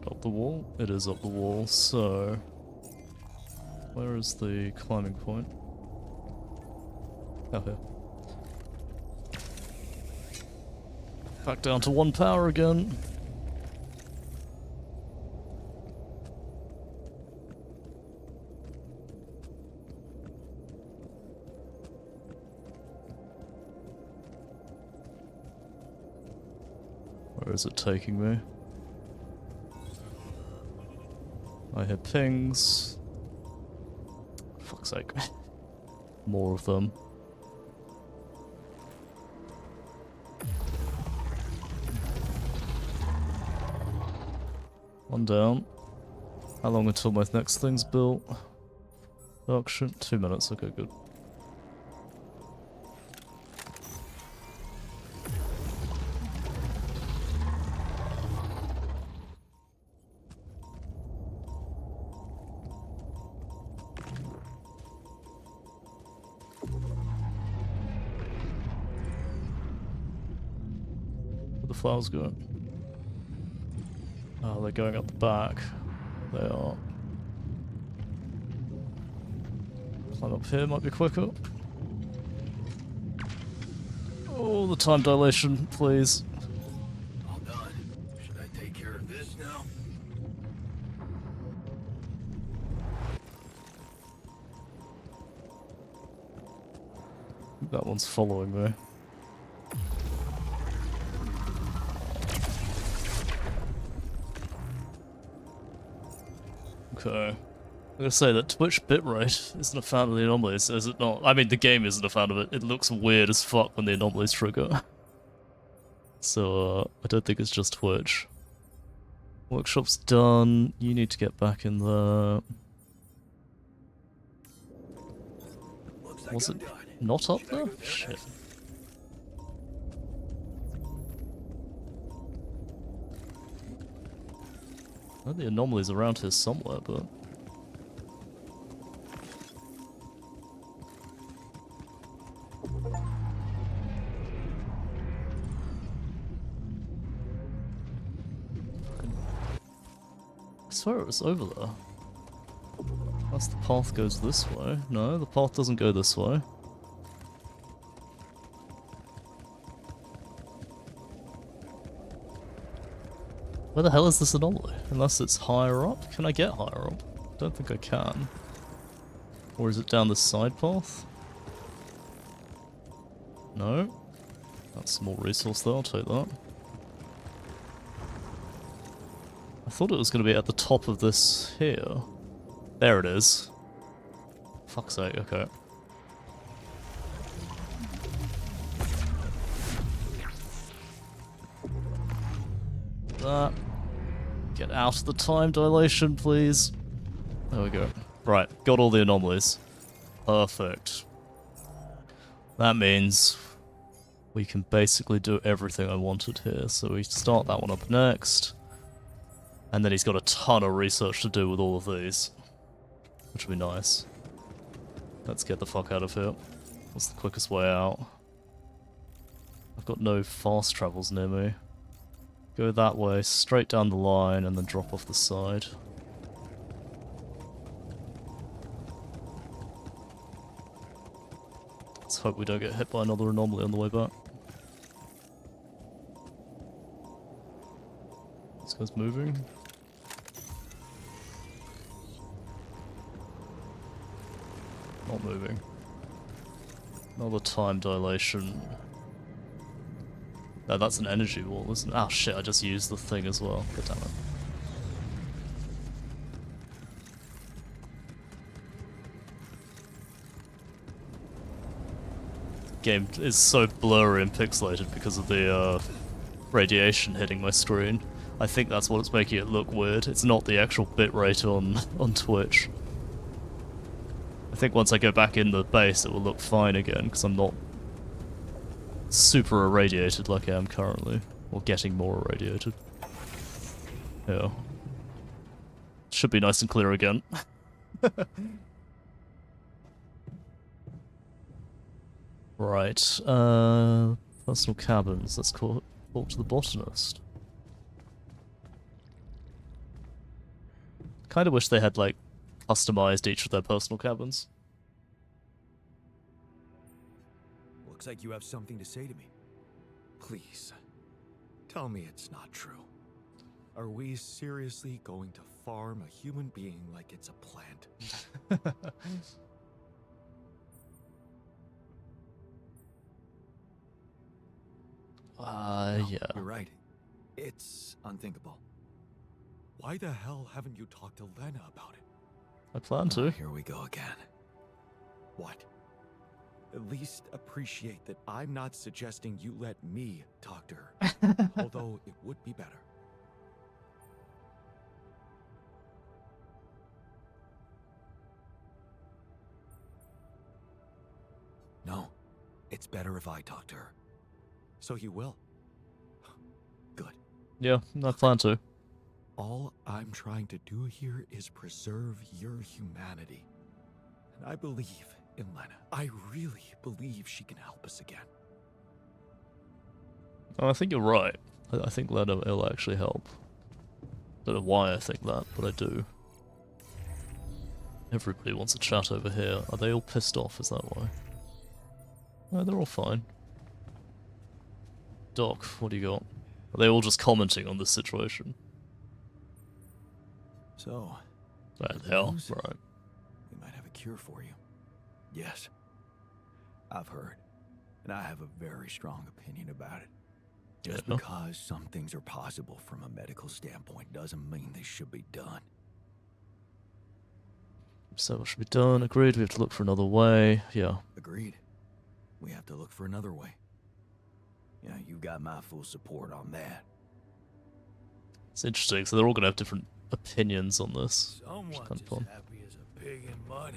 Up the wall? It is up the wall, so... Where is the climbing point? Oh, here. Back down to 1 power again. Where is it taking me? I hear pings. Fuck's sake. More of them. One down. How long until my next thing's built? Production? 2 minutes, okay, good. flowers go? Oh, they're going up the back. They are. Climb up here might be quicker. Oh, the time dilation, please. All done. Should I take care of this now? That one's following me. Okay. I'm gonna say that Twitch bitrate isn't a fan of the anomalies, is it not? I mean, the game isn't a fan of it. It looks weird as fuck when the anomalies trigger. So, I don't think it's just Twitch. Workshop's done. You need to get back in there. Looks like Was I'm it done. not up Should I there? go there Shit. next? I know the anomaly's around here somewhere, but... I swear it was over there. Unless the path goes this way. No, the path doesn't go this way. Where the hell is this anomaly? Unless it's higher up? Can I get higher up? Don't think I can. Or is it down this side path? No. That's some more resource there, I'll take that. I thought it was going to be at the top of this here. There it is. Fuck's sake, okay. That. Get out of the time dilation, please. There we go. Right, got all the anomalies. Perfect. That means we can basically do everything I wanted here. So we start that one up next. And then he's got a ton of research to do with all of these. Which would be nice. Let's get the fuck out of here. What's the quickest way out? I've got no fast travels near me. Go that way, straight down the line, and then drop off the side. Let's hope we don't get hit by another anomaly on the way back. This guy's moving. Not moving. Another time dilation. No, that's an energy wall, isn't it? Oh shit, I just used the thing as well. God damn it. Game is so blurry and pixelated because of the radiation hitting my screen. I think that's what's making it look weird. It's not the actual bitrate on Twitch. I think once I go back in the base it will look fine again, because I'm not super irradiated like I am currently. Or getting more irradiated. Yeah. Should be nice and clear again. Right, personal cabins. Let's talk to the botanist. Kinda wish they had, like, customized each of their personal cabins. Looks like you have something to say to me. Please, tell me it's not true. Are we seriously going to farm a human being like it's a plant? Yeah. You're right. It's unthinkable. Why the hell haven't you talked to Lena about it? I plan to. Here we go again. What? At least appreciate that I'm not suggesting you let me talk to her. Although it would be better. No, it's better if I talk to her. So you will. Good. Yeah, I plan to. All I'm trying to do here is preserve your humanity. And I believe in Lena. I really believe she can help us again. Oh, I think you're right. I think Lena will actually help. Don't know why I think that, but I do. Everybody wants a chat over here. Are they all pissed off? Is that why? No, they're all fine. Doc, what do you got? Are they all just commenting on this situation? So, Right, good they are. news? Right. we might have a cure for you. Yes. I've heard, and I have a very strong opinion about it. Just Yeah. because some things are possible from a medical standpoint doesn't mean they should be done. So what should be done? Agreed. We have to look for another way. Yeah. Agreed. We have to look for another way. Yeah, you got my full support on that. It's interesting. So they're all going to have different opinions on this. Someone's kind of as fun. happy as a pig in mud.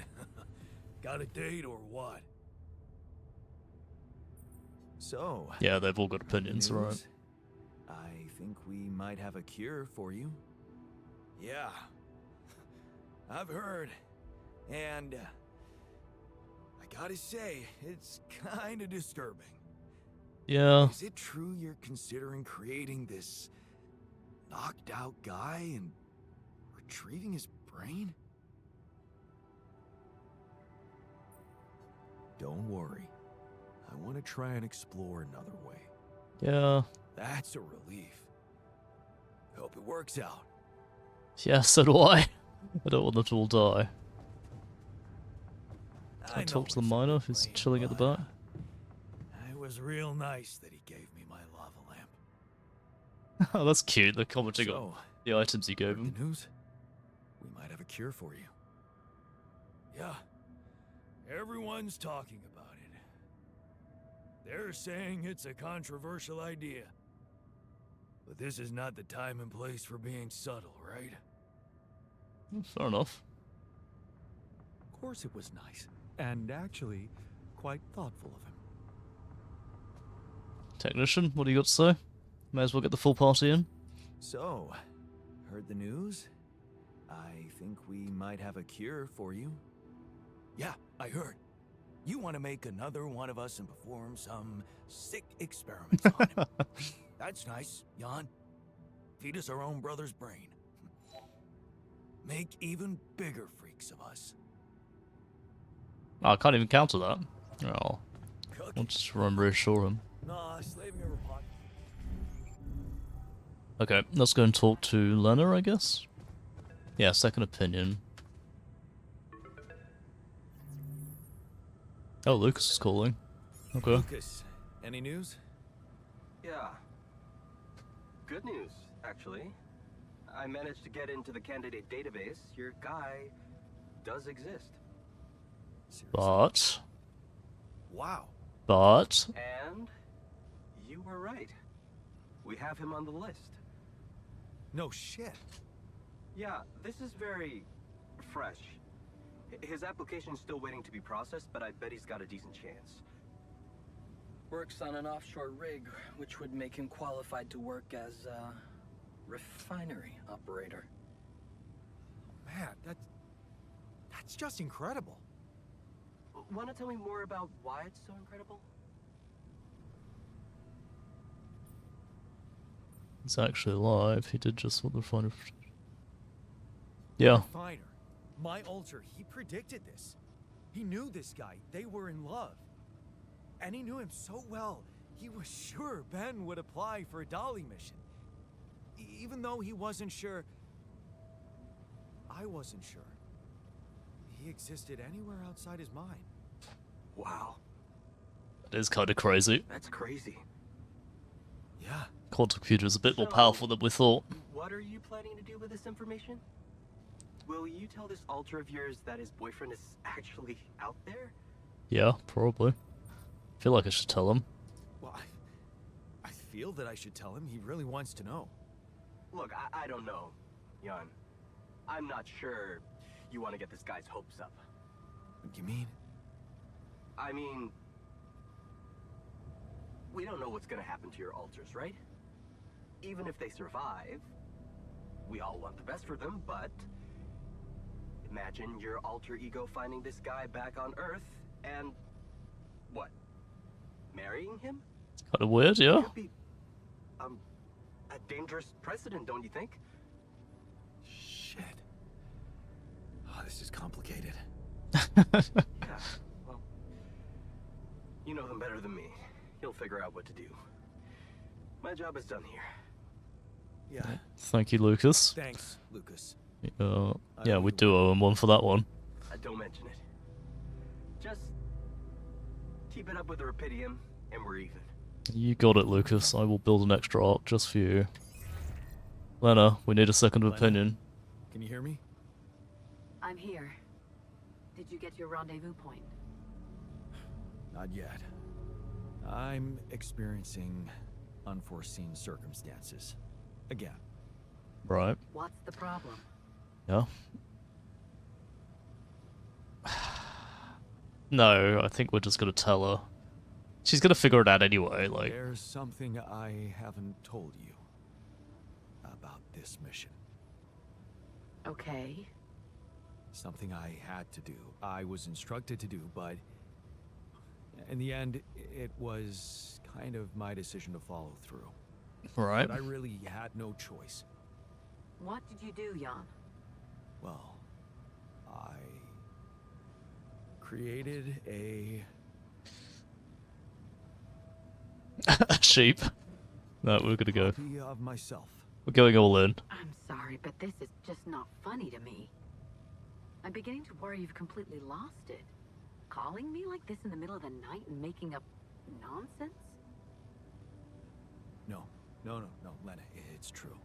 Got a date or what? So, Yeah, they've all got opinions, right? news? I think we might have a cure for you. Yeah. I've heard. And I gotta say, it's kinda disturbing. Yeah. Is it true you're considering creating this knocked out guy and retrieving his brain? Don't worry. I want to try and explore another way. Yeah. That's a relief. Hope it works out. Yeah, so do I. I don't want them to all die. I I talk know to the it's miner a who's complaint, chilling at the but, back. It was real nice that he gave me my lava lamp. Oh, that's cute. They're commenting on So, the items you gave heard him. the news? We might have a cure for you. Yeah. Everyone's talking about it. They're saying it's a controversial idea. But this is not the time and place for being subtle, right? Fair enough. Of course it was nice. And actually, quite thoughtful of him. Technician, what do you got to say? May as well get the full party in. So, heard the news? I think we might have a cure for you. Yeah, I heard. You want to make another one of us and perform some sick experiments on him. That's nice, Jan. Feed us our own brother's brain. Make even bigger freaks of us. Oh, I can't even counter that. Oh, Cook. I'll just try and reassure him. Nah, slaving over pot. Okay, let's go and talk to Lena, I guess. Yeah, second opinion. Oh, Lucas is calling. Okay. Lucas, any news? Yeah. Good news, actually. I managed to get into the candidate database. Your guy does exist. Seriously? But, Wow. And you were right. We have him on the list. No shit. Yeah, this is very fresh. His application's still waiting to be processed, but I bet he's got a decent chance. Works on an offshore rig, which would make him qualified to work as a refinery operator. Man, that's just incredible. Want to tell me more about why it's so incredible? he's actually alive. He did just what the refiner. Yeah. Refiner. My alter, he predicted this. He knew this guy. They were in love. And he knew him so well, he was sure Ben would apply for a Dolly mission. Even though he wasn't sure... I wasn't sure. He existed anywhere outside his mind. Wow, It is kind of crazy. that's crazy. Yeah. Quantum computer is a bit more So- powerful than we thought. What are you planning to do with this information? Will you tell this alter of yours that his boyfriend is actually out there? Yeah, probably. Feel like I should tell him. Well, I feel that I should tell him. He really wants to know. Look, I don't know, Jan. I'm not sure you want to get this guy's hopes up. What do you mean? I mean, we don't know what's gonna happen to your alters, right? Even if they survive, we all want the best for them, but imagine your alter ego finding this guy back on Earth and what? Marrying him? Kind of weird, yeah? Could be a dangerous precedent, don't you think? Shit. Oh, this is complicated. Yeah, well, you know them better than me. You'll figure out what to do. My job is done here. Yeah. Thank you, Lucas. Thanks, Lucas. Yeah, we do owe him one for that one. Don't mention it. Just keep it up with the Rapidium, and we're even. You got it, Lucas. I will build an extra arc just for you. Lena, we need a second Lena? opinion. Can you hear me? I'm here. Did you get your rendezvous point? Not yet. I'm experiencing unforeseen circumstances. Again. Right. What's the problem? Yeah. No, I think we're just gonna tell her. She's gonna figure it out anyway, like... There's something I haven't told you about this mission. Okay. Something I had to do. I was instructed to do, but in the end, it was kind of my decision to follow through. Right. But I really had no choice. What did you do, Jan? Well, I created a sheep. No, we're gonna go. copy of myself. We're going all in. I'm sorry, but this is just not funny to me. I'm beginning to worry you've completely lost it. Calling me like this in the middle of the night and making up nonsense? No, Lena, it's true.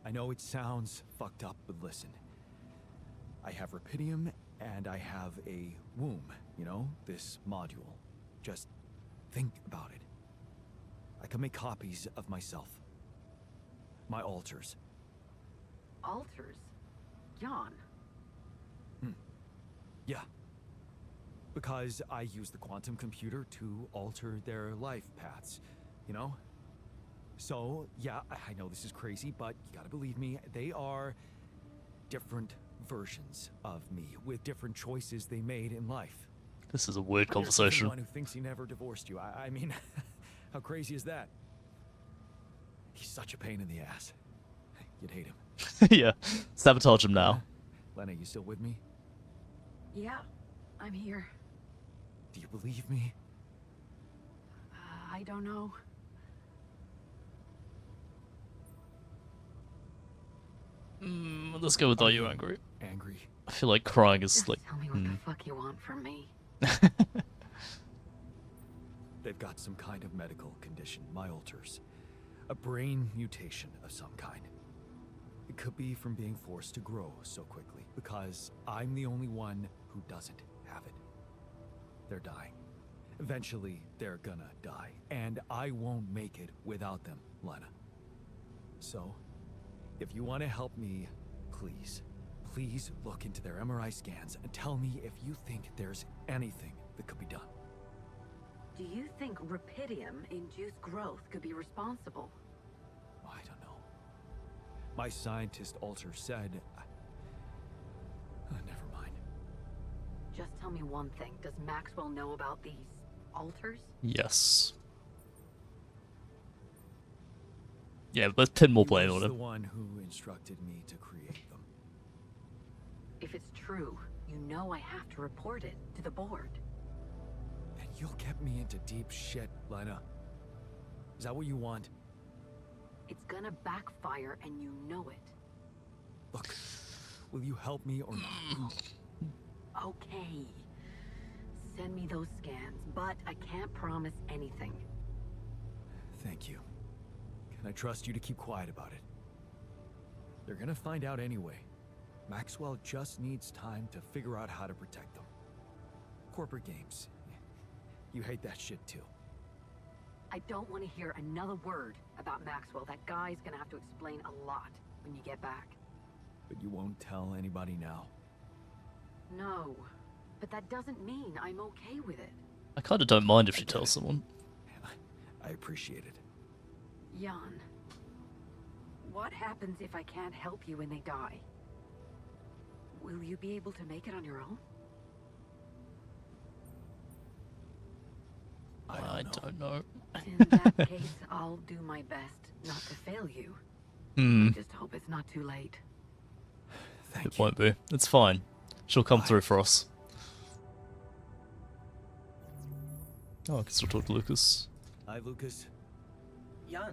I know it sounds fucked up, but listen. I have Rapidium, and I have a womb, you know, this module. Just think about it. I can make copies of myself. My alters. Alters? Jan? Yeah. Because I use the quantum computer to alter their life paths, you know? So, yeah, I know this is crazy, but you gotta believe me, they are different versions of me with different choices they made in life. This is a weird There's conversation. one who thinks he never divorced you. I mean, how crazy is that? He's such a pain in the ass. You'd hate him. Yeah. Sabotage him now. Lena, you still with me? Yeah, I'm here. Do you believe me? I don't know. Let's go with Are You Angry? Angry. I feel like crying is Just like... tell me what the fuck you want from me. They've got some kind of medical condition, my alters. A brain mutation of some kind. It could be from being forced to grow so quickly, because I'm the only one who doesn't have it. They're dying. Eventually, they're gonna die, and I won't make it without them, Lena. So, if you want to help me, please look into their MRI scans and tell me if you think there's anything that could be done. Do you think Rapidium-induced growth could be responsible? I don't know. My scientist alter said... never mind. Just tell me one thing. Does Maxwell know about these alters? Yes. Yeah, let's pin more blame on He was him. the one who instructed me to create them. If it's true, you know I have to report it to the board. And you'll get me into deep shit, Lena. Is that what you want? It's gonna backfire and you know it. Look, will you help me or not? Okay. Send me those scans, but I can't promise anything. Thank you. Can I trust you to keep quiet about it? They're gonna find out anyway. Maxwell just needs time to figure out how to protect them. Corporate games. You hate that shit too. I don't want to hear another word about Maxwell. That guy's gonna have to explain a lot when you get back. But you won't tell anybody now. No, but that doesn't mean I'm okay with it. I kind of don't mind if she tells someone. I appreciate it. Jan, what happens if I can't help you when they die? Will you be able to make it on your own? I don't know. In that case, I'll do my best. not to fail you. Hmm. I just hope it's not too late. Thank It you. won't be. It's fine. She'll come through for us. Oh, I can still talk to Lucas. Hi, Lucas. Jan,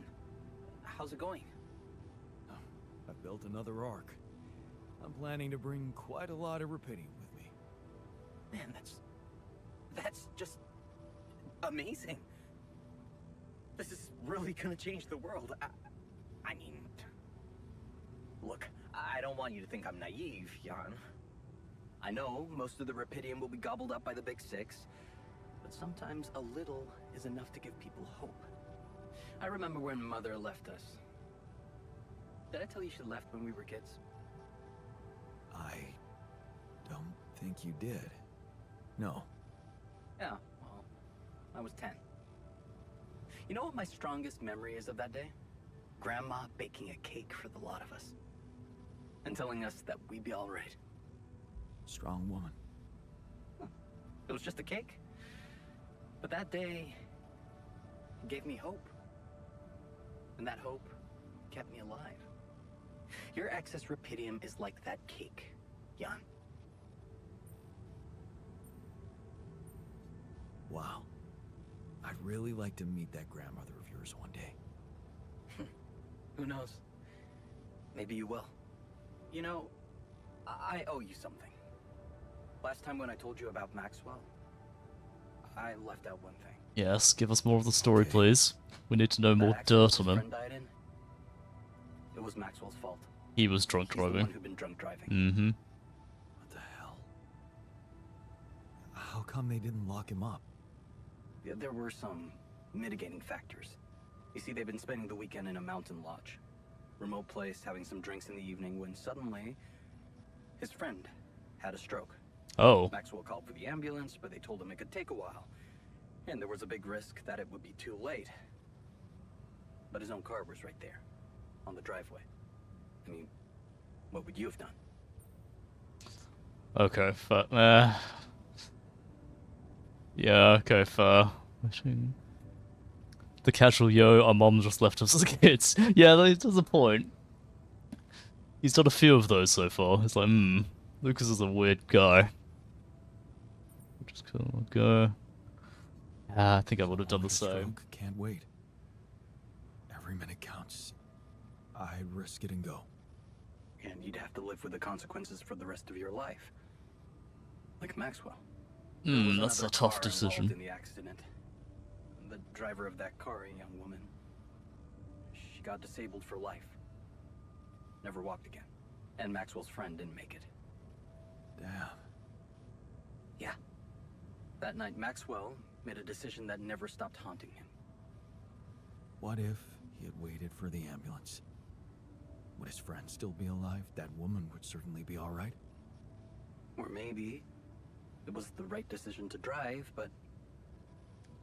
how's it going? I built another ark. I'm planning to bring quite a lot of Rapidium with me. Man, that's just amazing. This is really gonna change the world. I mean, look, I don't want you to think I'm naive, Jan. I know most of the Rapidium will be gobbled up by the Big Six, but sometimes a little is enough to give people hope. I remember when Mother left us. Did I tell you she left when we were kids? I don't think you did. No. Yeah, well, I was 10. You know what my strongest memory is of that day? Grandma baking a cake for the lot of us. And telling us that we'd be all right. Strong woman. It was just a cake. But that day gave me hope. And that hope kept me alive. Your excess Rapidium is like that cake, Jan. Wow. I'd really like to meet that grandmother of yours one day. Who knows? Maybe you will. You know, I owe you something. Last time when I told you about Maxwell, I left out one thing. Yes, give us more of the story, please. We need to know more That accident dirt on his him. friend died in, it was Maxwell's fault. He was drunk He's the one driving. who'd been drunk driving. Mm-hmm. What the hell? How come they didn't lock him up? Yeah, there were some mitigating factors. You see, they've been spending the weekend in a mountain lodge. Remote place, having some drinks in the evening, when suddenly, his friend had a stroke. Oh. Maxwell called for the ambulance, but they told him it could take a while. And there was a big risk that it would be too late. But his own car was right there, on the driveway. I mean, what would you have done? Okay, fair. Yeah, okay, fair. The casual our mom just left us as kids. Yeah, there's a point. He's done a few of those so far. It's like, Lucas is a weird guy. Just go. I think I would have done the Someone with a same. stroke can't wait. Every minute counts. I'd risk it and go. And you'd have to live with the consequences for the rest of your life. Like Maxwell. There was That's a another tough car decision. involved in the accident. The driver of that car, a young woman, she got disabled for life. Never walked again. And Maxwell's friend didn't make it. Damn. Yeah. That night, Maxwell made a decision that never stopped haunting him. What if he had waited for the ambulance? Would his friend still be alive? That woman would certainly be alright. Or maybe it was the right decision to drive, but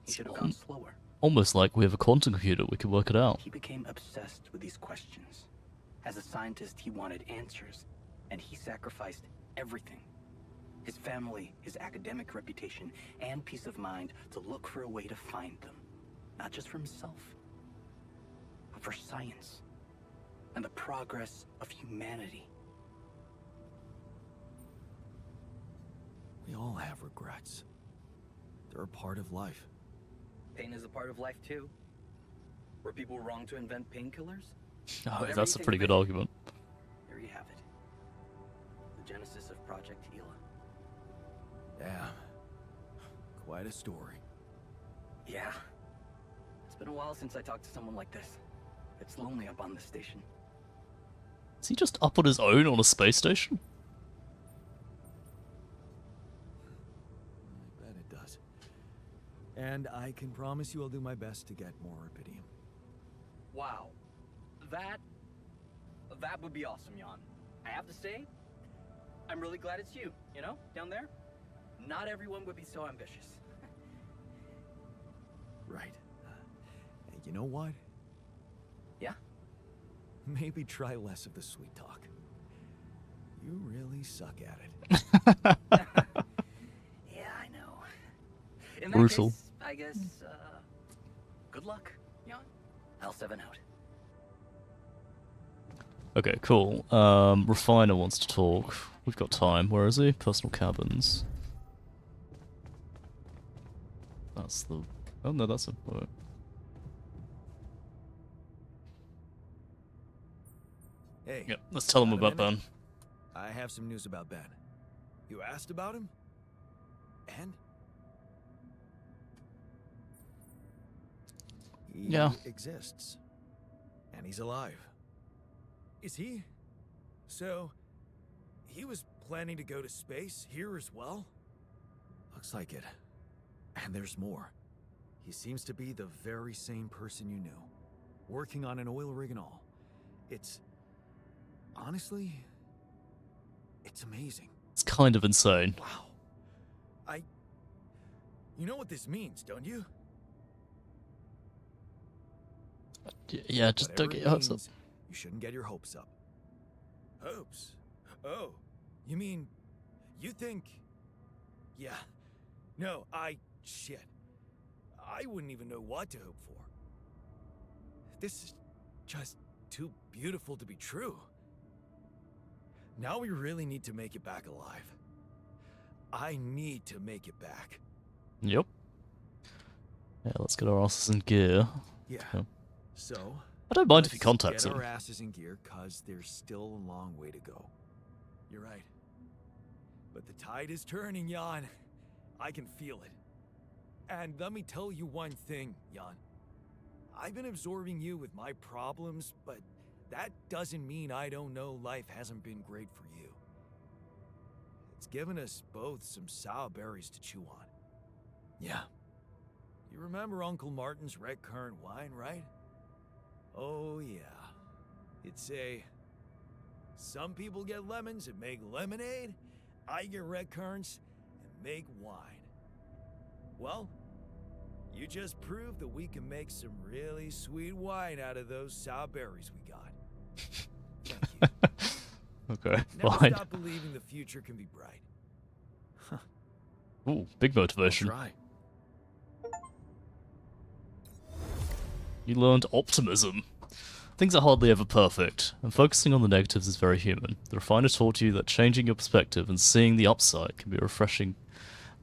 he should have gone slower. Almost like we have a quantum computer, we can work it out. He became obsessed with these questions. As a scientist, he wanted answers, and he sacrificed everything. His family, his academic reputation, and peace of mind to look for a way to find them. Not just for himself, but for science and the progress of humanity. We all have regrets. They're a part of life. Pain is a part of life too. Were people wrong to invent painkillers? Oh, Whatever that's you a think pretty of good it, argument. There you have it. The genesis of Project Hela. Damn. Quite a story. Yeah. It's been a while since I talked to someone like this. It's lonely up on this station. Is he just up on his own on a space station? I bet it does. And I can promise you I'll do my best to get more Rapidium. Wow. That would be awesome, Jan. I have to say, I'm really glad it's you, down there. Not everyone would be so ambitious. Right. And you know what? Yeah? Maybe try less of the sweet talk. You really suck at it. Yeah, I know. In that Brutal. case, I guess, good luck, Jan. L7 out. Okay, cool. Refiner wants to talk. We've got time. Where is he? Personal cabins. That's the... Oh no, that's a... Wait. Hey. Yep, let's tell him got a about minute? Ben. I have some news about Ben. You asked about him? And? He Yeah. exists. And he's alive. Is he? So, he was planning to go to space here as well? Looks like it. And there's more. He seems to be the very same person you knew. Working on an oil rig and all. It's... honestly... it's amazing. It's kind of insane. Wow. You know what this means, don't you? Yeah, just don't Whatever get it your hopes up. means, you shouldn't get your hopes up. Hopes? Oh, you mean... you think... yeah. No, shit. I wouldn't even know what to hope for. This is just too beautiful to be true. Now we really need to make it back alive. I need to make it back. Yep. Yeah, let's get our asses in gear. Yeah. Okay. So... I don't mind if he let's contacts get him. our asses in gear, cause there's still a long way to go. You're right. But the tide is turning, Jan. I can feel it. And let me tell you one thing, Jan. I've been absorbing you with my problems, but that doesn't mean I don't know life hasn't been great for you. It's given us both some sour berries to chew on. Yeah. You remember Uncle Martin's red currant wine, right? Oh yeah. It'd say, some people get lemons and make lemonade, I get red currants and make wine. Well, you just proved that we can make some really sweet wine out of those sour berries we got. Thank you. Okay, Never fine. stop believing the future can be bright. Ooh, big motivation. Try. You learned optimism. Things are hardly ever perfect, and focusing on the negatives is very human. The refiner taught you that changing your perspective and seeing the upside can be refreshing.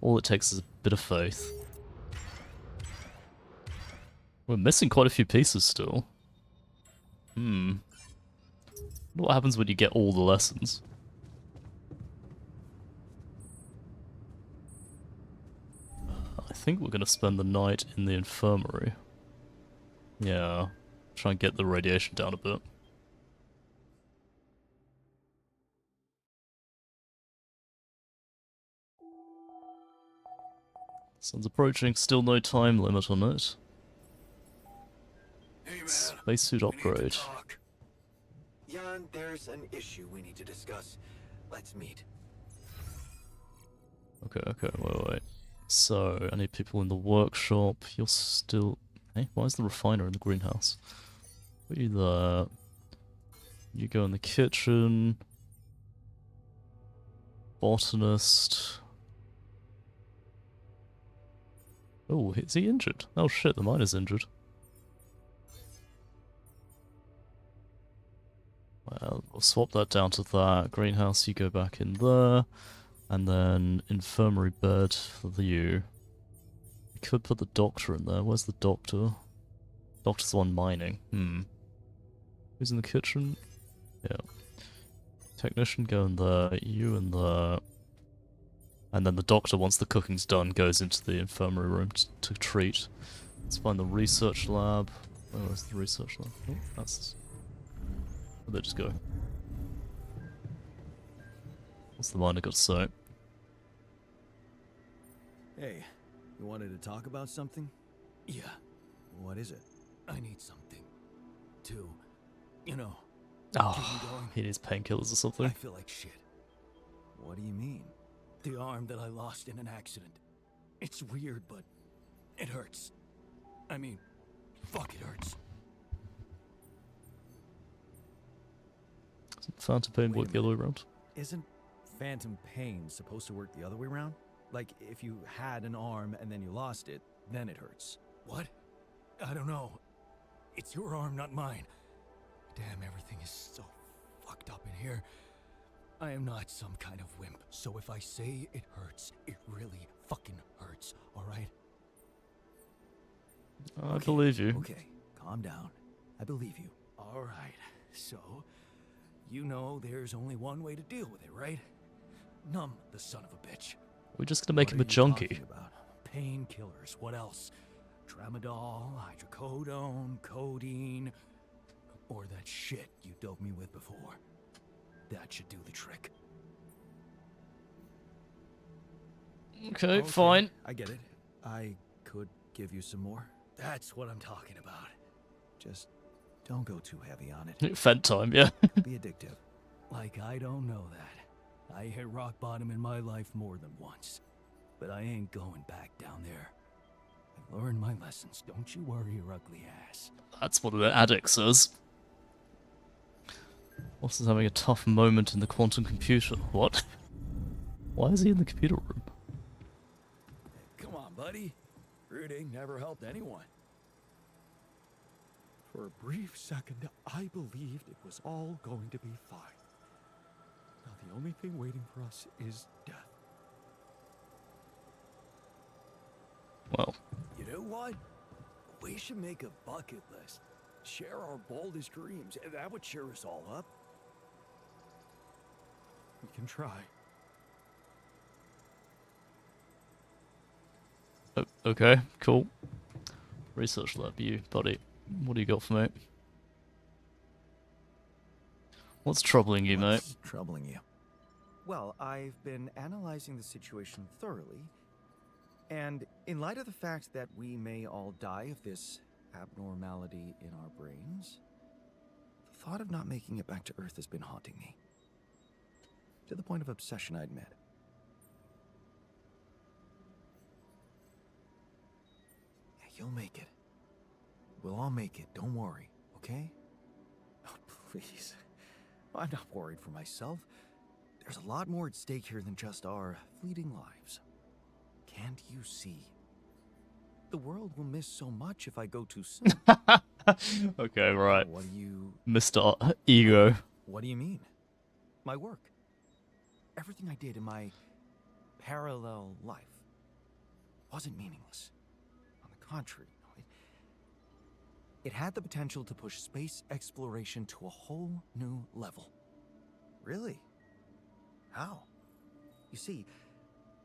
All it takes is a bit of faith. We're missing quite a few pieces still. Wonder what happens when you get all the lessons. I think we're gonna spend the night in the infirmary. Yeah, try and get the radiation down a bit. Sun's approaching, still no time limit on it. Hey man, Spacesuit we need to upgrade. talk. Jan, there's an issue we need to discuss. Let's meet. Okay, wait. So, I need people in the workshop. You're still... Hey, why is the refiner in the greenhouse? Put you there. You go in the kitchen. Botanist. Oh, is he injured? Oh shit, the miner's injured. Well, we'll swap that down to that. Greenhouse, you go back in there. And then infirmary bed for you. You could put the doctor in there. Where's the doctor? Doctor's the one mining. Who's in the kitchen? Yeah. Technician, go in there. You in there. And then the doctor, once the cooking's done, goes into the infirmary room to treat. Let's find the research lab. Where's the research lab? Oh, that's... Where'd they just go? What's the miner got to say? Hey, you wanted to talk about something? Yeah. What is it? I need something to, keep me Oh, going. he needs painkillers or I something. feel like shit. What do you mean? The arm that I lost in an accident. It's weird, but it hurts. I mean, fuck, it hurts. Doesn't Phantom Pain Wait a work the other way around? Isn't phantom pain supposed to work the other way around? Like, if you had an arm and then you lost it, then it hurts. What? I don't know. It's your arm, not mine. Damn, everything is so fucked up in here. I am not some kind of wimp, so if I say it hurts, it really fucking hurts, alright? I believe you. Okay, calm down. I believe you. Alright, so, you know there's only one way to deal with it, right? Numb the son of a bitch. We're just gonna make What him a are you junkie. talking about? Painkillers, what else? Tramadol, hydrocodone, codeine, or that shit you doped me with before. That should do the trick. Okay, fine. I get it. I could give you some more. That's what I'm talking about. Just don't go too heavy on it. Fent time, yeah. Be addictive. Like I don't know that. I hit rock bottom in my life more than once. But I ain't going back down there. I've learned my lessons. Don't you worry your ugly ass. That's what an addict says. Boss is having a tough moment in the quantum computer. What? Why is he in the computer room? Come on, buddy. Rooting never helped anyone. For a brief second, I believed it was all going to be fine. Now the only thing waiting for us is death. Well, You know what? We should make a bucket list. Share our boldest dreams, and that would cheer us all up. We can try. okay, cool. Research lab, you, buddy. What do you got for me? What's troubling you, mate? What's troubling you? Well, I've been analyzing the situation thoroughly, and in light of the fact that we may all die of this abnormality in our brains, the thought of not making it back to Earth has been haunting me. To the point of obsession, I admit. You'll make it. We'll all make it, don't worry, okay? Oh, please. I'm not worried for myself. There's a lot more at stake here than just our fleeting lives. Can't you see? The world will miss so much if I go too soon. Okay, right. What do you... Mr. Ego. What do you mean? My work. Everything I did in my parallel life wasn't meaningless. On the contrary, it had the potential to push space exploration to a whole new level. Really? How? You see,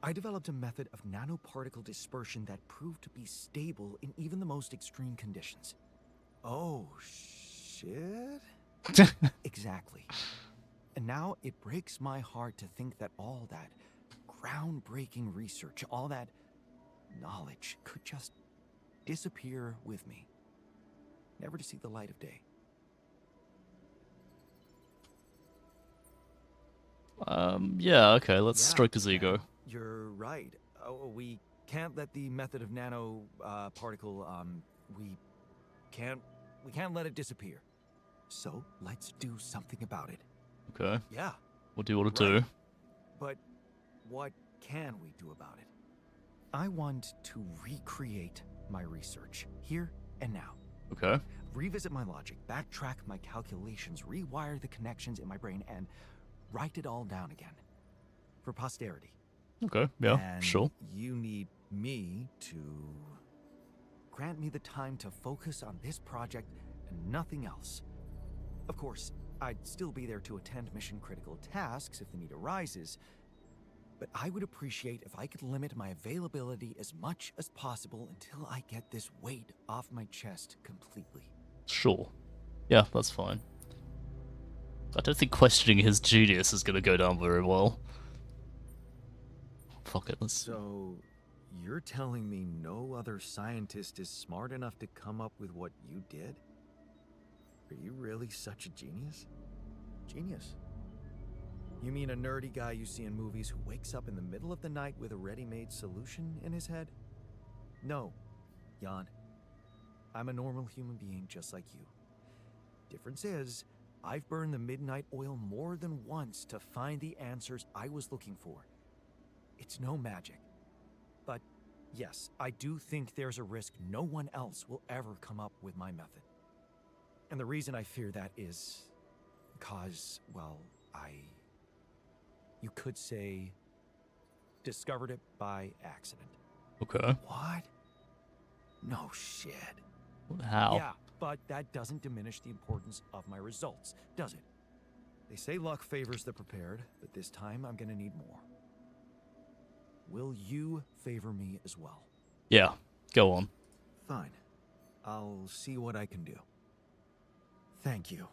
I developed a method of nanoparticle dispersion that proved to be stable in even the most extreme conditions. Oh, shit? Exactly. And now it breaks my heart to think that all that groundbreaking research, all that knowledge could just disappear with me, never to see the light of day. Yeah, okay, let's Yeah, stroke his ego. You're right. We can't let the method of nano particle. We can't let it disappear. So let's do something about it. Okay. Yeah. What do you want to do? But what can we do about it? I want to recreate my research here and now. Okay. Revisit my logic, backtrack my calculations, rewire the connections in my brain, and write it all down again for posterity. Okay, yeah, And sure. you need me to grant me the time to focus on this project and nothing else. Of course, I'd still be there to attend mission-critical tasks if the need arises, but I would appreciate if I could limit my availability as much as possible until I get this weight off my chest completely. Sure. Yeah, that's fine. I don't think questioning his genius is gonna go down very well. Fuck it, let's... So, you're telling me no other scientist is smart enough to come up with what you did? Are you really such a genius? Genius? You mean a nerdy guy you see in movies who wakes up in the middle of the night with a ready-made solution in his head? No, Jan. I'm a normal human being just like you. Difference is, I've burned the midnight oil more than once to find the answers I was looking for. It's no magic. But yes, I do think there's a risk no one else will ever come up with my method. And the reason I fear that is because, well, you could say, discovered it by accident. Okay. What? No shit. How? Yeah, but that doesn't diminish the importance of my results, does it? They say luck favors the prepared, but this time I'm gonna need more. Will you favor me as well? Yeah, go on. Fine. I'll see what I can do. Thank you.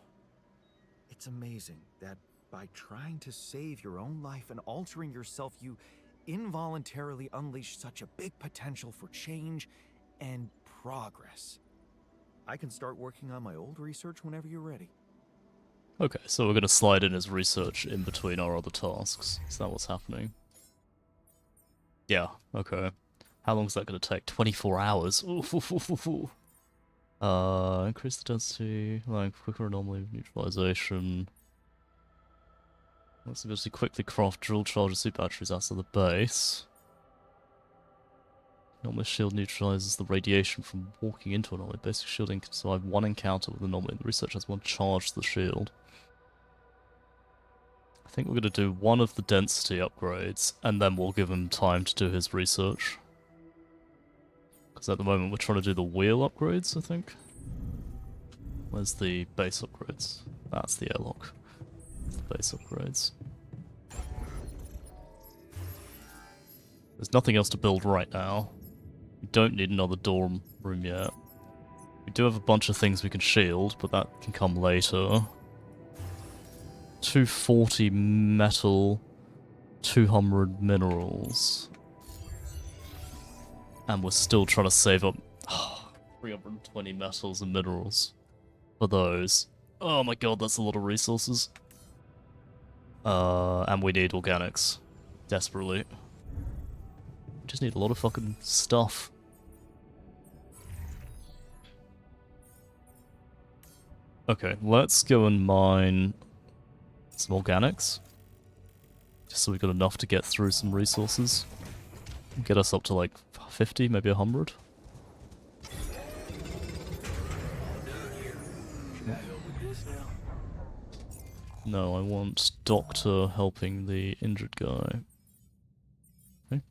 It's amazing that by trying to save your own life and altering yourself, you involuntarily unleash such a big potential for change and progress. I can start working on my old research whenever you're ready. Okay, so we're gonna slide in his research in between our other tasks. Is that what's happening? Yeah, okay. How long is that gonna take? 24 hours? Ooh. Increase the density, like quicker anomaly neutralization. Let's ability to quickly craft drill charges suit batteries outside the base. Anomaly shield neutralizes the radiation from walking into an anomaly. Basic shielding can survive one encounter with an anomaly. The research has one charge to the shield. I think we're going to do one of the density upgrades, and then we'll give him time to do his research. Because at the moment we're trying to do the wheel upgrades, I think. Where's the base upgrades? That's the airlock. The base upgrades. There's nothing else to build right now. We don't need another dorm room yet. We do have a bunch of things we can shield, but that can come later. 240 metal, 200 minerals. And we're still trying to save up 320 metals and minerals for those. Oh my god, that's a lot of resources. And we need organics. Desperately. We just need a lot of fucking stuff. Okay, let's go and mine some organics. Just so we've got enough to get through some resources. Get us up to like 50, maybe 100. No, I want Doctor helping the injured guy. Okay.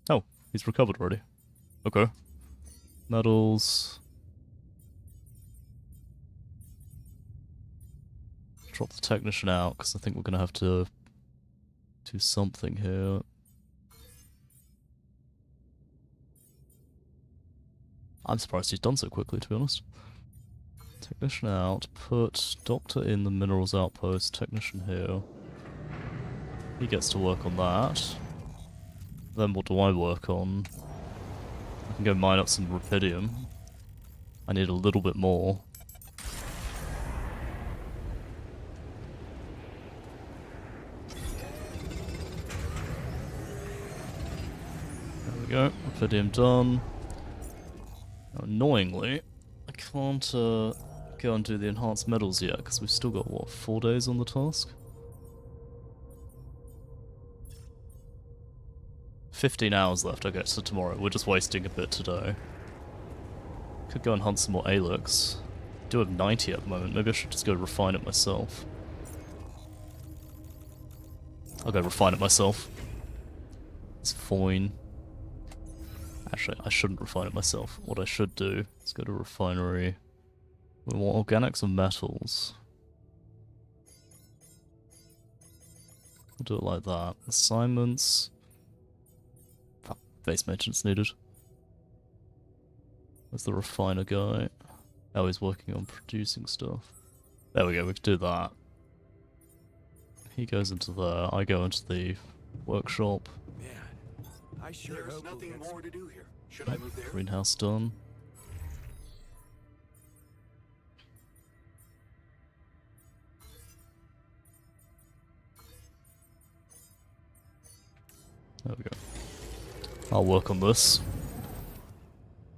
Oh, he's recovered already. Okay. Medals. Drop the technician out, because I think we're going to have to do something here. I'm surprised he's done so quickly, to be honest. Technician out, put Doctor in the minerals outpost, technician here. He gets to work on that. Then what do I work on? I can go mine up some rubidium. I need a little bit more. There we go, rubidium done. Now, annoyingly, I can't go and do the enhanced medals yet, because we've still got, what, 4 days on the task? 15 hours left, okay, so tomorrow. We're just wasting a bit today. Could go and hunt some more Alux. Do have 90 at the moment, maybe I should just go refine it myself. I'll go refine it myself. It's fine. Actually, I shouldn't refine it myself. What I should do is go to refinery. We want organics and metals. We'll do it like that. Assignments. Oh, base maintenance needed. Where's the refiner guy? Oh, he's working on producing stuff. There we go, we can do that. He goes into there, I go into the workshop. Man, I sure There's hope nothing we'll get more to do here. Should I move there? Greenhouse done. There we go. I'll work on this.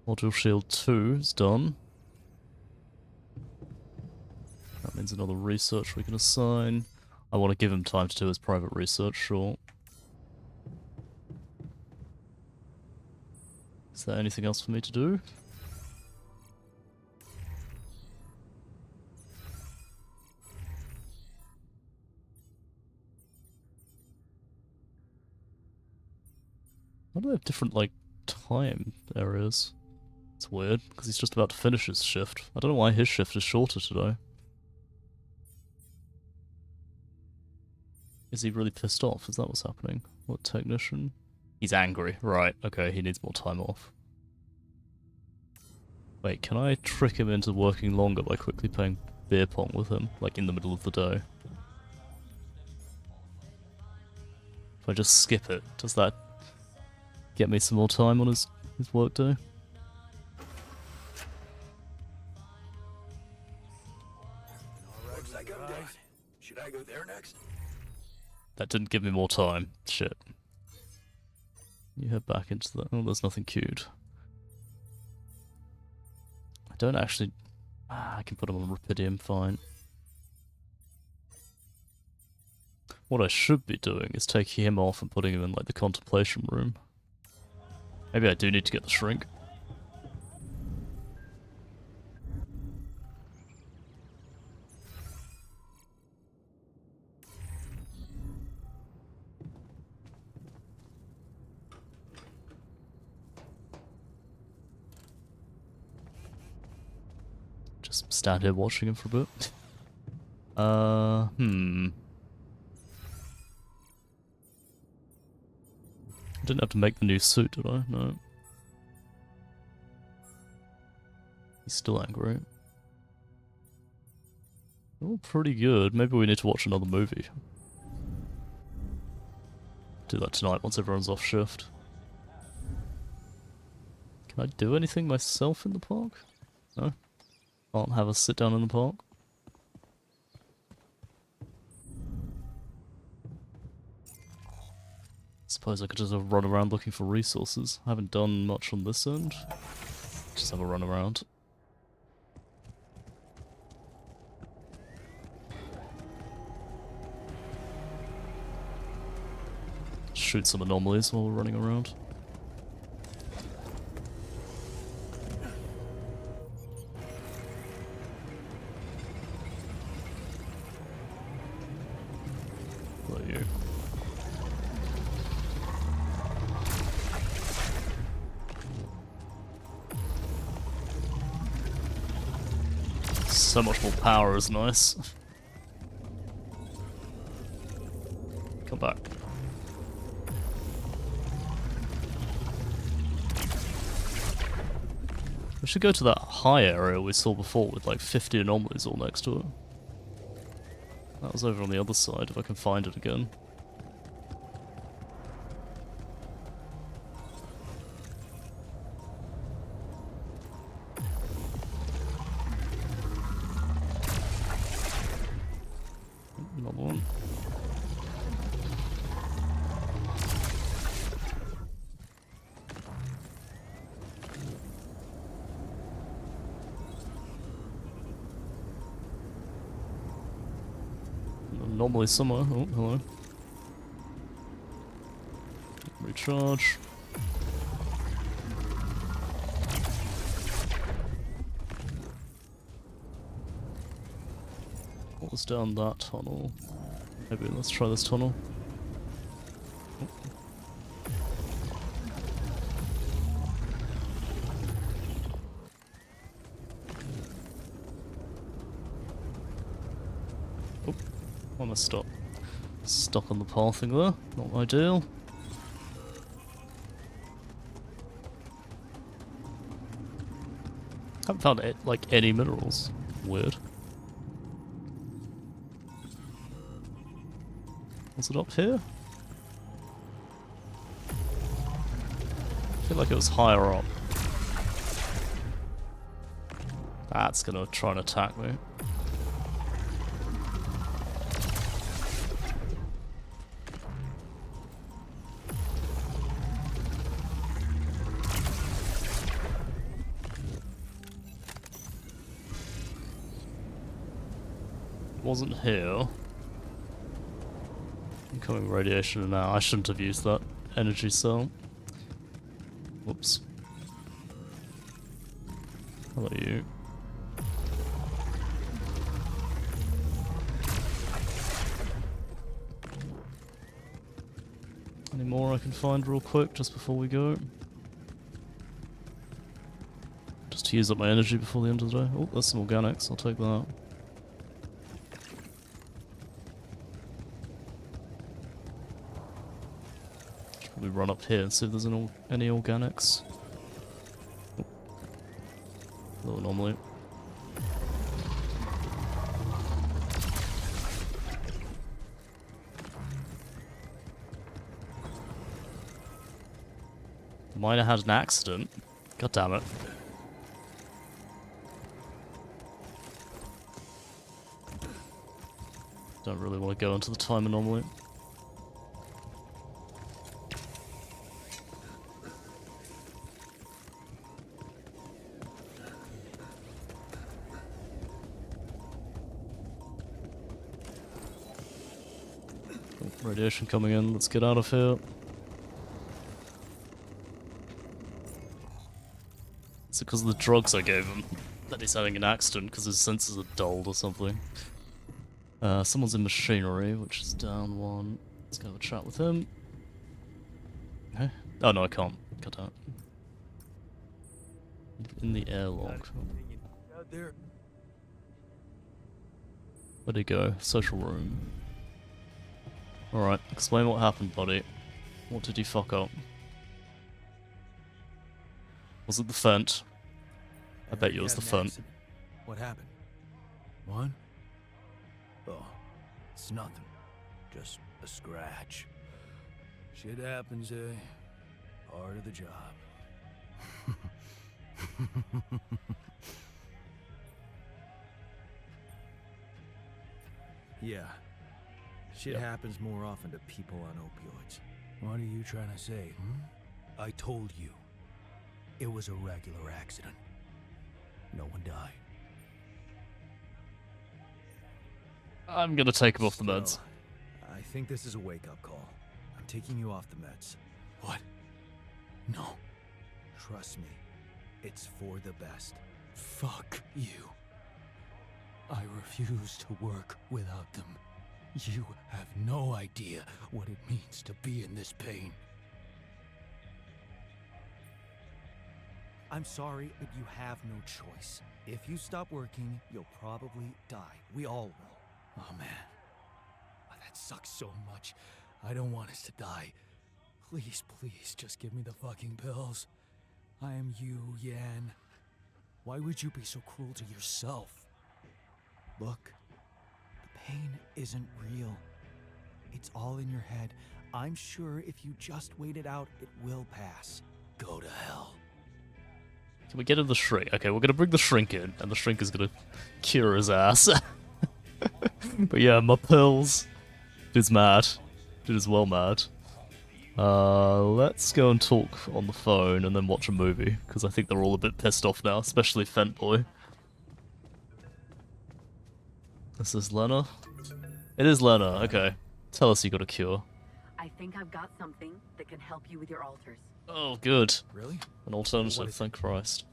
Module Shield 2 is done. That means another research we can assign. I want to give him time to do his private research, sure. Is there anything else for me to do? do they have different, like, time areas? It's weird, because he's just about to finish his shift. I don't know why his shift is shorter today. Is he really pissed off? Is that what's happening? What technician? He's angry. Right, okay, he needs more time off. Wait, can I trick him into working longer by quickly playing beer pong with him, like in the middle of the day? If I just skip it, does that get me some more time on his work day? Looks like I'm done. Should I go there next? That didn't give me more time. Shit. You head back into the... Oh, there's nothing queued. I don't actually... I can put him on Rapidium, fine. What I should be doing is taking him off and putting him in, like, the contemplation room. Maybe I do need to get the shrink. Just stand here watching him for a bit. I didn't have to make the new suit, did I? No. He's still angry. Oh, pretty good. Maybe we need to watch another movie. Do that tonight once everyone's off shift. Can I do anything myself in the park? No? Can't have us sit down in the park? Suppose I could just have a run around looking for resources. I haven't done much on this end. Just have a run around. Shoot some anomalies while we're running around. What are you? So much more power is nice. Come back. We should go to that high area we saw before with like 50 anomalies all next to it. That was over on the other side, if I can find it again. Another one. Anomaly somewhere. Oh, hello. Recharge. What was down that tunnel? Maybe let's try this tunnel. Oh, I must stop. Stuck on the pathing there. Not ideal. Haven't found it, like any minerals. Weird. Was it up here? I feel like it was higher up. That's gonna try and attack me. Wasn't here. Incoming radiation now. I shouldn't have used that energy cell. Whoops. How about you? Any more I can find real quick just before we go? Just to use up my energy before the end of the day. Oh, there's some organics, I'll take that. Should probably run up here and see if there's any organics. Oh. Little anomaly. Miner had an accident. God damn it. Don't really want to go into the time anomaly. Oh, radiation coming in, let's get out of here. Is it because of the drugs I gave him that he's having an accident because his senses are dulled or something? Someone's in machinery, which is down one. Let's go have a chat with him. Okay. Oh no, I can't. Cut out. In the airlock. Where'd he go? Social room. Alright, explain what happened, buddy. What did you fuck up? Was it the Fent? I bet you it was the Fent. What happened? What? Oh, it's nothing. Just a scratch. Shit happens, eh? Part of the job. Yeah. Shit happens more often to people on opioids. What are you trying to say, I told you. It was a regular accident. No one died. I'm gonna take him off the meds. I think this is a wake-up call. I'm taking you off the meds. What? No. Trust me. It's for the best. Fuck you. I refuse to work without them. You have no idea what it means to be in this pain. I'm sorry, but you have no choice. If you stop working, you'll probably die. We all will. Oh man. That sucks so much. I don't want us to die. Please, please, just give me the fucking pills. I am you, Yan. Why would you be so cruel to yourself? Look, the pain isn't real. It's all in your head. I'm sure if you just wait it out, it will pass. Go to hell. Can we get in the shrink? Okay, we're gonna bring the shrink in, and the shrink is gonna cure his ass. But yeah, my pills. Dude's mad. Dude is well mad. Let's go and talk on the phone and then watch a movie, because I think they're all a bit pissed off now, especially Fent Boy. This is Lena? It is Lena, okay. Tell us you got a cure. I think I've got something that can help you with your altars. Oh, good. Really? An alternative, thank Christ.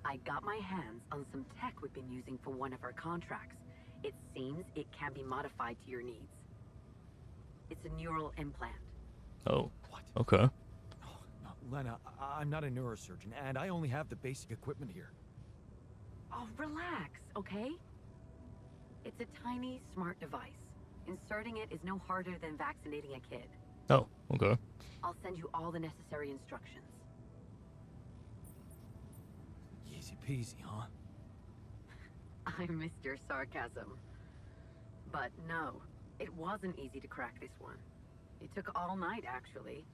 I got my hands on some tech we've been using for one of our contracts. It seems it can be modified to your needs. It's a neural implant. Oh. What? Okay. Oh, no, Lena, I'm not a neurosurgeon, and I only have the basic equipment here. Oh, relax, okay? It's a tiny, smart device. Inserting it is no harder than vaccinating a kid. Oh, okay. I'll send you all the necessary instructions. Easy peasy, huh? I missed your sarcasm. But no, it wasn't easy to crack this one. It took all night, actually.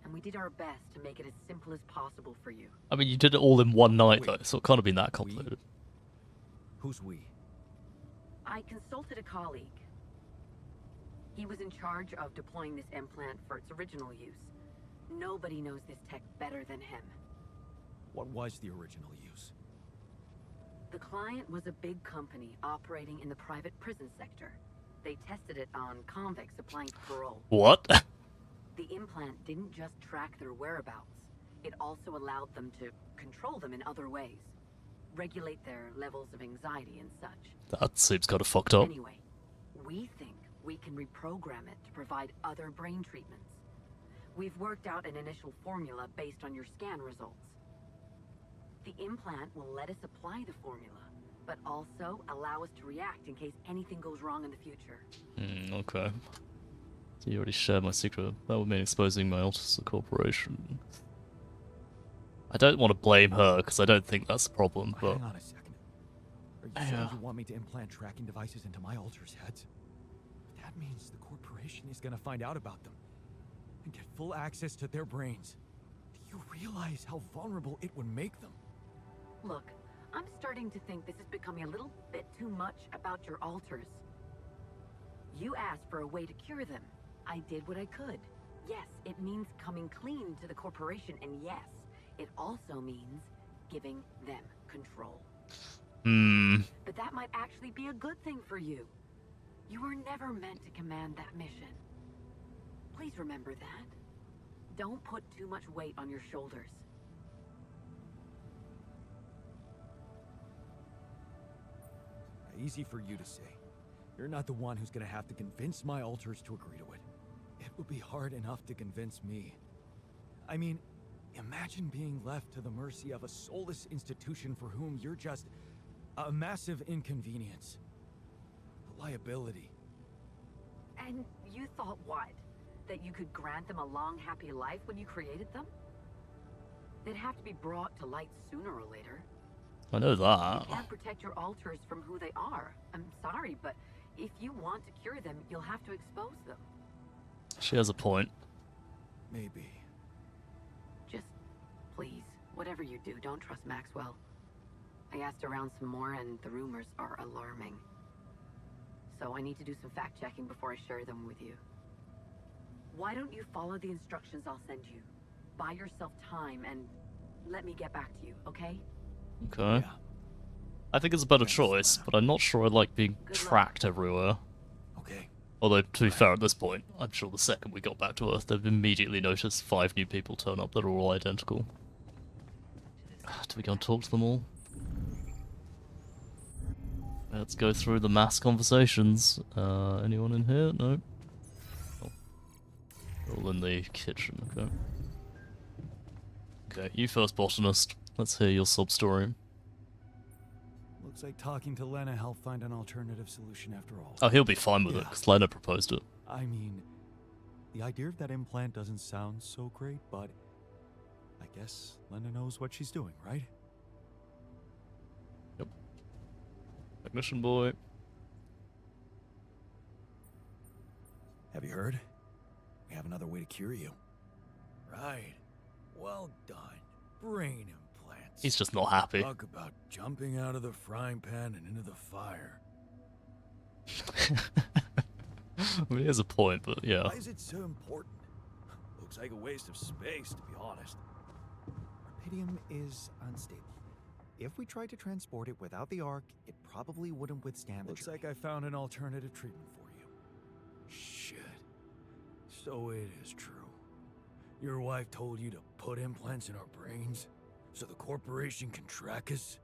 And we did our best to make it as simple as possible for you. I mean, you did it all in one night, Wait. though, so it can't have been that complicated. Who's we? I consulted a colleague. He was in charge of deploying this implant for its original use. Nobody knows this tech better than him. What was the original use? The client was a big company operating in the private prison sector. They tested it on convicts applying for parole. What? The implant didn't just track their whereabouts. It also allowed them to control them in other ways. Regulate their levels of anxiety and such. That seems kind of fucked up. Anyway, we think we can reprogram it to provide other brain treatments. We've worked out an initial formula based on your scan results. The implant will let us apply the formula, but also allow us to react in case anything goes wrong in the future. Okay. So you already shared my secret. That would mean exposing my alters to the corporation. I don't want to blame her, because I don't think that's the problem, but... Hang on a second. Are you saying you want me to implant tracking devices into my alters' heads? That means the corporation is gonna find out about them and get full access to their brains. Do you realize how vulnerable it would make them? Look, I'm starting to think this is becoming a little bit too much about your alters. You asked for a way to cure them. I did what I could. Yes, it means coming clean to the corporation, and yes, it also means giving them control. But that might actually be a good thing for you. You were never meant to command that mission. Please remember that. Don't put too much weight on your shoulders. Easy for you to say. You're not the one who's gonna have to convince my alters to agree to it. It will be hard enough to convince me. I mean, imagine being left to the mercy of a soulless institution for whom you're just a massive inconvenience. A liability. And you thought what? That you could grant them a long, happy life when you created them? They'd have to be brought to light sooner or later. I know that. You can't protect your alters from who they are. I'm sorry, but if you want to cure them, you'll have to expose them. She has a point. Maybe. Just, please, whatever you do, don't trust Maxwell. I asked around some more, and the rumors are alarming. So I need to do some fact-checking before I share them with you. Why don't you follow the instructions I'll send you? Buy yourself time, and let me get back to you, okay? Okay. Yeah. I think it's a better choice, but I'm not sure I like being tracked everywhere. Okay. Although, to be fair, at this point, I'm sure the second we got back to Earth, they've immediately noticed 5 new people turn up that are all identical. Do we go and talk to them all? Let's go through the mass conversations. Anyone in here? No? Oh. All in the kitchen, okay. Okay, you first, botanist. Let's hear your sub-story. Looks like talking to Lena helped find an alternative solution after all. Oh, he'll be fine with it, because Lena proposed it. I mean, the idea of that implant doesn't sound so great, but I guess Lena knows what she's doing, right? Yep. Technician boy. Have you heard? We have another way to cure you. Right. Well done. Brain implants. He's just not happy. Talk about jumping out of the frying pan and into the fire. I mean, he has a point, but yeah. Why is it so important? Looks like a waste of space, to be honest. Rapidium is unstable. If we tried to transport it without the Ark, it probably wouldn't withstand the Looks journey. like I found an alternative treatment for you. Shit. So it is true. Your wife told you to put implants in our brains so the corporation can track us?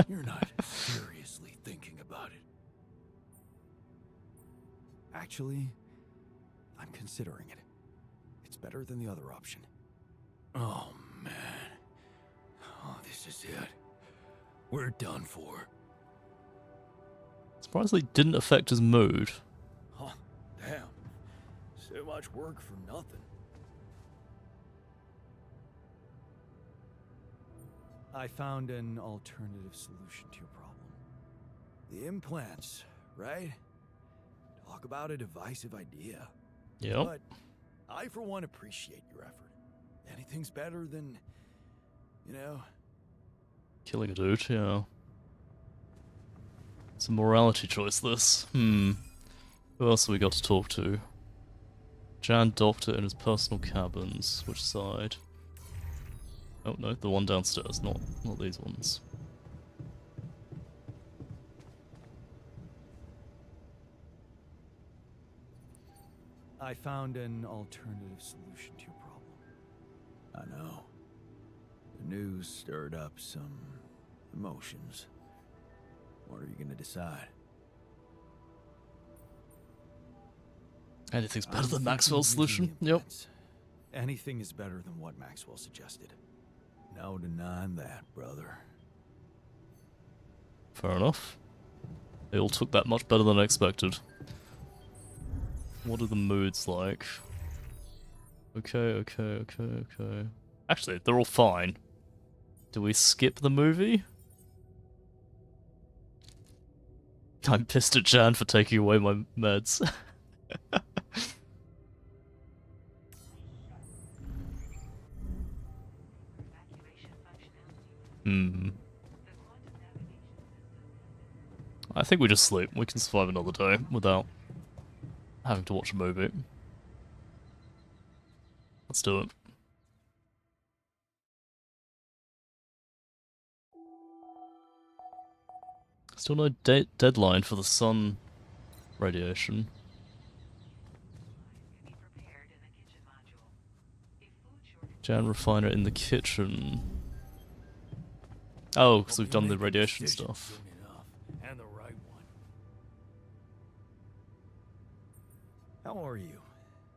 You're not seriously thinking about it. Actually, I'm considering it. It's better than the other option. Oh, man. Oh, this is it. We're done for. Surprisingly, didn't affect his mood. Huh, damn. So much work for nothing. I found an alternative solution to your problem. The implants, right? Talk about a divisive idea. Yep. But I, for one, appreciate your effort. Anything's better than, you know... Killing a dude, yeah. It's a morality choice, this. Who else have we got to talk to? Jan Doctor in his personal cabins. Which side? Oh no, the one downstairs, not these ones. I found an alternative solution to your problem. I know. The news stirred up some emotions. What are you gonna decide? Anything's better than Maxwell's solution. Yep. anything is better than what Maxwell suggested. No denying that, brother. Fair enough. It all took that much better than I expected. What are the moods like? Okay. Actually, they're all fine. Do we skip the movie? I'm pissed at Jan for taking away my meds. I think we just sleep. We can survive another day without having to watch a movie. Let's do it. Still no deadline for the sun radiation. Jan refiner in the kitchen. Oh, because we've done the radiation stuff. And the right one. How are you?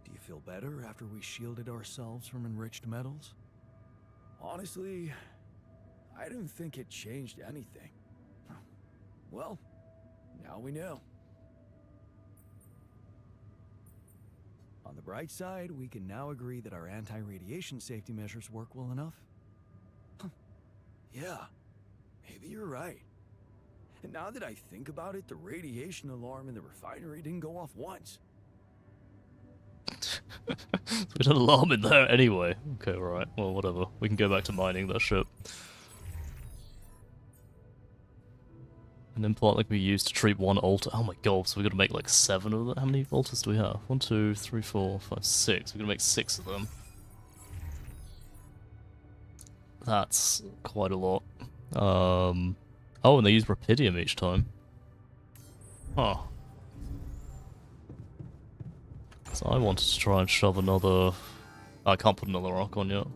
Do you feel better after we shielded ourselves from enriched metals? Honestly, I didn't think it changed anything. Well, now we know. On the bright side, we can now agree that our anti-radiation safety measures work well enough. Yeah, maybe you're right. And now that I think about it, the radiation alarm in the refinery didn't go off once. We had an alarm in there anyway. Okay, right. Well, whatever. We can go back to mining that shit. An implant like we used to treat one altar. Oh my god, so we gotta make like 7 of them. How many altars do we have? 1, 2, 3, 4, 5, 6. We're gonna make 6 of them. That's quite a lot. Oh, and they use rupidium each time. Huh. So I wanted to try and shove another... I can't put another rock on yet.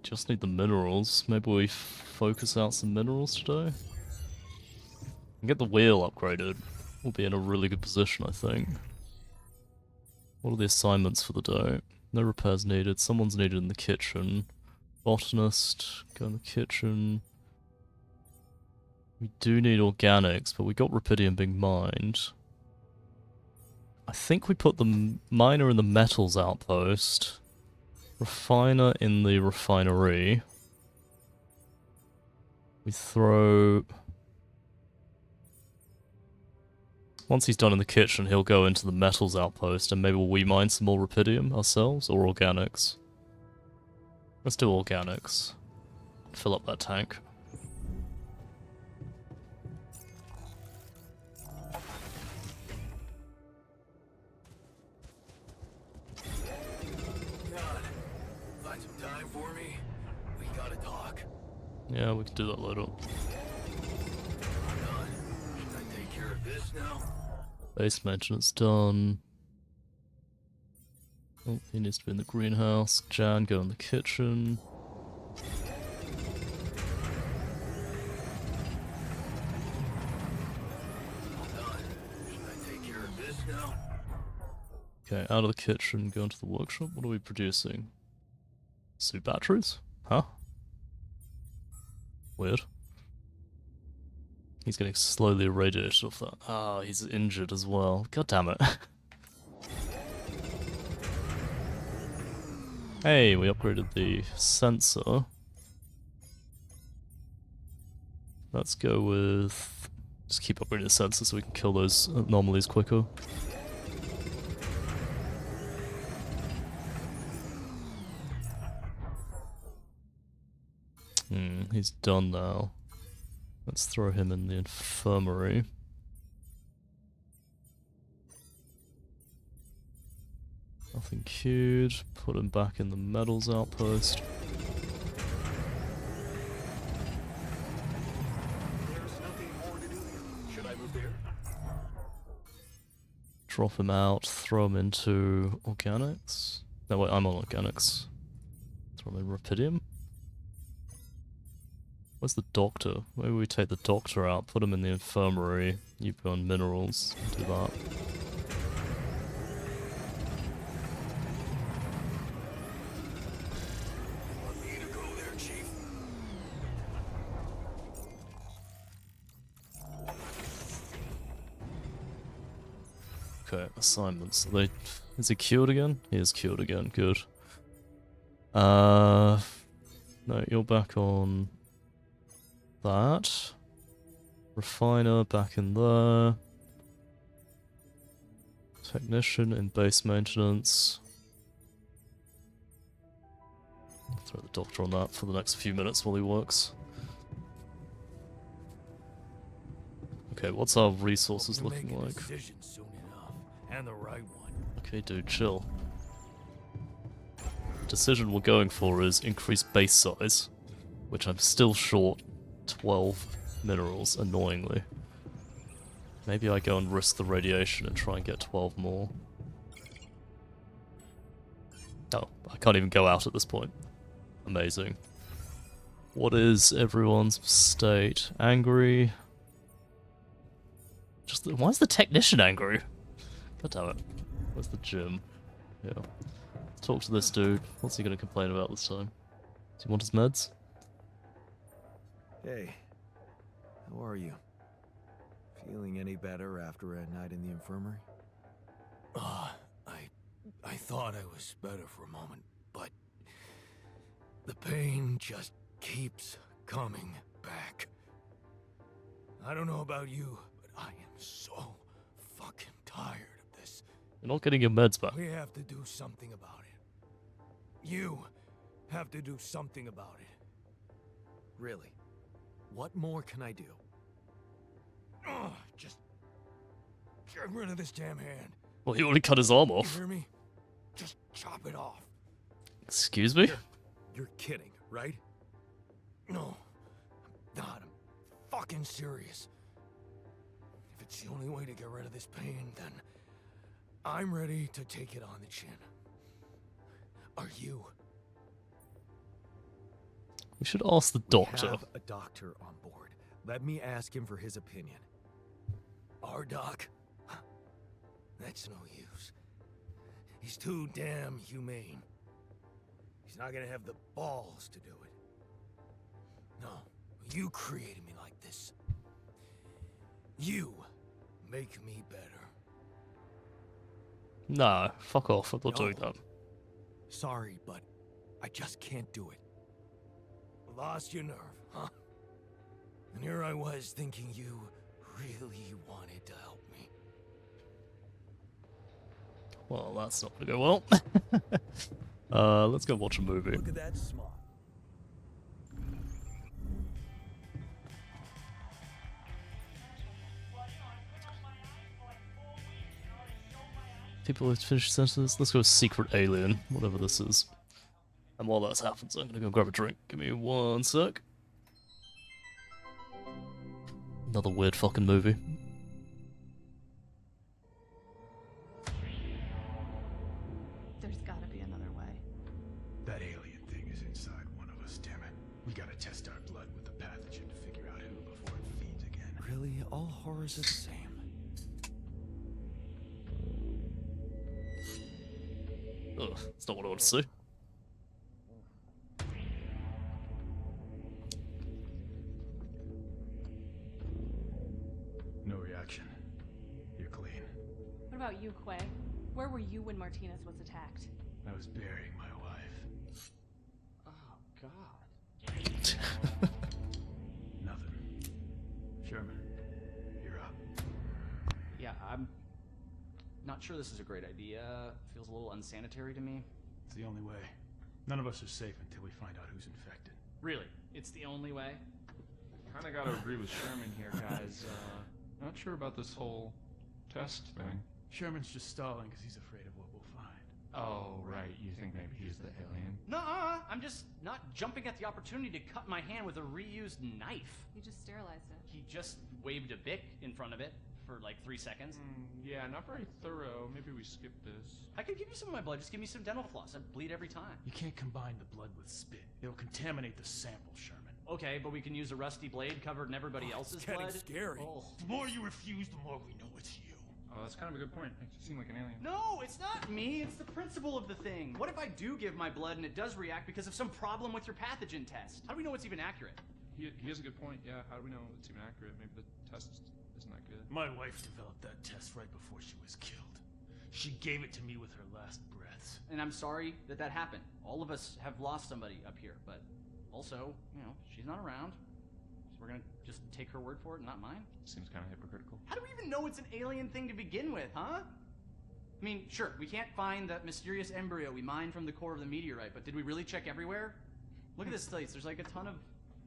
Just need the minerals. Maybe we focus out some minerals today? And get the wheel upgraded. We'll be in a really good position, I think. What are the assignments for the day? No repairs needed. Someone's needed in the kitchen. Botanist, go in the kitchen. We do need organics, but we got rupidium being mined. I think we put the miner in the metals outpost. Refiner in the refinery. We throw... Once he's done in the kitchen, he'll go into the metals outpost, and maybe we mine some more rupidium ourselves, or organics. Let's do organics. Fill up that tank. Find some time for me. We gotta talk. Yeah, we can do that later. Should I take care of this now? Base maintenance done. Oh, he needs to be in the greenhouse. Jan, go in the kitchen. Should I take care of this now? Okay, out of the kitchen, go into the workshop. What are we producing? Suit batteries? Huh? Weird. He's getting slowly irradiated off that. Ah, he's injured as well. God damn it. Hey, we upgraded the sensor. Let's go with... Just keep upgrading the sensor so we can kill those anomalies quicker. He's done now. Let's throw him in the infirmary. Nothing queued. Put him back in the metals outpost. There's nothing more to do here. Should I move there? Drop him out. Throw him into organics. No, wait, I'm on organics. Throw him in rupidium. Where's the doctor? Maybe we take the doctor out, put him in the infirmary. You go on minerals. Do that. Okay, assignments. Are they... Is he cured again? He is cured again, good. No, you're back on... that. Refiner back in there. Technician in base maintenance. Throw the doctor on that for the next few minutes while he works. Okay, what's our resources Hope to looking make a like? decision soon enough, and the right one. Okay, dude, chill. Decision we're going for is increase base size, which I'm still short 12 minerals, annoyingly. Maybe I go and risk the radiation and try and get 12 more. Oh, I can't even go out at this point. Amazing. What is everyone's state? Angry? Why is the technician angry? God damn it. Where's the gym? Yeah. Talk to this dude. What's he gonna complain about this time? Does he want his meds? Hey, how are you? Feeling any better after a night in the infirmary? I thought I was better for a moment, but the pain just keeps coming back. I don't know about you, but I am so fucking tired of this. You're not getting your meds back. We have to do something about it. You have to do something about it. Really? What more can I do? Just get rid of this damn hand. Well, he already cut his arm You off. hear me? Just chop it off. Excuse me? You're kidding, right? No, I'm not. I'm fucking serious. If it's the only way to get rid of this pain, then I'm ready to take it on the chin. Are you? We should ask the doctor. We have a doctor on board. Let me ask him for his opinion. Our doc? That's no use. He's too damn humane. He's not gonna have the balls to do it. No, you created me like this. You make me better. Nah, fuck off. I'm not No. doing that. Sorry, but I just can't do it. Lost your nerve, huh? And here I was thinking you really wanted to help me. Well, that's not gonna go well. Let's go watch a movie. Look at that smile. People have finished sentences. Let's go Secret Alien, whatever this is. And while that happens, I'm gonna go grab a drink. Give me 1 sec. Another weird fucking movie. There's gotta be another way. That alien thing is inside one of us, damn it. We gotta test our blood with the pathogen to figure out who before it feeds again. Really, all horrors are the same. Ugh, that's not what I want to see. No reaction. You're clean. What about you, Quay? Where were you when Martinez was attacked? I was burying my wife. Oh, God. Nothing. Sherman, you're up. Yeah, I'm not sure this is a great idea. Feels a little unsanitary to me. It's the only way. None of us are safe until we find out who's infected. Really? It's the only way? Kinda gotta agree with Sherman here, guys. Not sure about this whole test thing. Sherman's just stalling because he's afraid of what we'll find. Oh, right. You think maybe he's the alien? Nuh-uh. I'm just not jumping at the opportunity to cut my hand with a reused knife. You just sterilized it. He just waved a bic in front of it for like 3 seconds. Yeah, not very thorough. Maybe we skip this. I could give you some of my blood. Just give me some dental floss. I bleed every time. You can't combine the blood with spit. It'll contaminate the sample, Sherman. Okay, but we can use a rusty blade covered in everybody else's getting blood. scary. Oh. The more you refuse, the more we know it's you. Oh, that's kind of a good point. Makes you seem like an alien. No, it's not me. It's the principle of the thing. What if I do give my blood and it does react because of some problem with your pathogen test? How do we know it's even accurate? He has a good point. Yeah, how do we know it's even accurate? Maybe the test isn't that good. My wife developed that test right before she was killed. She gave it to me with her last breaths. And I'm sorry that that happened. All of us have lost somebody up here, but also, you know, she's not around. So we're gonna just take her word for it, not mine? Seems kind of hypocritical. How do we even know it's an alien thing to begin with, huh? I mean, sure, we can't find that mysterious embryo we mined from the core of the meteorite, but did we really check everywhere? Look at this place. There's like a ton of,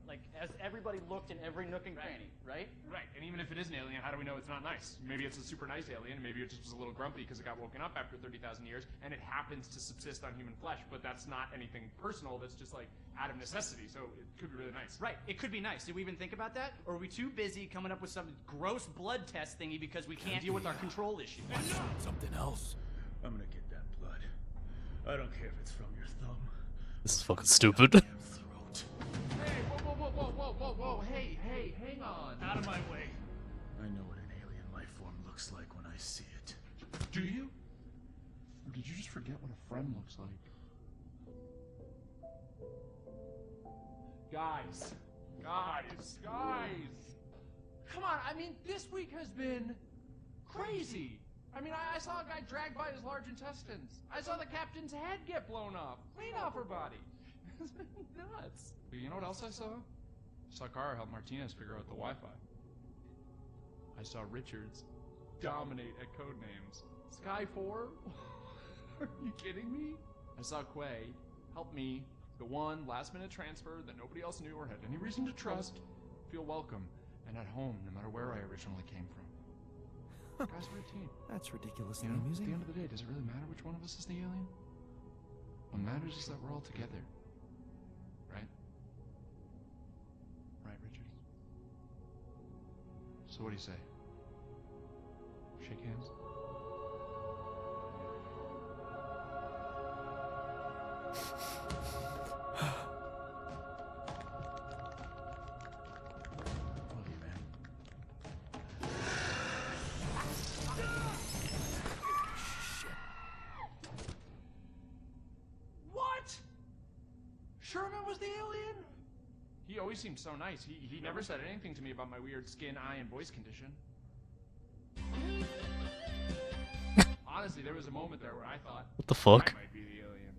like, as everybody looked in every nook and cranny, right? Right, and even if it is an alien, how do we know it's not nice? Maybe it's a super nice alien, and maybe it just was a little grumpy because it got woken up after 30,000 years, and it happens to subsist on human flesh, but that's not anything personal, that's just like out of necessity, so it could be really nice. Right, it could be nice. Did we even think about that? Or are we too busy coming up with some gross blood test thingy because we can't deal with our control issues? Something else. I'm gonna get that blood. I don't care if it's from your thumb. This is fucking stupid. Hey, whoa, hey, hang on. Out of my way. I know what an alien life form looks like when I see it. Do you? Or did you just forget what a friend looks like? Guys. Come on, I mean, this week has been crazy. I mean, I saw a guy dragged by his large intestines. I saw the captain's head get blown off, clean off her body. It's been nuts. You know what else I saw? I saw Kara help Martinez figure out the Wi-Fi. I saw Richards dominate at Codenames. Sky 4? Are you kidding me? I saw Quay help me, the one last-minute transfer that nobody else knew or had any reason to trust, feel welcome and at home no matter where I originally came from. Guys, we're a team. That's ridiculously You know, amusing. at the end of the day, does it really matter which one of us is the alien? What matters is that we're all together. Right? Right, Richards? So what do you say? Shake hands? Love you, man. What? Sherman was the alien? He always seemed so nice. He never said anything to me about my weird skin, eye, and voice condition. Honestly, there was a moment there where I thought, What the fuck? I might be the alien.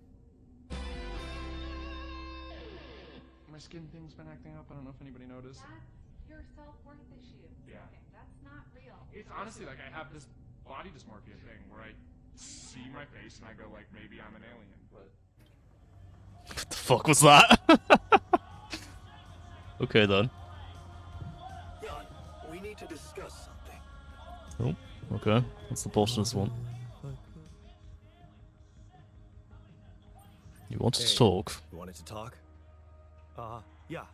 My skin thing's been acting up. I don't know if anybody noticed. That's your self-worth issue. Yeah. Okay, that's not real. It's honestly like I have this body dysmorphia thing where I see my face and I go like, maybe I'm an alien, but... What the fuck was that? Okay then. Jan, we need to discuss something. Oh, okay. What's the bullshit one? You wanted to talk. You wanted to talk? Yeah.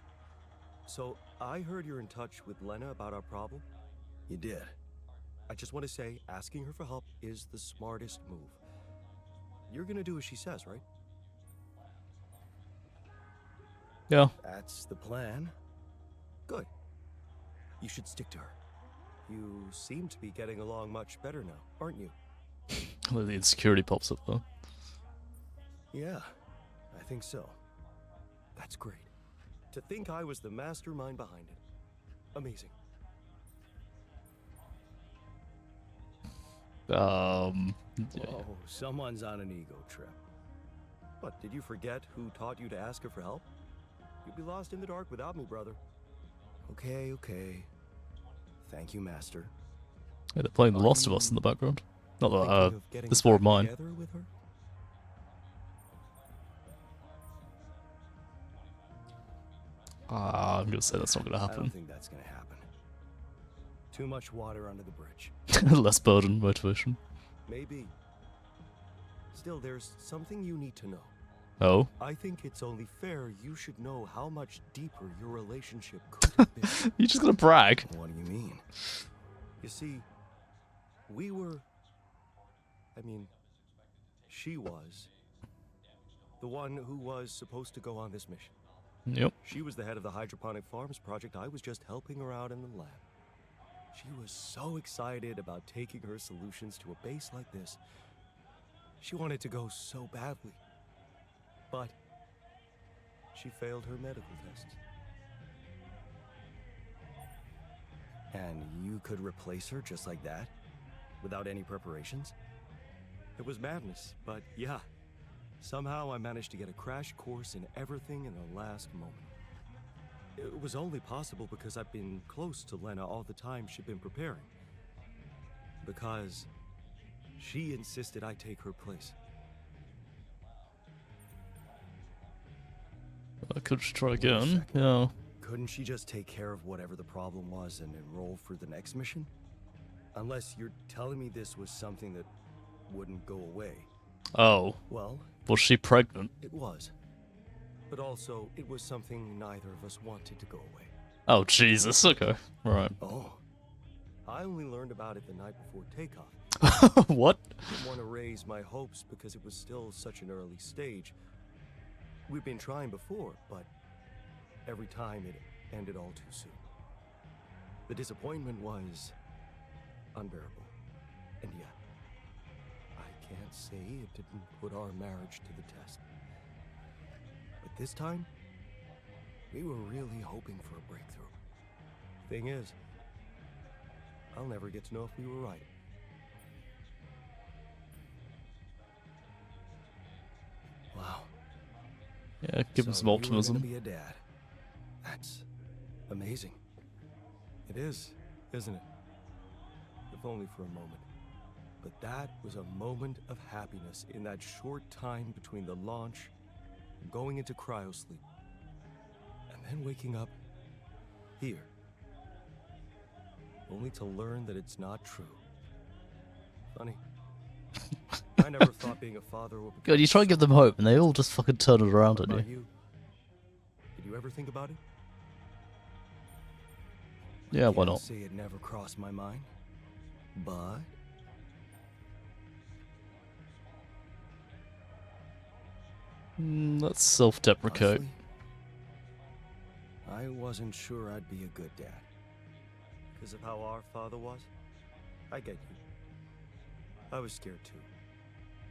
So, I heard you're in touch with Lena about our problem. You did. I just want to say, asking her for help is the smartest move. You're gonna do as she says, right? Yeah. That's the plan. Good. You should stick to her. You seem to be getting along much better now, aren't you? The insecurity pops up though. Yeah, I think so. That's great. To think I was the mastermind behind it. Amazing. Yeah. Whoa, someone's on an ego trip. What, did you forget who taught you to ask her for help? You'd be lost in the dark without me, brother. Okay. Thank you, Master. Yeah, they're playing The Last of Us in the background. Not Thinking that, of getting this war of back mine. together with her? I'm gonna say that's not gonna I don't happen. think that's gonna happen. Too much water under the bridge. Less burden, motivation. Maybe. Still, there's something you need to know. Oh? I think it's only fair you should know how much deeper your relationship could have been. You're just gonna brag. What do you mean? You see, we were... I mean, she was the one who was supposed to go on this mission. Yep. She was the head of the hydroponic farms project. I was just helping her out in the lab. She was so excited about taking her solutions to a base like this. She wanted to go so badly. But she failed her medical tests. And you could replace her just like that? Without any preparations? It was madness, but yeah. Somehow I managed to get a crash course in everything in the last moment. It was only possible because I've been close to Lena all the time she'd been preparing. Because she insisted I take her place. Could you try again? Yeah. Couldn't she just take care of whatever the problem was and enroll for the next mission? Unless you're telling me this was something that wouldn't go away. Oh. Well, was she pregnant? It was. But also, it was something neither of us wanted to go away. Oh, Jesus. Okay. Right. Oh. I only learned about it the night before takeoff. What? Didn't want to raise my hopes because it was still such an early stage. We've been trying before, but every time it ended all too soon. The disappointment was unbearable. And yet, I can't say it didn't put our marriage to the test. But this time, we were really hoping for a breakthrough. Thing is, I'll never get to know if we were right. Wow. Yeah, give him some optimism. You were gonna be a dad. That's amazing. It is, isn't it? If only for a moment. But that was a moment of happiness in that short time between the launch and going into cryosleep. And then waking up here. Only to learn that it's not true. Funny. I never thought being a father would become... God, you try and give them hope, and they all just fucking turn it around on you. Did you ever think about it? Yeah, why not? I can't say it never crossed my mind, but... Let's self-deprecate. I wasn't sure I'd be a good dad. Because of how our father was? I get you. I was scared too.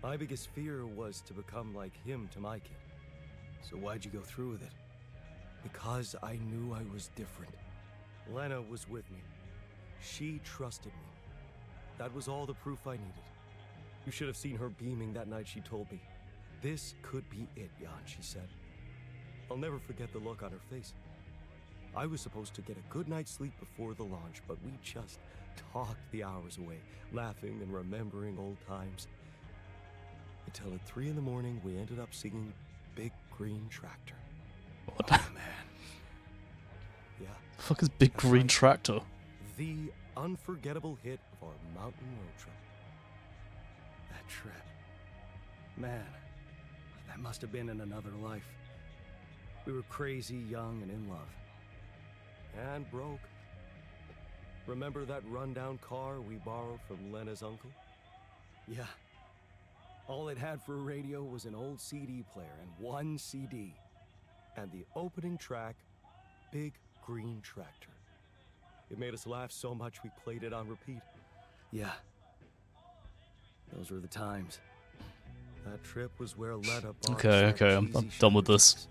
My biggest fear was to become like him to my kid. So why'd you go through with it? Because I knew I was different. Lena was with me. She trusted me. That was all the proof I needed. You should have seen her beaming that night she told me. This could be it, Jan, she said. I'll never forget the look on her face. I was supposed to get a good night's sleep before the launch, but we just talked the hours away, laughing and remembering old times. Until at 3 in the morning, we ended up singing Big Green Tractor. What? Oh, man. Yeah. The fuck is Big Green Tractor? The unforgettable hit of our mountain road trip. That trip. Man, that must have been in another life. We were crazy, young, and in love. And broke. Remember that rundown car we borrowed from Lena's uncle? Yeah. All it had for a radio was an old CD player and one CD. And the opening track, Big Green Tractor. It made us laugh so much we played it on repeat. Yeah. Those were the times. That trip was where Lena bought Okay, I'm done with this.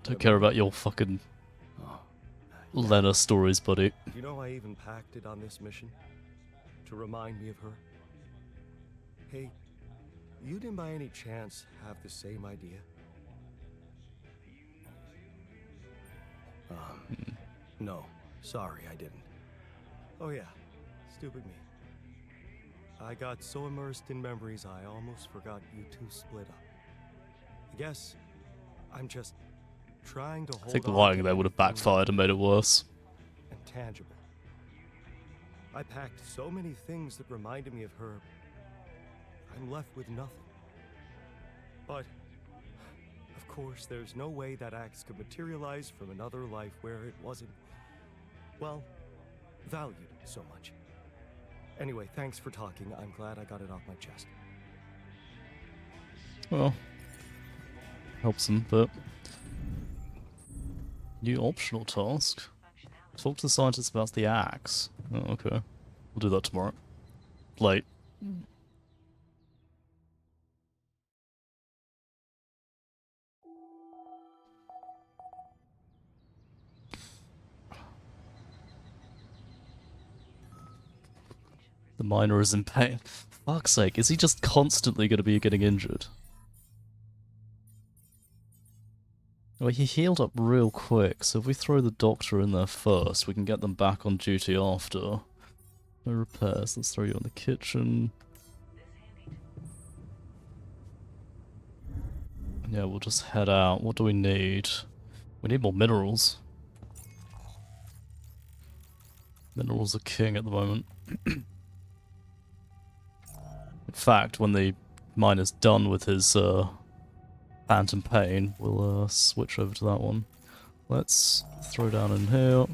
Don't care about your fucking Lena stories, buddy. You know I even packed it on this mission? To remind me of her? Hey, you didn't by any chance have the same idea? No. Sorry, I didn't. Oh yeah, stupid me. I got so immersed in memories I almost forgot you two split up. I guess I'm just trying to hold I think on lying to there would have backfired and made it worse. and tangible. I packed so many things that reminded me of her. I'm left with nothing. But, of course, there's no way that axe could materialize from another life where it wasn't, well, valued so much. Anyway, thanks for talking. I'm glad I got it off my chest. Well, helps him, but... New optional task. Talk to the scientists about the axe. Oh, okay. We'll do that tomorrow. Late. The miner is in pain. Fuck's sake, is he just constantly going to be getting injured? Well, he healed up real quick, so if we throw the doctor in there first, we can get them back on duty after. No repairs, let's throw you in the kitchen. Yeah, we'll just head out. What do we need? We need more minerals. Minerals are king at the moment. In fact, when the miner's done with his Phantom Pain, we'll switch over to that one. Let's throw down in here.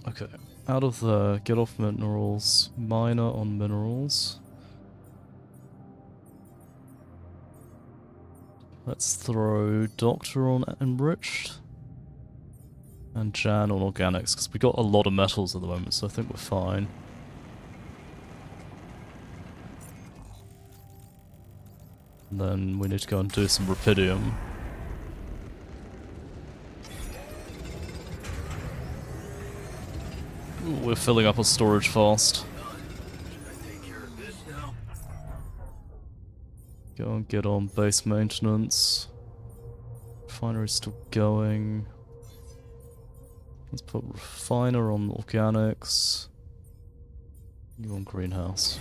Okay, out of there, get off minerals, miner on minerals. Let's throw Doctor on enriched. And Jan on organics, because we got a lot of metals at the moment, so I think we're fine. And then we need to go and do some Rapidium. Ooh, we're filling up our storage fast. Go and get on base maintenance. Refinery's still going. Let's put refiner on organics. You on greenhouse.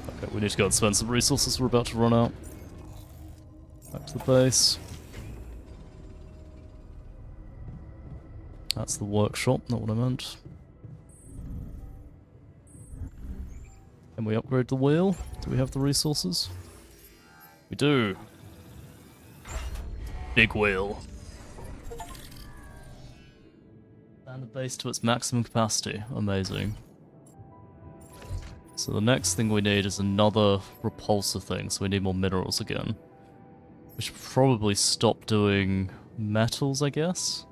Okay, we need to go and spend some resources, we're about to run out. Back to the base. That's the workshop, not what I meant. Can we upgrade the wheel? Do we have the resources? We do. Big wheel. And the base to its maximum capacity. Amazing. So the next thing we need is another repulsor thing, so we need more minerals again. We should probably stop doing metals, I guess.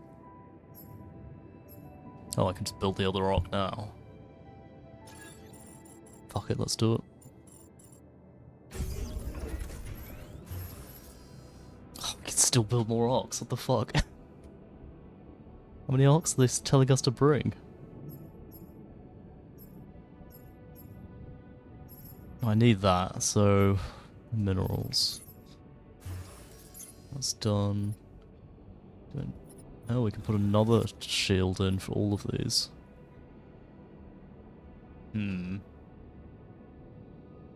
Oh, I can just build the other arc now. Fuck it, let's do it. Oh, we can still build more arcs, what the fuck? How many arcs are they telling us to bring? I need that, so... minerals. That's done. Oh, we can put another shield in for all of these. I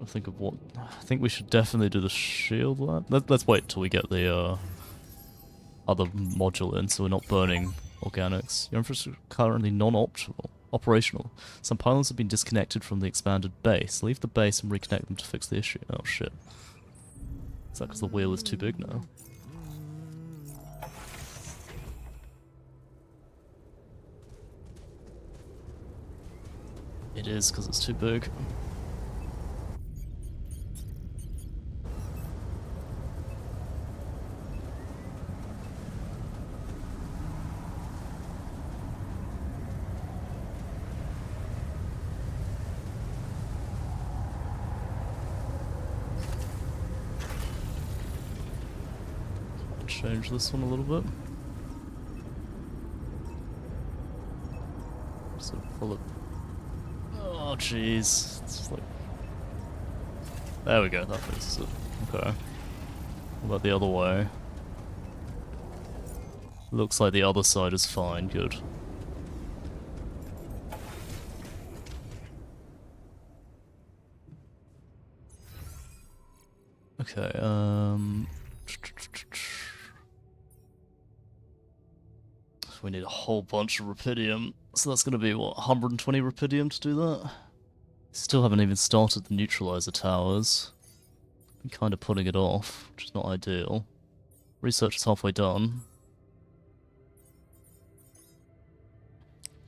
think of what... I think we should definitely do the shield lab. Let's wait till we get the other module in, so we're not burning organics. Your infrastructure is currently non-operational. Some pylons have been disconnected from the expanded base. Leave the base and reconnect them to fix the issue. Oh shit. Is that because the wheel is too big now? It is, because it's too big. Change this one a little bit. Just sort of pull it. Oh jeez. It's like... There we go, that fixes it. Okay. What about the other way? Looks like the other side is fine, good. Okay, we need a whole bunch of Rapidium, so that's going to be, what, 120 Rapidium to do that? Still haven't even started the neutralizer towers. I'm kind of putting it off, which is not ideal. Research is halfway done.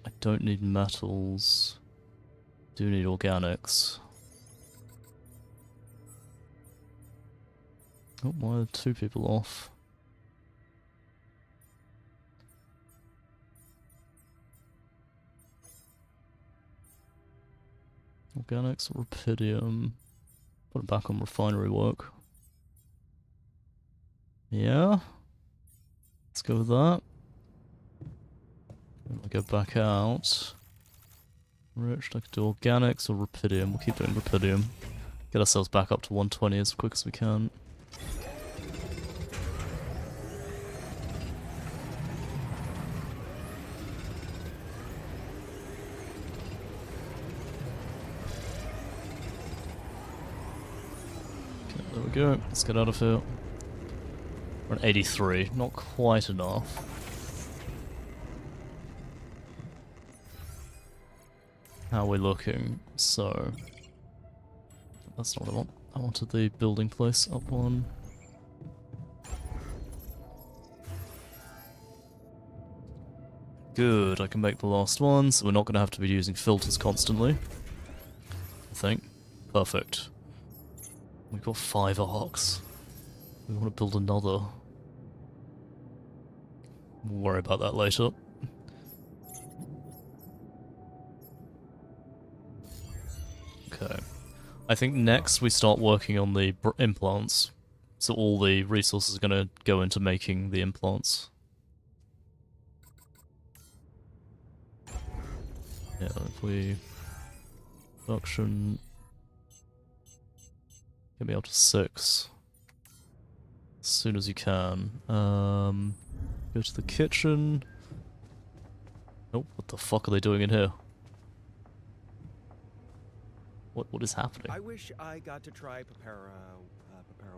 I don't need metals. Do need organics. Oh, why are 2 people off? Organics, Rapidium. Put it back on refinery work. Yeah. Let's go with that. And we'll go back out. Rich, I could do organics or rupidium. We'll keep doing rupidium. Get ourselves back up to 120 as quick as we can. Okay, there we go. Let's get out of here. We're at 83. Not quite enough. How are we looking? So... That's not what I want. I wanted the building place up one. Good, I can make the last one, so we're not going to have to be using filters constantly. I think. Perfect. We've got 5 arcs. We want to build another. We'll worry about that later. Okay. I think next we start working on the implants. So all the resources are going to go into making the implants. Yeah, if we... Production... Get me up to 6. As soon as you can. Go to the kitchen. Oh, what the fuck are they doing in here? What is happening? I wish I got to try papara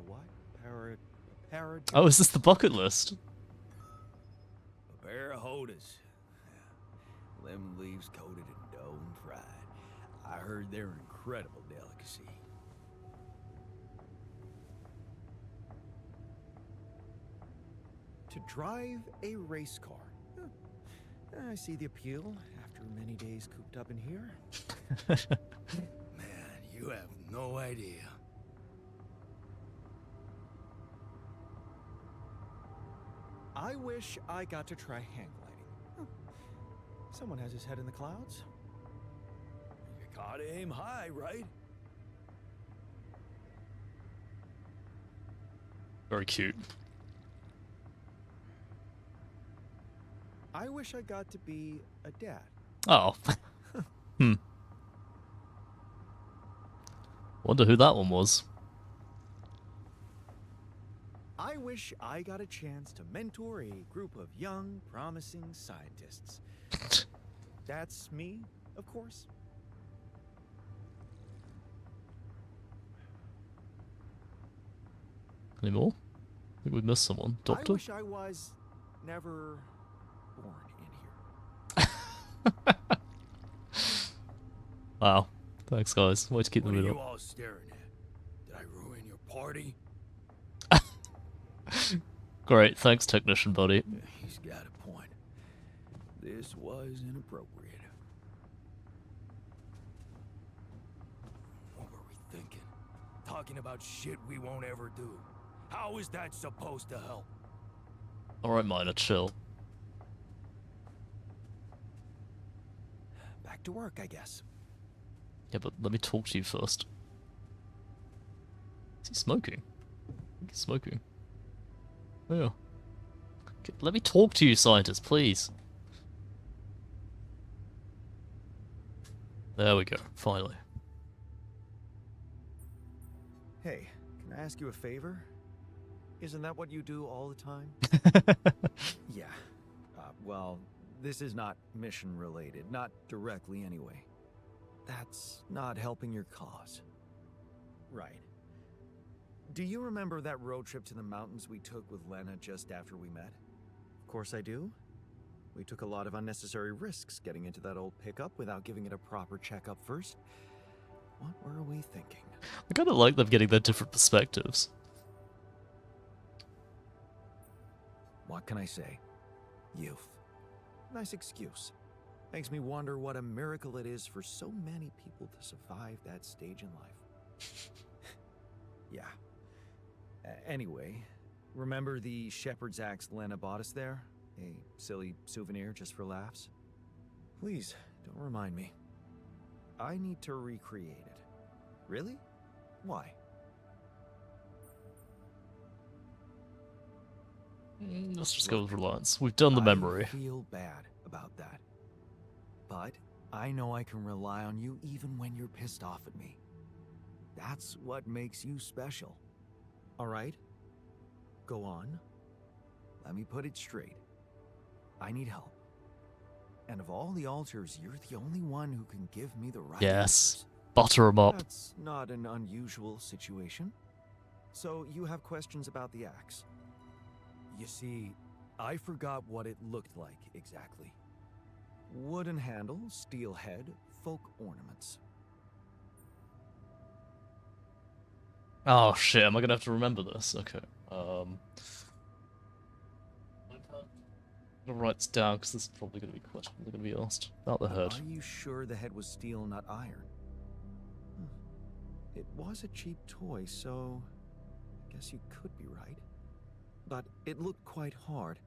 what? Papara... Oh, is this the bucket list? Papara hodas. Lemon leaves coated in dough and fried. I heard they're an incredible delicacy. To drive a race car. Huh. I see the appeal after many days cooped up in here. Man, you have no idea. I wish I got to try hang gliding. Huh. Someone has his head in the clouds. You gotta aim high, right? Very cute. I wish I got to be a dad. Oh. Wonder who that one was. I wish I got a chance to mentor a group of young, promising scientists. That's me, of course. Any more? I think we missed someone. Doctor? I wish I was never born in here. Wow. Thanks, guys. Way to keep the What are mood you up. all staring at? Did I ruin your party? Great. Thanks, technician buddy. He's got a point. This was inappropriate. What were we thinking? Talking about shit we won't ever do. How is that supposed to help? Alright, Miner, chill. Back to work, I guess. Yeah, but let me talk to you first. Is he smoking? I think he's smoking. Oh, yeah. Okay, let me talk to you, scientist, please. There we go, finally. Hey, can I ask you a favor? Isn't that what you do all the time? Yeah. Well, this is not mission related, not directly anyway. That's not helping your cause. Right. Do you remember that road trip to the mountains we took with Lena just after we met? Of course I do. We took a lot of unnecessary risks getting into that old pickup without giving it a proper checkup first. What were we thinking? I kind of like them getting their different perspectives. What can I say? Youth. Nice excuse. Makes me wonder what a miracle it is for so many people to survive that stage in life. Yeah. Anyway, remember the shepherd's axe Lena bought us there? A silly souvenir just for laughs? Please, don't remind me. I need to recreate it. Really? Why? Let's just go with Reliance. We've done the memory. I feel bad about that. But I know I can rely on you even when you're pissed off at me. That's what makes you special. Alright? Go on. Let me put it straight. I need help. And of all the altars, you're the only one who can give me the right Yes. answers. Butter 'em up. That's not an unusual situation. So you have questions about the axe. You see, I forgot what it looked like exactly. Wooden handle, steel head, folk ornaments. Oh shit, am I gonna have to remember this? Okay. I'm gonna write this down because this is probably gonna be questions that are gonna be asked about the head. Are you sure the head was steel, not iron? It was a cheap toy, so I guess you could be right. But it looked quite hard.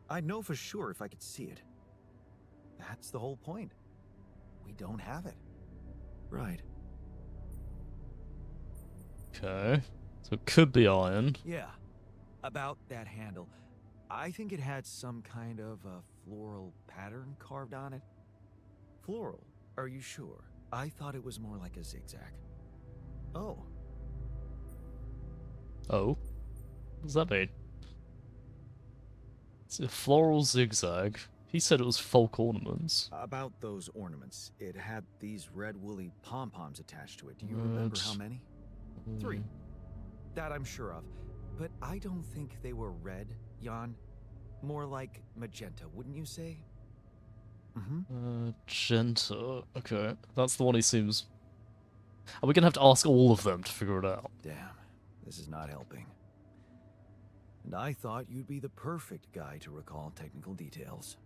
I'd know for sure if I could see it. That's the whole point. We don't have it. Right. Okay. So it could be iron. Yeah. About that handle. I think it had some kind of a floral pattern carved on it. Floral? Are you sure? I thought it was more like a zigzag. Oh. Oh? What does that mean? It's a floral zigzag. He said it was folk ornaments. About those ornaments, it had these red woolly pom-poms attached to it. Do you remember how many? 3. That I'm sure of. But I don't think they were red, Jan. More like magenta, wouldn't you say? Magenta. Okay. That's the one he seems... Are we gonna have to ask all of them to figure it out? Damn. This is not helping. And I thought you'd be the perfect guy to recall technical details.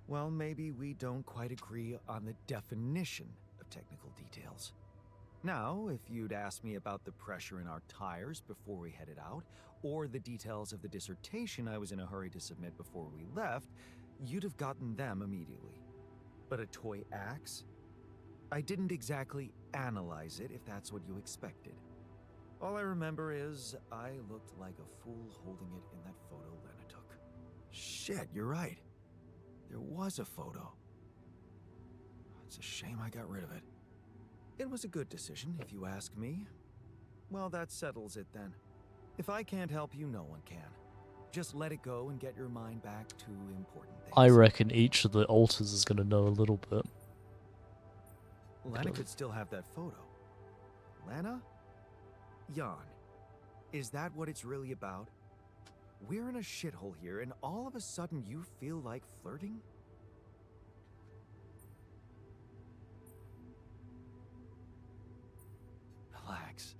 Well, maybe we don't quite agree on the definition of technical details. Now, if you'd asked me about the pressure in our tires before we headed out, or the details of the dissertation I was in a hurry to submit before we left, you'd have gotten them immediately. But a toy axe? I didn't exactly analyze it, if that's what you expected. All I remember is I looked like a fool holding it in that photo Lena took. Shit, you're right. There was a photo. It's a shame I got rid of it. It was a good decision, if you ask me. Well, that settles it then. If I can't help you, no one can. Just let it go and get your mind back to important things. I reckon each of the altars is gonna know a little bit. Lena could still have that photo. Lena? Jan, is that what it's really about? We're in a shithole here, and all of a sudden you feel like flirting? Relax.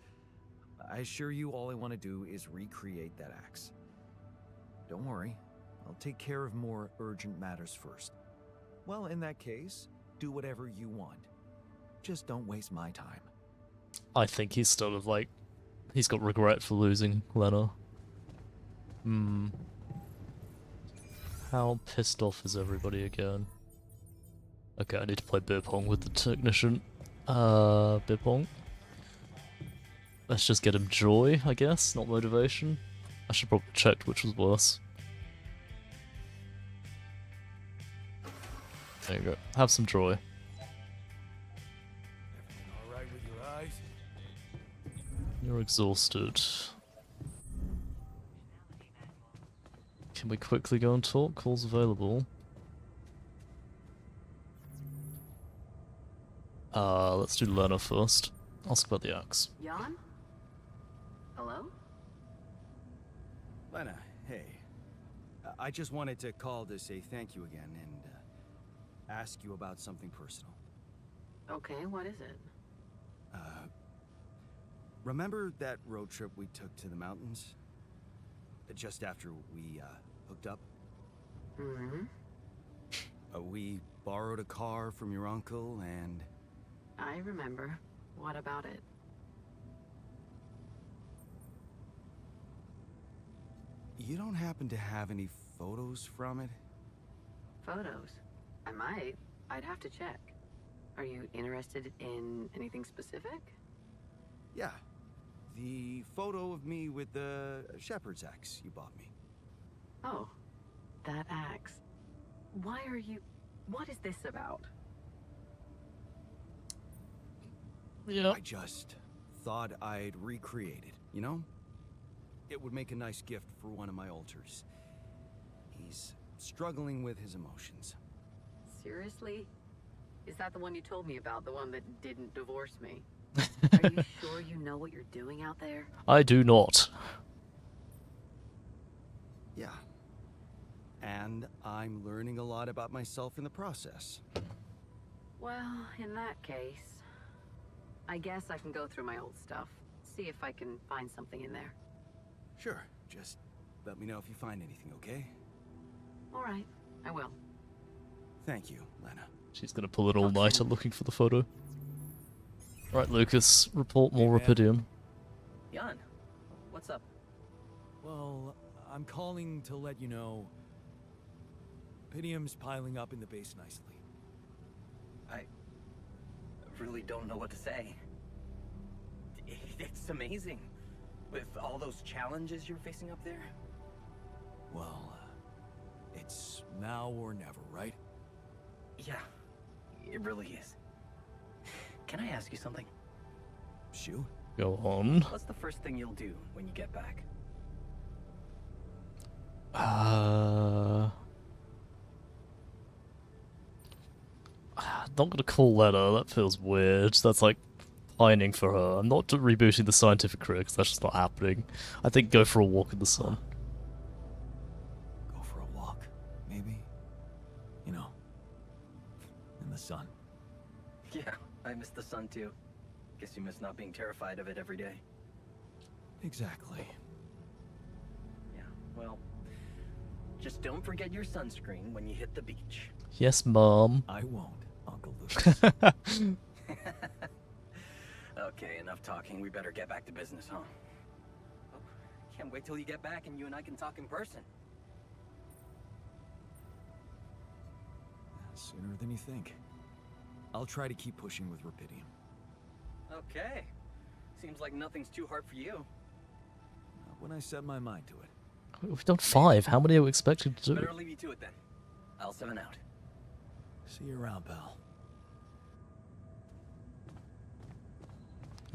I assure you all I want to do is recreate that axe. Don't worry, I'll take care of more urgent matters first. Well, in that case, do whatever you want. Just don't waste my time. I think he's sort of like... He's got regret for losing Lena. How pissed off is everybody again? Okay, I need to play beer pong with the technician. Beer pong. Let's just get him joy, I guess, not motivation. I should probably check which was worse. There you go. Have some joy. All right with your eyes? You're exhausted. Can we quickly go and talk? Calls available. Let's do Lena first. Ask about the axe. Jan? Hello? Lena, hey. I just wanted to call to say thank you again and ask you about something personal. Okay, what is it? Remember that road trip we took to the mountains? Just after we hooked up? Mm-hmm. We borrowed a car from your uncle and... I remember. What about it? You don't happen to have any photos from it? Photos? I might. I'd have to check. Are you interested in anything specific? Yeah. The photo of me with the shepherd's axe you bought me. Oh, that axe. Why are you... What is this about? Yeah. I just thought I'd recreate it, you know? It would make a nice gift for one of my alters. He's struggling with his emotions. Seriously? Is that the one you told me about? The one that didn't divorce me? Are you sure you know what you're doing out there? I do not. Yeah. And I'm learning a lot about myself in the process. Well, in that case, I guess I can go through my old stuff. See if I can find something in there. Sure. Just let me know if you find anything, okay? All right, I will. Thank you, Lena. She's gonna pull an all-nighter looking for the photo. Right, Lucas, report more Rapidium. Jan, what's up? Well, I'm calling to let you know... Pitium's piling up in the base nicely. I really don't know what to say. It's amazing. With all those challenges you're facing up there. Well, it's now or never, right? Yeah, it really is. Can I ask you something? Shoot. Go on. What's the first thing you'll do when you get back? Not gonna call Lena, that feels weird. That's like pining for her. I'm not rebooting the scientific career because that's just not happening. I think go for a walk in the sun. Go for a walk, maybe? You know, in the sun. Yeah, I miss the sun too. Guess you miss not being terrified of it every day. Exactly. Yeah, well, just don't forget your sunscreen when you hit the beach. Yes, Mom. I won't, Uncle Lucas. Okay, enough talking. We better get back to business, huh? Oh, can't wait till you get back and you and I can talk in person. Sooner than you think. I'll try to keep pushing with Rapidium. Okay. Seems like nothing's too hard for you. Not when I set my mind to it. We've done 5. How many are we expected to do? Better leave you to it then. I'll 7 out. See you around, pal.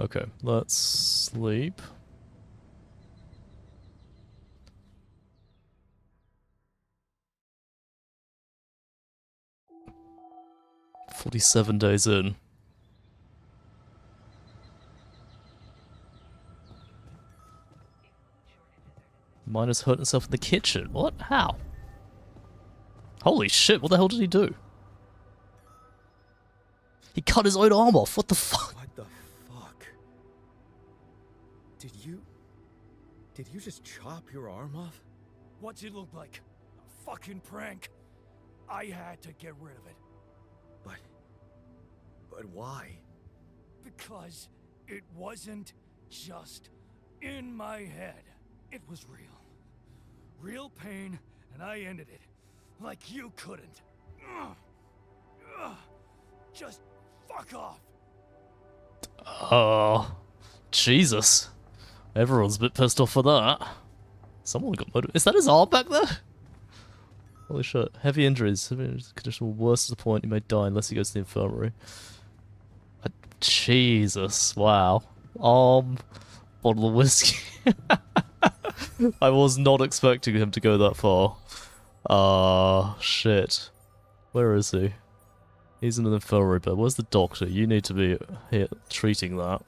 Okay, let's sleep. "47 days in." Miner's hurt himself in the kitchen. What? How? Holy shit, what the hell did he do? He cut his own arm off. What the fuck? What the fuck? Did you just chop your arm off? What's it look like? A fucking prank. I had to get rid of it. But why? Because it wasn't just in my head. It was real. Real pain, and I ended it. Like you couldn't. Just fuck off. Oh, Jesus. Everyone's a bit pissed off for that. Someone got murdered. Is that his arm back there? Holy shit. Heavy injuries. Condition will worse to the point he may die unless he goes to the infirmary. Jesus. Wow. Bottle of whiskey. I was not expecting him to go that far. Shit. Where is he? He's in an infirmary bed. Where's the doctor? You need to be here treating that.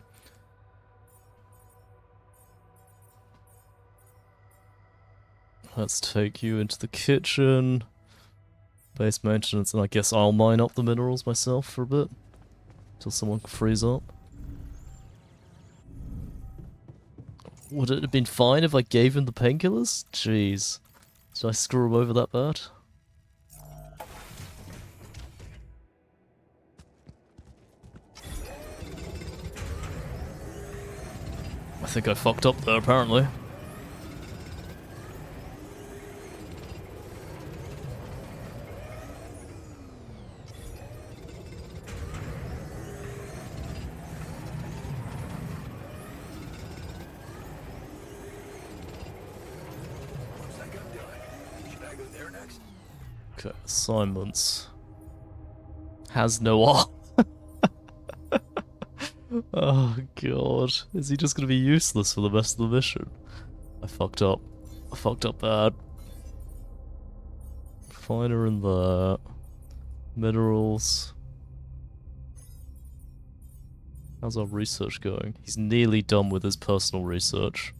Let's take you into the kitchen. Base maintenance, and I guess I'll mine up the minerals myself for a bit. Till someone can freeze up. Would it have been fine if I gave him the painkillers? Jeez. Did I screw him over that bad? I think I fucked up there, apparently. Okay, assignments. Has no arm. Oh god. Is he just gonna be useless for the rest of the mission? I fucked up. I fucked up bad. Finder in there. Minerals. How's our research going? He's nearly done with his personal research.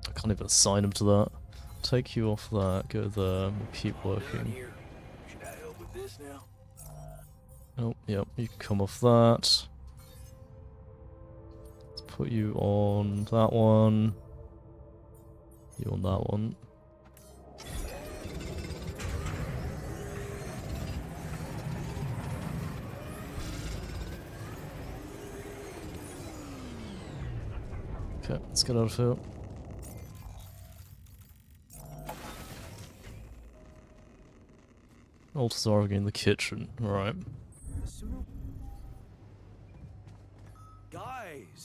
I can't even assign him to that. Take you off that, go there, we'll keep working. Should I help with this now? Oh, yep, you can come off that. Let's put you on that one. You on that one. Okay, let's get out of here. Altars are in the kitchen, alright.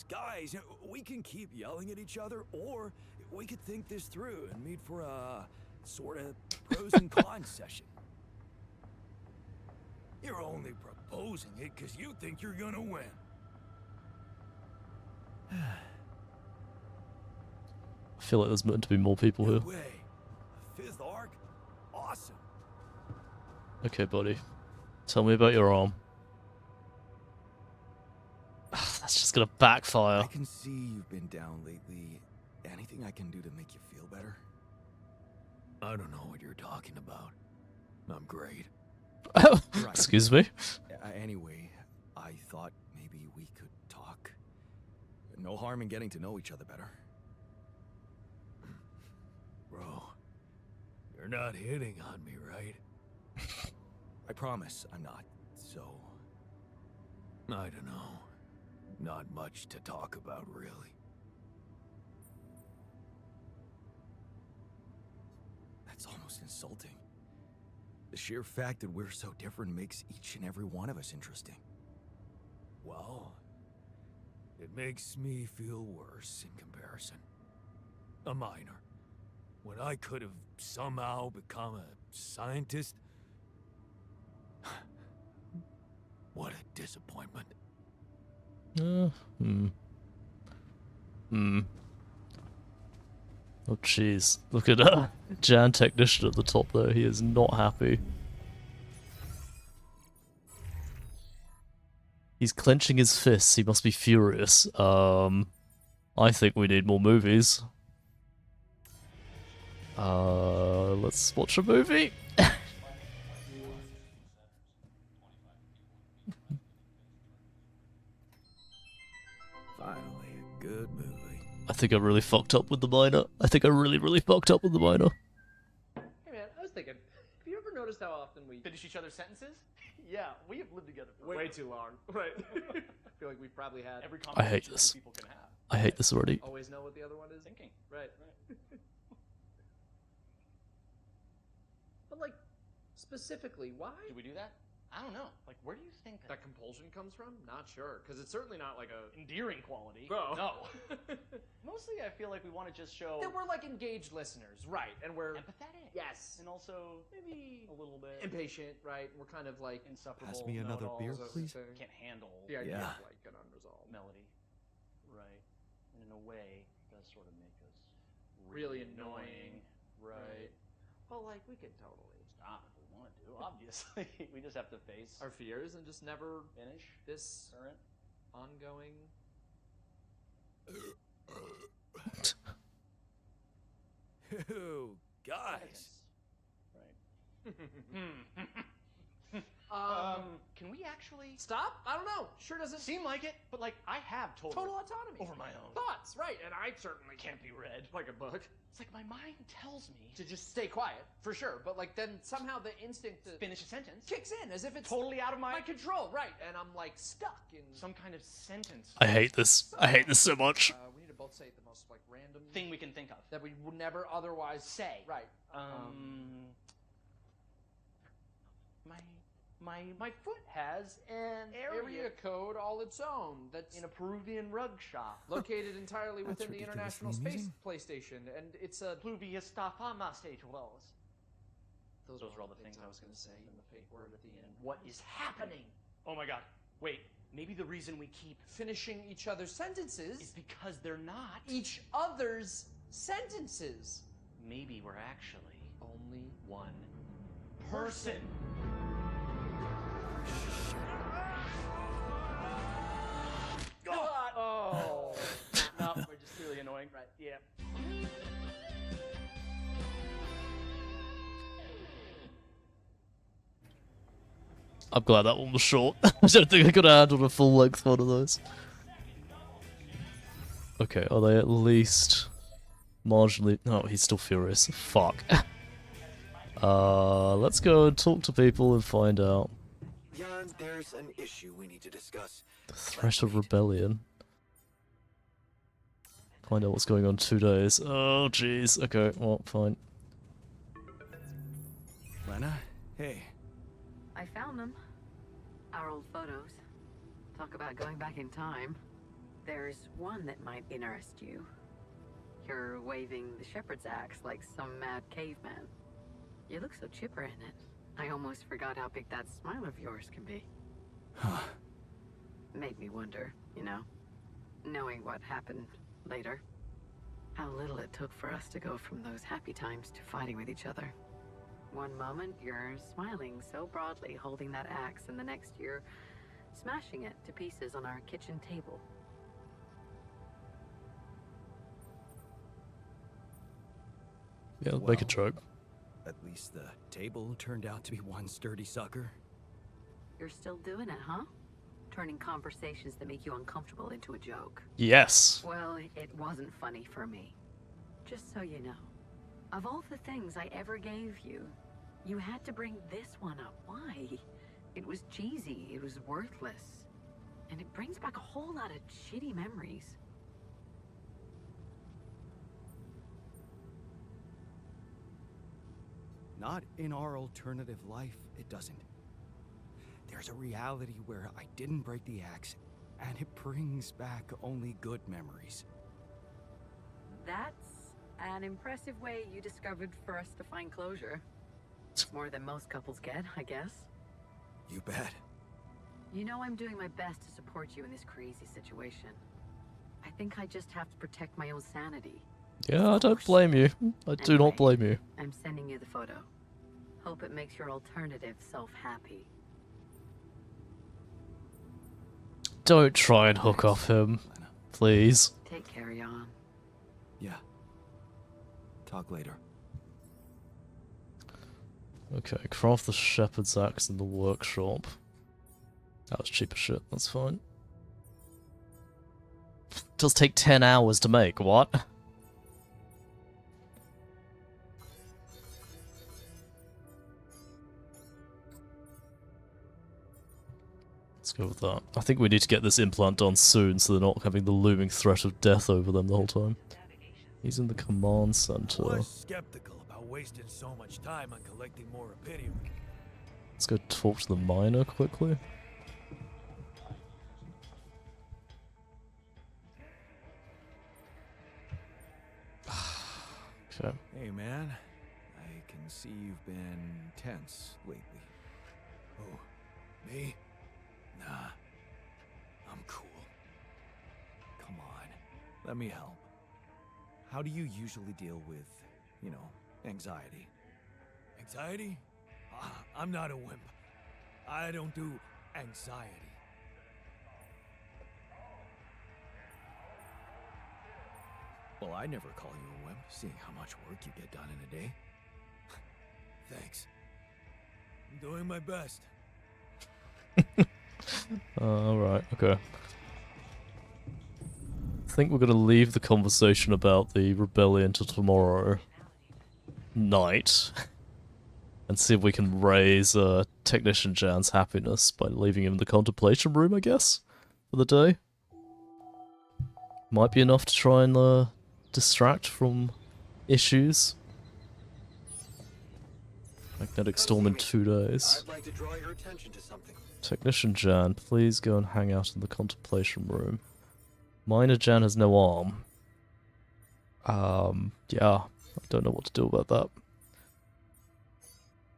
Guys, we can keep yelling at each other, or we could think this through and meet for a sort of pros and cons session. You're only proposing it because you think you're gonna win. I feel like there's meant to be more people here. Way. Fifth arc? Awesome. Okay, buddy. Tell me about your arm. That's just gonna backfire. I can see you've been down lately. Anything I can do to make you feel better? I don't know what you're talking about. I'm great. Excuse me? Anyway, I thought maybe we could talk. No harm in getting to know each other better. Bro, you're not hitting on me, right? I promise I'm not, so... I don't know. Not much to talk about, really. That's almost insulting. The sheer fact that we're so different makes each and every one of us interesting. Well, it makes me feel worse in comparison. A minor. When I could have somehow become a scientist. What a disappointment. Oh jeez, look at Jan Technician at the top there, he is not happy. He's clenching his fists, he must be furious. I think we need more movies. Let's watch a movie. Finally, a good movie. I think I really fucked up with the minor. I think I really fucked up with the minor. Hey man, I was thinking, have you ever noticed how often we Finish each other's sentences? Yeah, we have lived together for way too long. Right. I feel like we've probably had every I hate conversation this. people can have. I hate this already. Always know what the other one is Thinking. Right. But like, specifically, why? Do we do that? I don't know. Like, where do you think That compulsion comes from? Not sure, because it's certainly not like a endearing quality? No. No. Mostly, I feel like we want to just show that we're like engaged listeners, right? And we're empathetic. yes, And also maybe a little bit impatient, right? We're kind of like insufferable. Pass me another beer, know-it-alls, please. Can't handle the idea Yeah. of like an unresolved melody. Right. And in a way, it does sort of make us really annoying, Right. Well, like we could totally Stop if we want to. Obviously, we just have to face our fears and just never finish this current. ongoing. Ew, guys. Right. Can we actually Stop? I don't know. Sure doesn't seem like it? But like, I have total autonomy over my own thoughts, right? And I certainly Can't be read. like a book It's like my mind tells me to just stay quiet for sure. But like then somehow the instinct to finish a sentence. kicks in as if it's Totally out of my control, right? And I'm like stuck in some kind of sentence. I hate this. I hate this so much. we need to both say the most like random Thing we can think of. that we would never otherwise Say. Right. My my foot has an Area code all its own. That's in a Peruvian rug shop. located entirely That's within the International ridiculously Space PlayStation, and it's a Pluvia Stafama stage wells. Those were all the things I was going to say. and the fake word at the end. What is happening? Oh my god. Wait, maybe the reason we keep Finishing each other's sentences. is because they're not. Each other's sentences. Maybe we're actually only one person. Oh. No, we're just really annoying. Right, yeah. I'm glad that one was short. I don't think I could have handled a full length one of those. Okay, are they at least marginally... No, he's still furious. Fuck. Let's go and talk to people and find out. Jan, there's an issue we need to discuss. The threat of rebellion. Find out what's going on in 2 days. Oh, jeez. Okay, well, fine. Lena? Hey. I found them. Our old photos. Talk about going back in time. There's one that might interest you. You're waving the shepherd's axe like some mad caveman. You look so chipper in it. I almost forgot how big that smile of yours can be. Huh. Made me wonder, you know, knowing what happened later. How little it took for us to go from those happy times to fighting with each other. One moment you're smiling so broadly holding that axe, and the next you're smashing it to pieces on our kitchen table. Yeah, make a joke. At least the table turned out to be one sturdy sucker. You're still doing it, huh? Turning conversations that make you uncomfortable into a joke. Yes. Well, it wasn't funny for me. Just so you know. Of all the things I ever gave you, you had to bring this one up. Why? It was cheesy, it was worthless. And it brings back a whole lot of shitty memories. Not in our alternative life, it doesn't. There's a reality where I didn't break the axe, and it brings back only good memories. That's an impressive way you discovered for us to find closure. More than most couples get, I guess. You bet. You know I'm doing my best to support you in this crazy situation. I think I just have to protect my own sanity. Yeah, I don't blame you. I do not blame you. I'm sending you the photo. Hope it makes your alternative self happy. Don't try and hook off him, please. Take care, Jan. Yeah. Talk later. Okay, craft the shepherd's axe in the workshop. That was cheap as shit, that's fine. Does take 10 hours to make, what? Let's go with that. I think we need to get this implant done soon so they're not having the looming threat of death over them the whole time. He's in the command center. I was skeptical about wasting so much time on collecting more Epitium. Let's go talk to the miner quickly. Okay. Hey, man. I can see you've been tense lately. Who? Me? Nah. I'm cool. Come on. Let me help. How do you usually deal with, you know, anxiety? Anxiety? I'm not a wimp. I don't do anxiety. Well, I never call you a wimp, seeing how much work you get done in a day. Thanks. I'm doing my best. Alright, okay. I think we're gonna leave the conversation about the rebellion to tomorrow night. And see if we can raise Technician Jan's happiness by leaving him in the contemplation room, I guess, for the day. Might be enough to try and distract from issues. Magnetic storm in 2 days. I'd like to draw your attention to something. Technician Jan, please go and hang out in the contemplation room. Miner Jan has no arm. Yeah, I don't know what to do about that.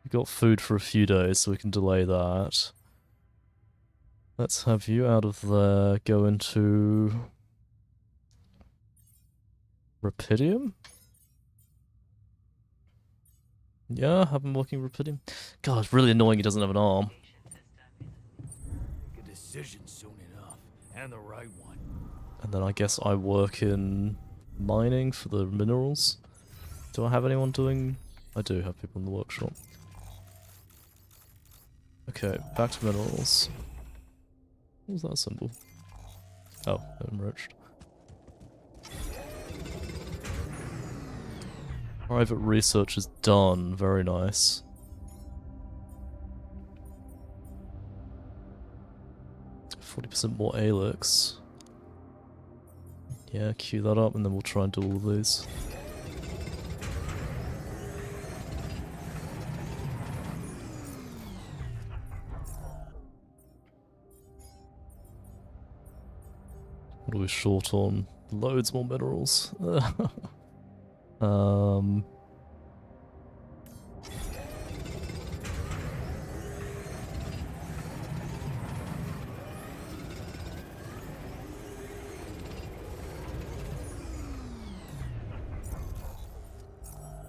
We got food for a few days, so we can delay that. Let's have you out of there, go into... Rapidium? Yeah, have him working Rapidium. God, it's really annoying he doesn't have an arm. Make a decision soon enough, and the right one. And then I guess I work in mining for the minerals. Do I have anyone doing... I do have people in the workshop. Okay, back to minerals. What was that symbol? Oh, enriched. Private research is done, very nice. %40 more Alix. Yeah, queue that up and then we'll try and do all of these. What are we short on? Loads more minerals.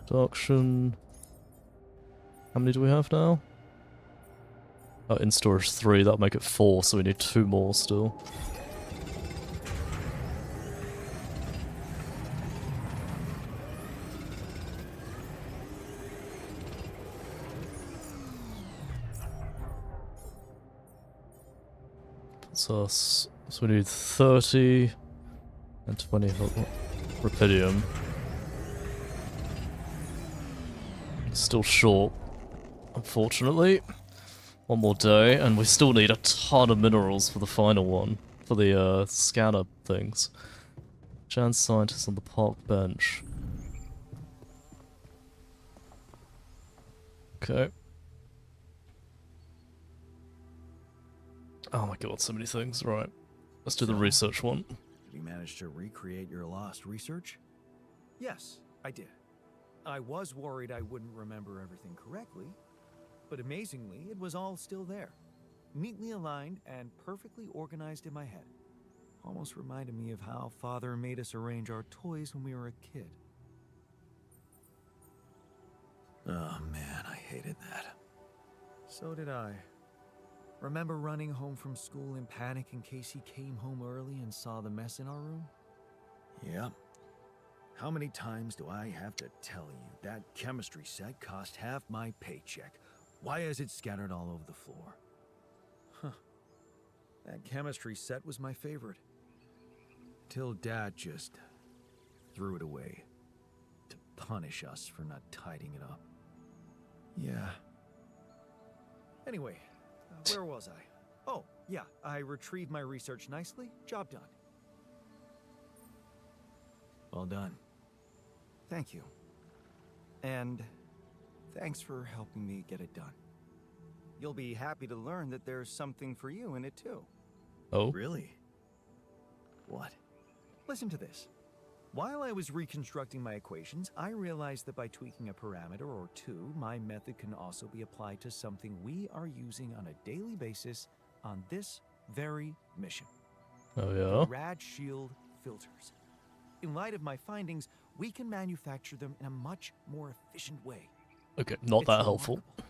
Production. How many do we have now? Oh, in storage 3, that'll make it 4, so we need 2 more still. So we need 30 and 20 Rapidium. Still short, unfortunately. One more day, and we still need a ton of minerals for the final one, for the scanner things. Jan scientist on the park bench. Okay. Oh my god, so many things. Right. Let's do the research one. Did you manage to recreate your lost research? Yes, I did. I was worried I wouldn't remember everything correctly, but amazingly, it was all still there. Neatly aligned and perfectly organized in my head. Almost reminded me of how Father made us arrange our toys when we were a kid. Oh man, I hated that. So did I. Remember running home from school in panic in case he came home early and saw the mess in our room? Yep. How many times do I have to tell you that chemistry set cost half my paycheck? Why is it scattered all over the floor? Huh. That chemistry set was my favorite. Till Dad just threw it away to punish us for not tidying it up. Yeah. Anyway, where was I? Oh, yeah, I retrieved my research nicely. Job done. Well done. Thank you. And thanks for helping me get it done. You'll be happy to learn that there's something for you in it too. Oh? Really? What? Listen to this. While I was reconstructing my equations, I realized that by tweaking a parameter or two, my method can also be applied to something we are using on a daily basis on this very mission. Oh yeah? The Rad Shield filters. In light of my findings, we can manufacture them in a much more efficient way. Okay, not that helpful. Remarkable.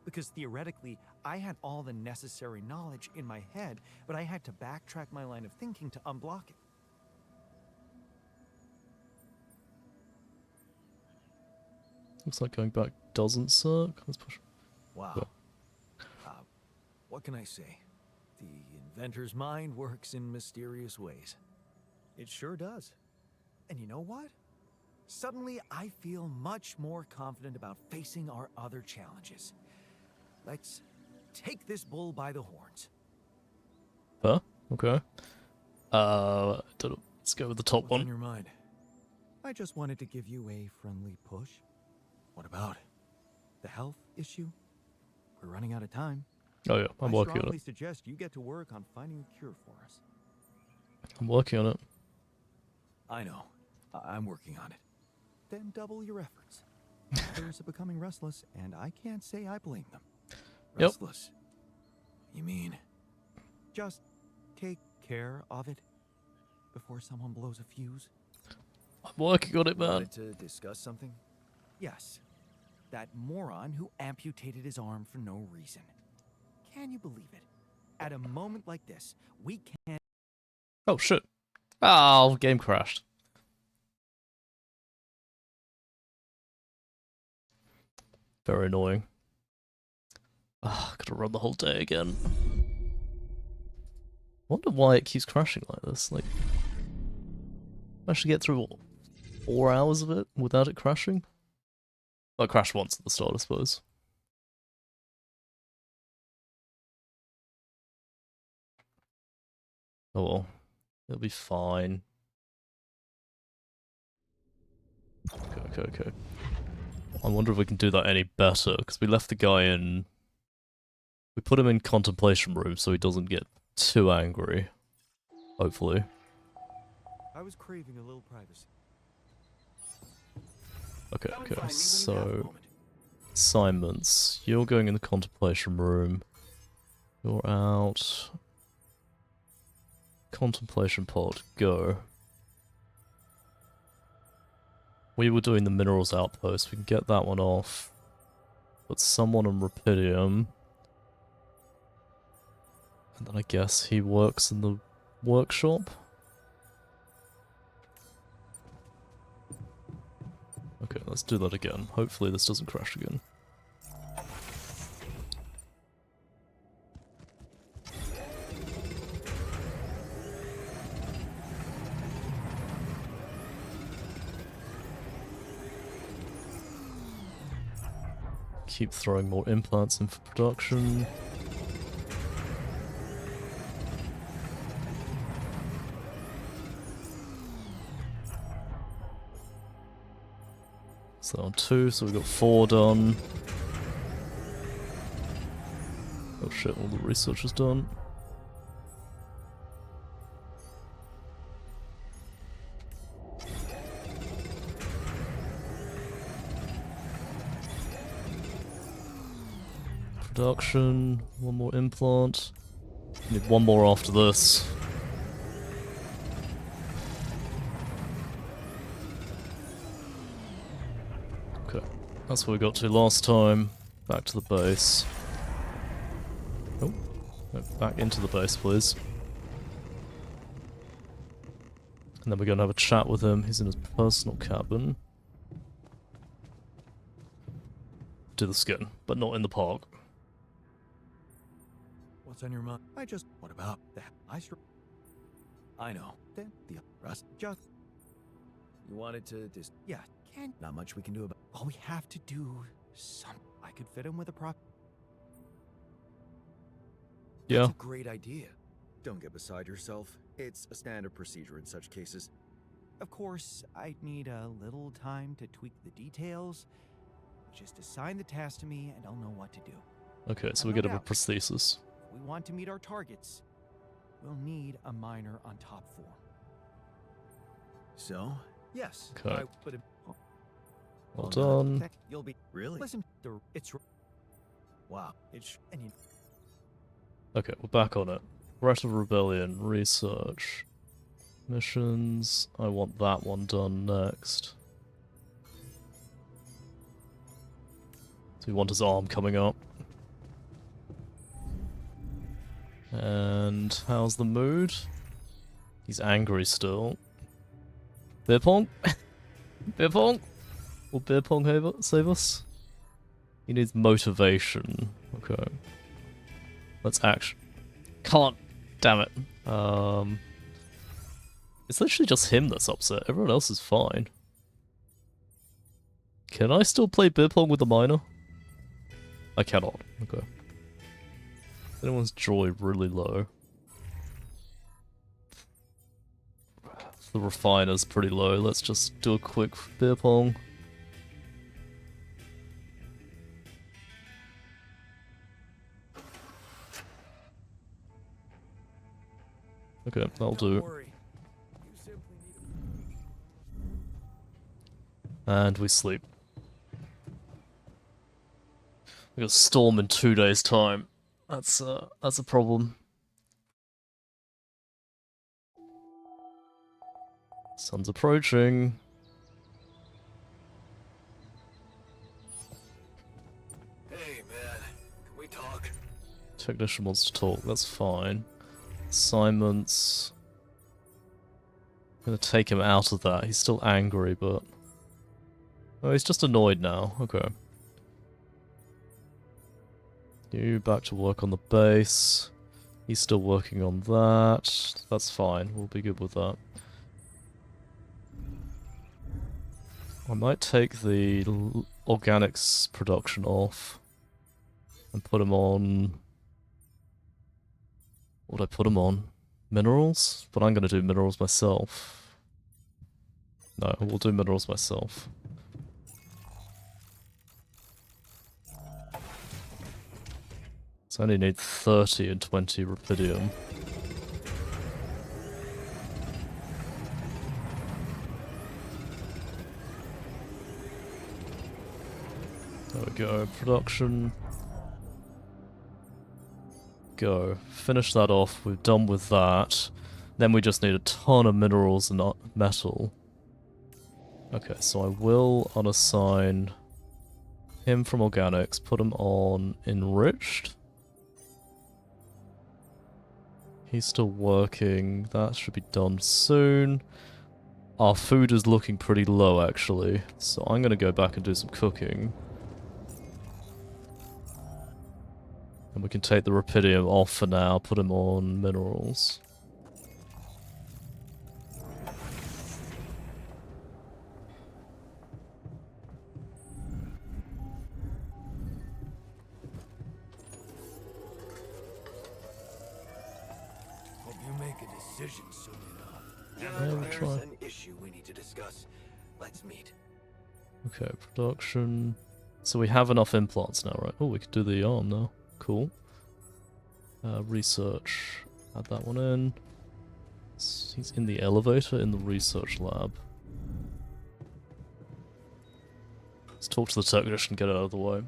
Because theoretically, I had all the necessary knowledge in my head, but I had to backtrack my line of thinking to unblock it. Looks like going back doesn't suck. Let's push. Wow. Yeah. What can I say? The inventor's mind works in mysterious ways. It sure does. And you know what? Suddenly, I feel much more confident about facing our other challenges. Let's take this bull by the horns. Huh? Okay. Don't know. Let's go with the top What's one. on your mind? I just wanted to give you a friendly push. What about? The health issue? We're running out of time. Oh yeah, I'm working on I strongly it. suggest you get to work on finding a cure for us. I'm working on it. I know. I'm working on it. Then double your efforts. Others are becoming restless, and I can't say I blame them. Yep. Restless? You mean just take care of it before someone blows a fuse? I'm working on it, man. Wanted to discuss something? Yes. That moron who amputated his arm for no reason. Can you believe it? At a moment like this, we can't... Oh shit. Oh, game crashed. Very annoying. Ah, gotta run the whole day again. Wonder why it keeps crashing like this. Like, I should get through what, 4 hours of it without it crashing. Well, it crashed once at the start, I suppose. Oh well, it'll be fine. Okay. I wonder if we can do that any better, because we left the guy in... We put him in contemplation room so he doesn't get too angry. Hopefully. I was craving a little privacy. Okay, so... Assignments. You're going in the contemplation room. You're out. Contemplation pod, go. We were doing the minerals outpost, we can get that one off. Put someone on Rapidium. And then I guess he works in the workshop? Okay, let's do that again. Hopefully this doesn't crash again. Keep throwing more implants in for production. So on 2, so we got 4 done. Oh shit, all the research is done. Production, 1 more implant. Need 1 more after this. Okay, that's what we got to last time. Back to the base. Oh, no, back into the base, please. And then we're gonna have a chat with him. He's in his personal cabin. Do the skin, but not in the park. What's on your mind? What about that? I know. Then the rest just... You wanted to Yeah, not much we can do about... All we have to do... I could fit him with a prop... Yeah. That's a great idea. Don't get beside yourself. It's a standard procedure in such cases. Of course, I'd need a little time to tweak the details. Just assign the task to me and I'll know what to do. Okay, so we get a prosthesis. If we want to meet our targets, we'll need a miner on top 4. So? Yes. Okay. But Well done. You'll be... Really? Listen, it's... Wow. And you... Okay, we're back on it. Threat of Rebellion, research. Missions, I want that one done next. So we want his arm coming up. And how's the mood? He's angry still. Beer pong? Beer pong? Will beer pong save us? He needs motivation. Okay. Let's action. Can't. Damn it. It's literally just him that's upset. Everyone else is fine. Can I still play beer pong with the miner? I cannot. Okay. Anyone's joy really low? The refiner's pretty low. Let's just do a quick beer pong. Okay, that'll do. And we sleep. We got a storm in 2 days' time. That's a problem. Sun's approaching. Hey, man. Can we talk? Technician wants to talk, that's fine. Assignments. I'm gonna take him out of that. He's still angry, but... Oh, he's just annoyed now. Okay. You back to work on the base. He's still working on that. That's fine. We'll be good with that. I might take the organics production off and put him on... What would I put him on? Minerals? But I'm going to do minerals myself. No, we'll do minerals myself. So I only need 30 and 20 rupidium. There we go, production. Go. Finish that off, we're done with that. Then we just need a ton of minerals and metal. Okay, so I will unassign him from organics, put him on enriched. He's still working, that should be done soon. Our food is looking pretty low actually, so I'm gonna go back and do some cooking. And we can take the rupidium off for now, put him on minerals. Hope you make a decision soon enough. Yeah, we'll There's try. an issue we need to discuss. Let's meet. Okay, production. So we have enough implants now, right? Oh, we could do the arm now. Cool. Research. Add that one in. He's in the elevator in the research lab. Let's talk to the technician, get it out of the way.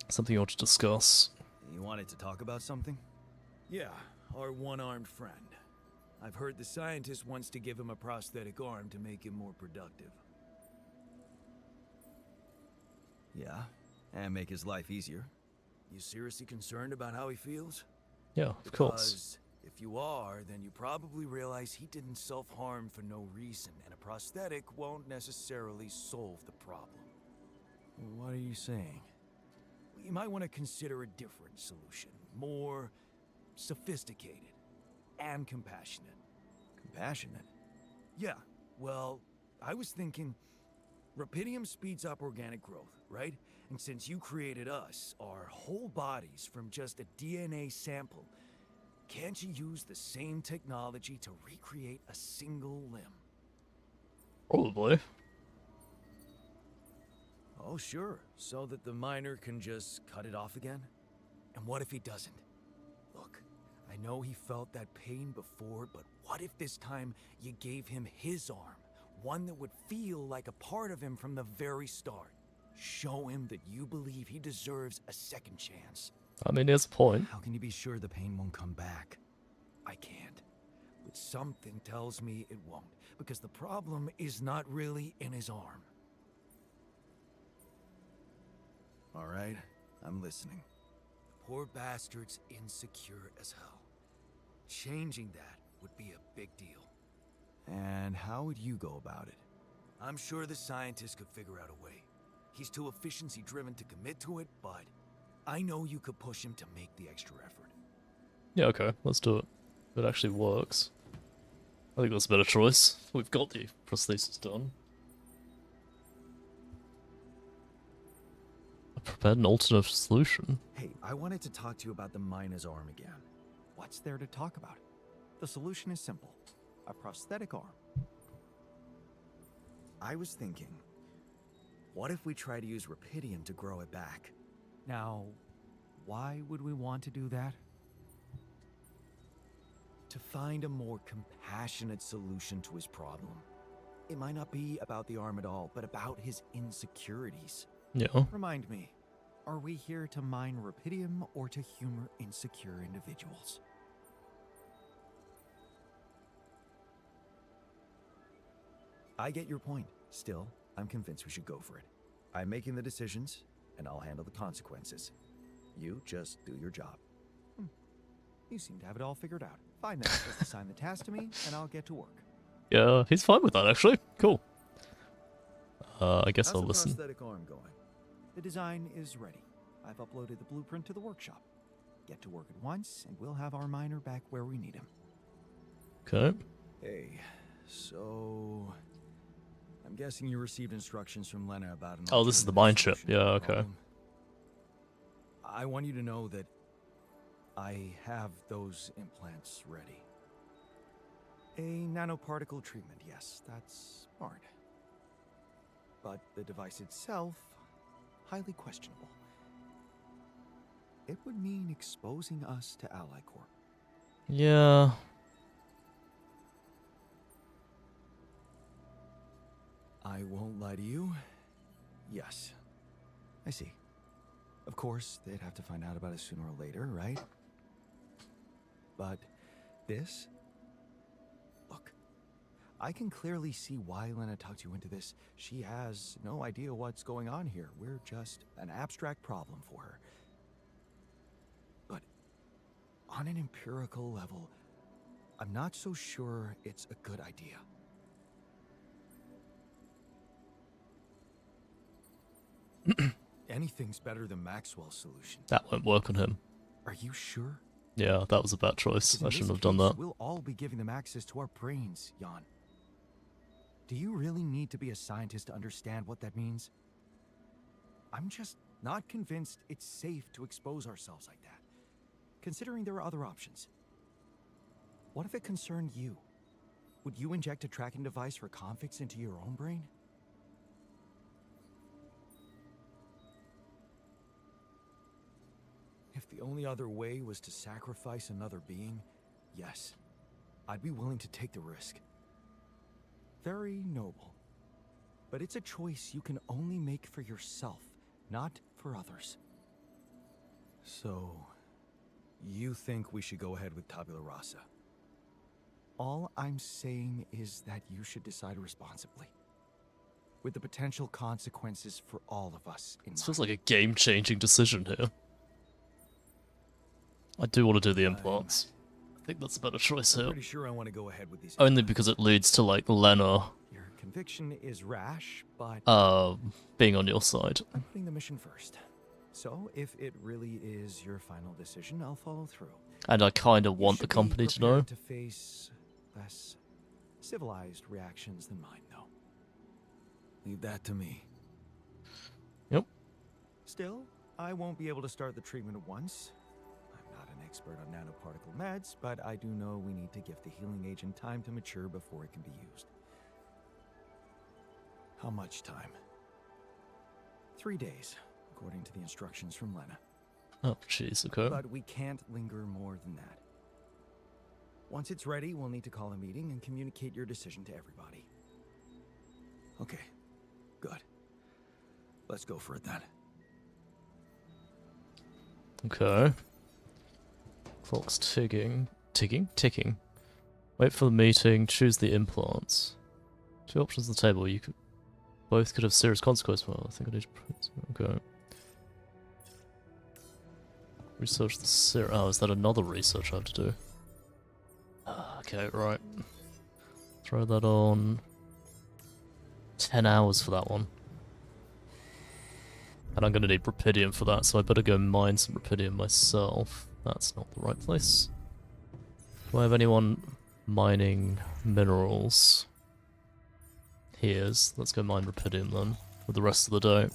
Something you want to discuss. You wanted to talk about something? Yeah, our one-armed friend. I've heard the scientist wants to give him a prosthetic arm to make him more productive. Yeah, and make his life easier. You seriously concerned about how he feels? Yeah, of course. Because if you are, then you probably realize he didn't self-harm for no reason, and a prosthetic won't necessarily solve the problem. What are you saying? You might want to consider a different solution, more sophisticated and compassionate. Compassionate? Yeah, well, I was thinking, rupidium speeds up organic growth, right? And since you created us, our whole bodies from just a DNA sample, can't you use the same technology to recreate a single limb? Probably. Oh, sure. So that the miner can just cut it off again? And what if he doesn't? Look, I know he felt that pain before, but what if this time you gave him his arm? One that would feel like a part of him from the very start. Show him that you believe he deserves a second chance. I mean, there's a point. How can you be sure the pain won't come back? I can't. But something tells me it won't, because the problem is not really in his arm. All right, I'm listening. Poor bastard's insecure as hell. Changing that would be a big deal. And how would you go about it? I'm sure the scientist could figure out a way. He's too efficiency-driven to commit to it, but I know you could push him to make the extra effort. Yeah, okay, let's do it. If it actually works. I think that's a better choice. We've got the prosthesis done. I prepared an alternative solution. Hey, I wanted to talk to you about the miner's arm again. What's there to talk about? The solution is simple. A prosthetic arm. I was thinking, what if we try to use rupidium to grow it back? Now, why would we want to do that? to find a more compassionate solution to his problem. It might not be about the arm at all, but about his insecurities. Yeah. Remind me, are we here to mine Rapidium or to humor insecure individuals? I get your point. Still, I'm convinced we should go for it. I'm making the decisions, and I'll handle the consequences. You just do your job. You seem to have it all figured out. Fine then, just assign the task to me, and I'll get to work. Yeah, he's fine with that actually. Cool. I guess I'll listen. How's the prosthetic arm going? The design is ready. I've uploaded the blueprint to the workshop. Get to work at once, and we'll have our miner back where we need him. Okay. Hey, so... I'm guessing you received instructions from Lena about an Oh, this is the mine ship. Yeah, okay. I want you to know that I have those implants ready. A nanoparticle treatment, yes, that's smart. But the device itself, highly questionable. It would mean exposing us to Ally Corp. Yeah. I won't lie to you. Yes. I see. Of course, they'd have to find out about it sooner or later, right? But this? Look, I can clearly see why Lena tucked you into this. She has no idea what's going on here. We're just an abstract problem for her. But on an empirical level, I'm not so sure it's a good idea. Anything's better than Maxwell's solution. That won't work on him. Are you sure? Yeah, that was a bad choice. I shouldn't have done that. We'll all be giving them access to our brains, Jan. Do you really need to be a scientist to understand what that means? I'm just not convinced it's safe to expose ourselves like that, considering there are other options. What if it concerned you? Would you inject a tracking device for convicts into your own brain? If the only other way was to sacrifice another being, yes, I'd be willing to take the risk. Very noble. But it's a choice you can only make for yourself, not for others. So, you think we should go ahead with Tabula Rasa? All I'm saying is that you should decide responsibly, with the potential consequences for all of us in mind. This feels like a game-changing decision here. I do want to do the implants. I think that's a better choice here. I'm pretty sure I want to go ahead with these. Only because it leads to, like, Lena Your conviction is rash, but being on your side. I'm putting the mission first. So, if it really is your final decision, I'll follow through. And I kind of want the company to know. To face less civilized reactions than mine, though. Leave that to me. Yep. Still, I won't be able to start the treatment at once. I'm not an expert on nanoparticle meds, but I do know we need to give the healing agent time to mature before it can be used. How much time? 3 days, according to the instructions from Lena. Oh, jeez, okay. But we can't linger more than that. Once it's ready, we'll need to call a meeting and communicate your decision to everybody. Okay, good. Let's go for it then. Okay. Clock's ticking. Ticking? Wait for the meeting, choose the implants. 2 options on the table. Both could have serious consequences. Well, I think I need to... Okay. Research the serum. Oh, is that another research I have to do? Okay, right. Throw that on. 10 hours for that one. And I'm gonna need Rapidium for that, so I better go mine some Rapidium myself. That's not the right place. Do I have anyone mining minerals? Here's. Let's go mine Rapidium then, for the rest of the day.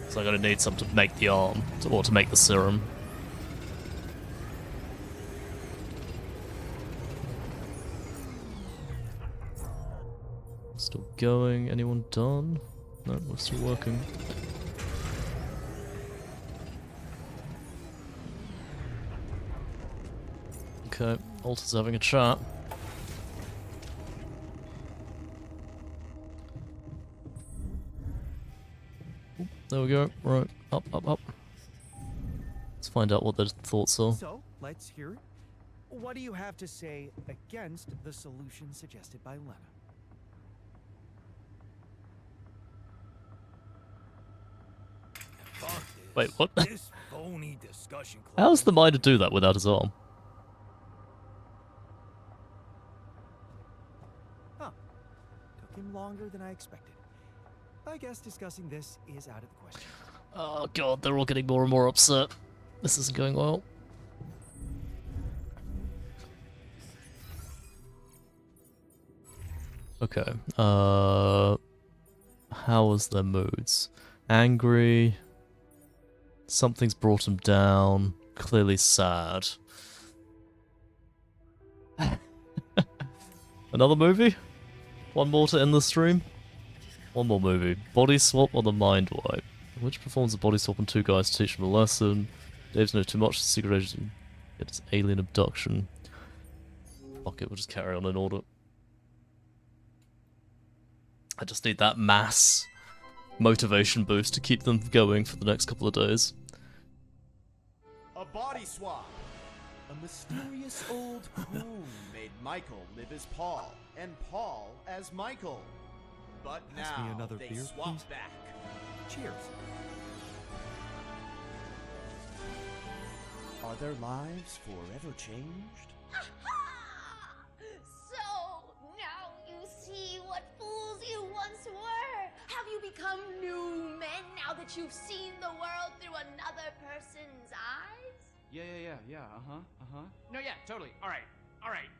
So I'm gonna need some to make the arm, or to make the serum. Still going. Anyone done? No, we're still working. Okay, Alta's having a chat. Oop, there we go. Right, up, up, up. Let's find out what their thoughts are. So, let's hear it. What do you have to say against the solution suggested by Lena? Wait, what? This phony discussion club. How's the miner do that without his arm? Huh. Took him longer than I expected. I guess discussing this is out of the question. Oh god, they're all getting more and more upset. This isn't going well. Okay, how was their moods? Angry. Something's brought him down. Clearly sad. Another movie? One more to end the stream? One more movie. Body swap or the mind wipe? Which performs a body swap on two guys to teach them a lesson? Dave's know too much. Secret agent. It's alien abduction. Fuck it, we'll just carry on in order. I just need that mass motivation boost to keep them going for the next couple of days. A body swap. A mysterious old crone made Michael live as Paul, and Paul as Michael. But Pass me now another they beer, swapped please. back. Cheers. Are their lives forever changed? So, now you see what fools you once were. Have you become new men now that you've seen the world through another person's eyes? Yeah, No, yeah, totally. All right.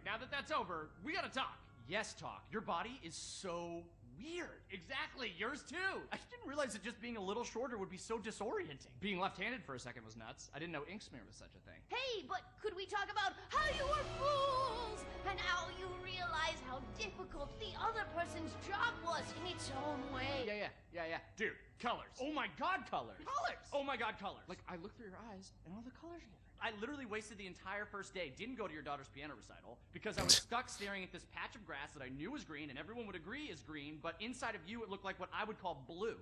Now that that's over, we gotta talk. Yes, talk. Your body is so weird. Exactly. Yours too. I didn't realize that just being a little shorter would be so disorienting. Being left-handed for a second was nuts. I didn't know ink smear was such a thing. Hey, but could we talk about how you were fools and how you realized how difficult the other person's job was in its own way? Yeah. Dude, colors. Oh my god, colors. Colors. Oh my god, colors. Like, I looked through your eyes and all the colors are different. I literally wasted the entire first day, didn't go to your daughter's piano recital, because I was stuck staring at this patch of grass that I knew was green and everyone would agree is green, but inside of you it looked like what I would call blue.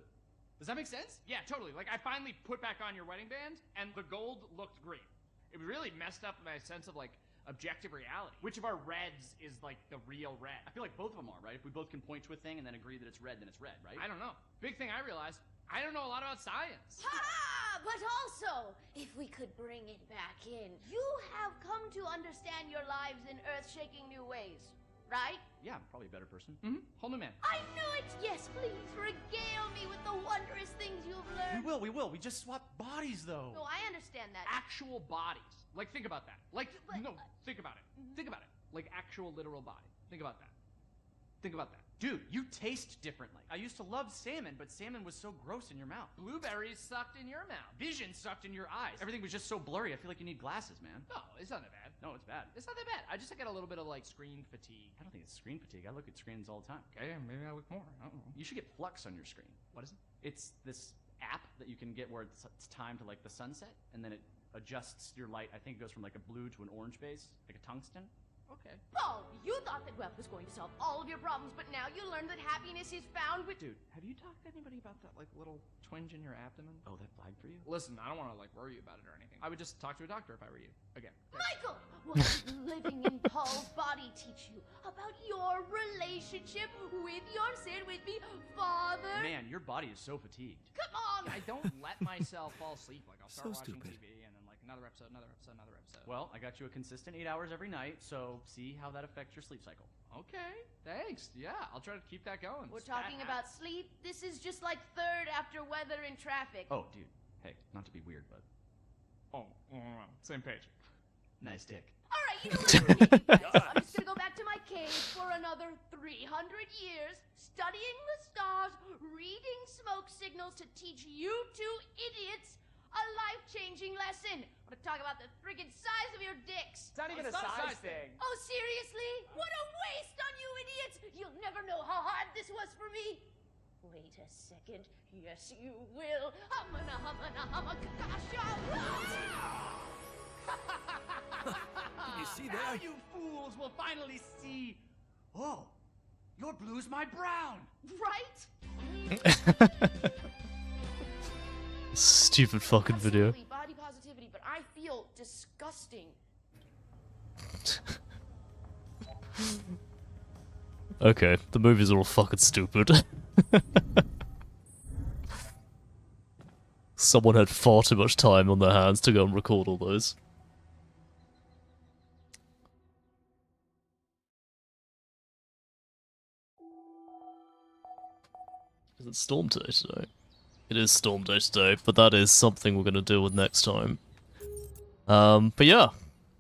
Does that make sense? Yeah, totally. Like, I finally put back on your wedding band and the gold looked green. It really messed up my sense of, like, objective reality. Which of our reds is, like, the real red? I feel like both of them are, right? If we both can point to a thing and then agree that it's red, then it's red, right? I don't know. Big thing I realized, I don't know a lot about science. Ha! But also, if we could bring it back in, you have come to understand your lives in earth-shaking new ways, right? Yeah, I'm probably a better person. Mm-hmm. Whole new man. I knew it! Yes, please, regale me with the wondrous things you've learned. We will. We just swap bodies, though. No, I understand that. Actual bodies. Like, think about that. Like, think about it. Think about it. Like, actual literal body. Think about that. Think about that. Dude, you taste differently. I used to love salmon, but salmon was so gross in your mouth. Blueberries sucked in your mouth. Vision sucked in your eyes. Everything was just so blurry. I feel like you need glasses, man. No, it's not that bad. No, it's bad. It's not that bad. I just get a little bit of, like, screen fatigue. I don't think it's screen fatigue. I look at screens all the time. Okay, maybe I look more. I don't know. You should get Flux on your screen. What is it? It's this app that you can get where it's time to, like, the sunset, and then it adjusts your light. I think it goes from, like, a blue to an orange base, like a tungsten. Okay. Paul, you thought that web was going to solve all of your problems, but now you learned that happiness is found with— Dude, have you talked to anybody about that, like, little twinge in your abdomen? Oh, that flagged for you? Listen, I don't want to, like, worry you about it or anything. I would just talk to a doctor if I were you. Again. Michael! What did living in Paul's body teach you about your relationship with your Sid, with me, father? Man, your body is so fatigued. Come on! I don't let myself fall asleep. Like, I'll start So watching stupid. TV and then, like, another episode. Well, I got you a consistent 8 hours every night, so see how that affects your sleep cycle. Okay, thanks. Yeah, I'll try to keep that going. We're talking about sleep. This is just like third after weather and traffic. Oh, dude. Hey, not to be weird, but... Oh, same page. Nice dick. All right, you know what? I'm just gonna go back to my cave for another 300 years, studying the stars, reading smoke signals to teach you two idiots a life-changing lesson. I'm gonna talk about the friggin' size of your dicks. It's not even a size thing. Oh, seriously? What a waste on you idiots! You'll never know how hard this was for me. Wait a second. Yes, you will. Did you See Now there? you fools will finally see. Oh, your blue's my brown. Right? Stupid fucking video. Absolutely body positivity, but I feel disgusting. Okay, the movies are all fucking stupid. Someone had far too much time on their hands to go and record all those. Is it Storm Day today? It is Storm Day today, but that is something we're going to deal with next time. But yeah,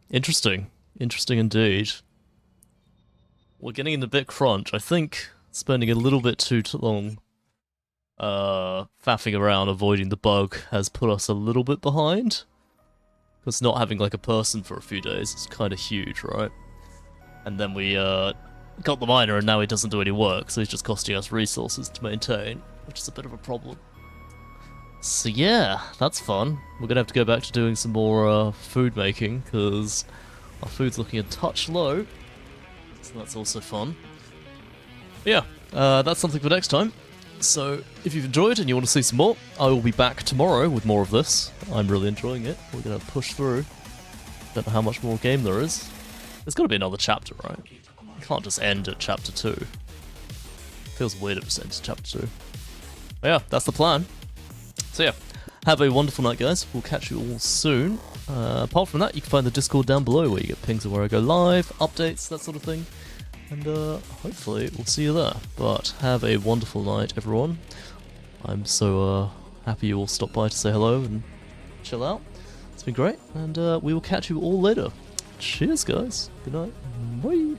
interesting. Interesting indeed. We're getting in a bit crunch. I think spending a little bit too long faffing around avoiding the bug has put us a little bit behind. Because not having like a person for a few days is kind of huge, right? And then we got the miner and now he doesn't do any work, so he's just costing us resources to maintain, which is a bit of a problem. So yeah, that's fun. We're gonna have to go back to doing some more food making, because our food's looking a touch low. So that's also fun. But yeah, that's something for next time. So if you've enjoyed and you want to see some more, I will be back tomorrow with more of this. I'm really enjoying it. We're gonna push through. Don't know how much more game there is. There's gotta be another chapter, right? You can't just end at chapter 2. Feels weird if it's end at chapter 2. But yeah, that's the plan. So yeah, have a wonderful night, guys. We'll catch you all soon. Apart from that, you can find the Discord down below where you get pings of where I go live, updates, that sort of thing. And hopefully we'll see you there. But have a wonderful night, everyone. I'm so happy you all stopped by to say hello and chill out. It's been great, and we will catch you all later. Cheers, guys. Good night. Bye.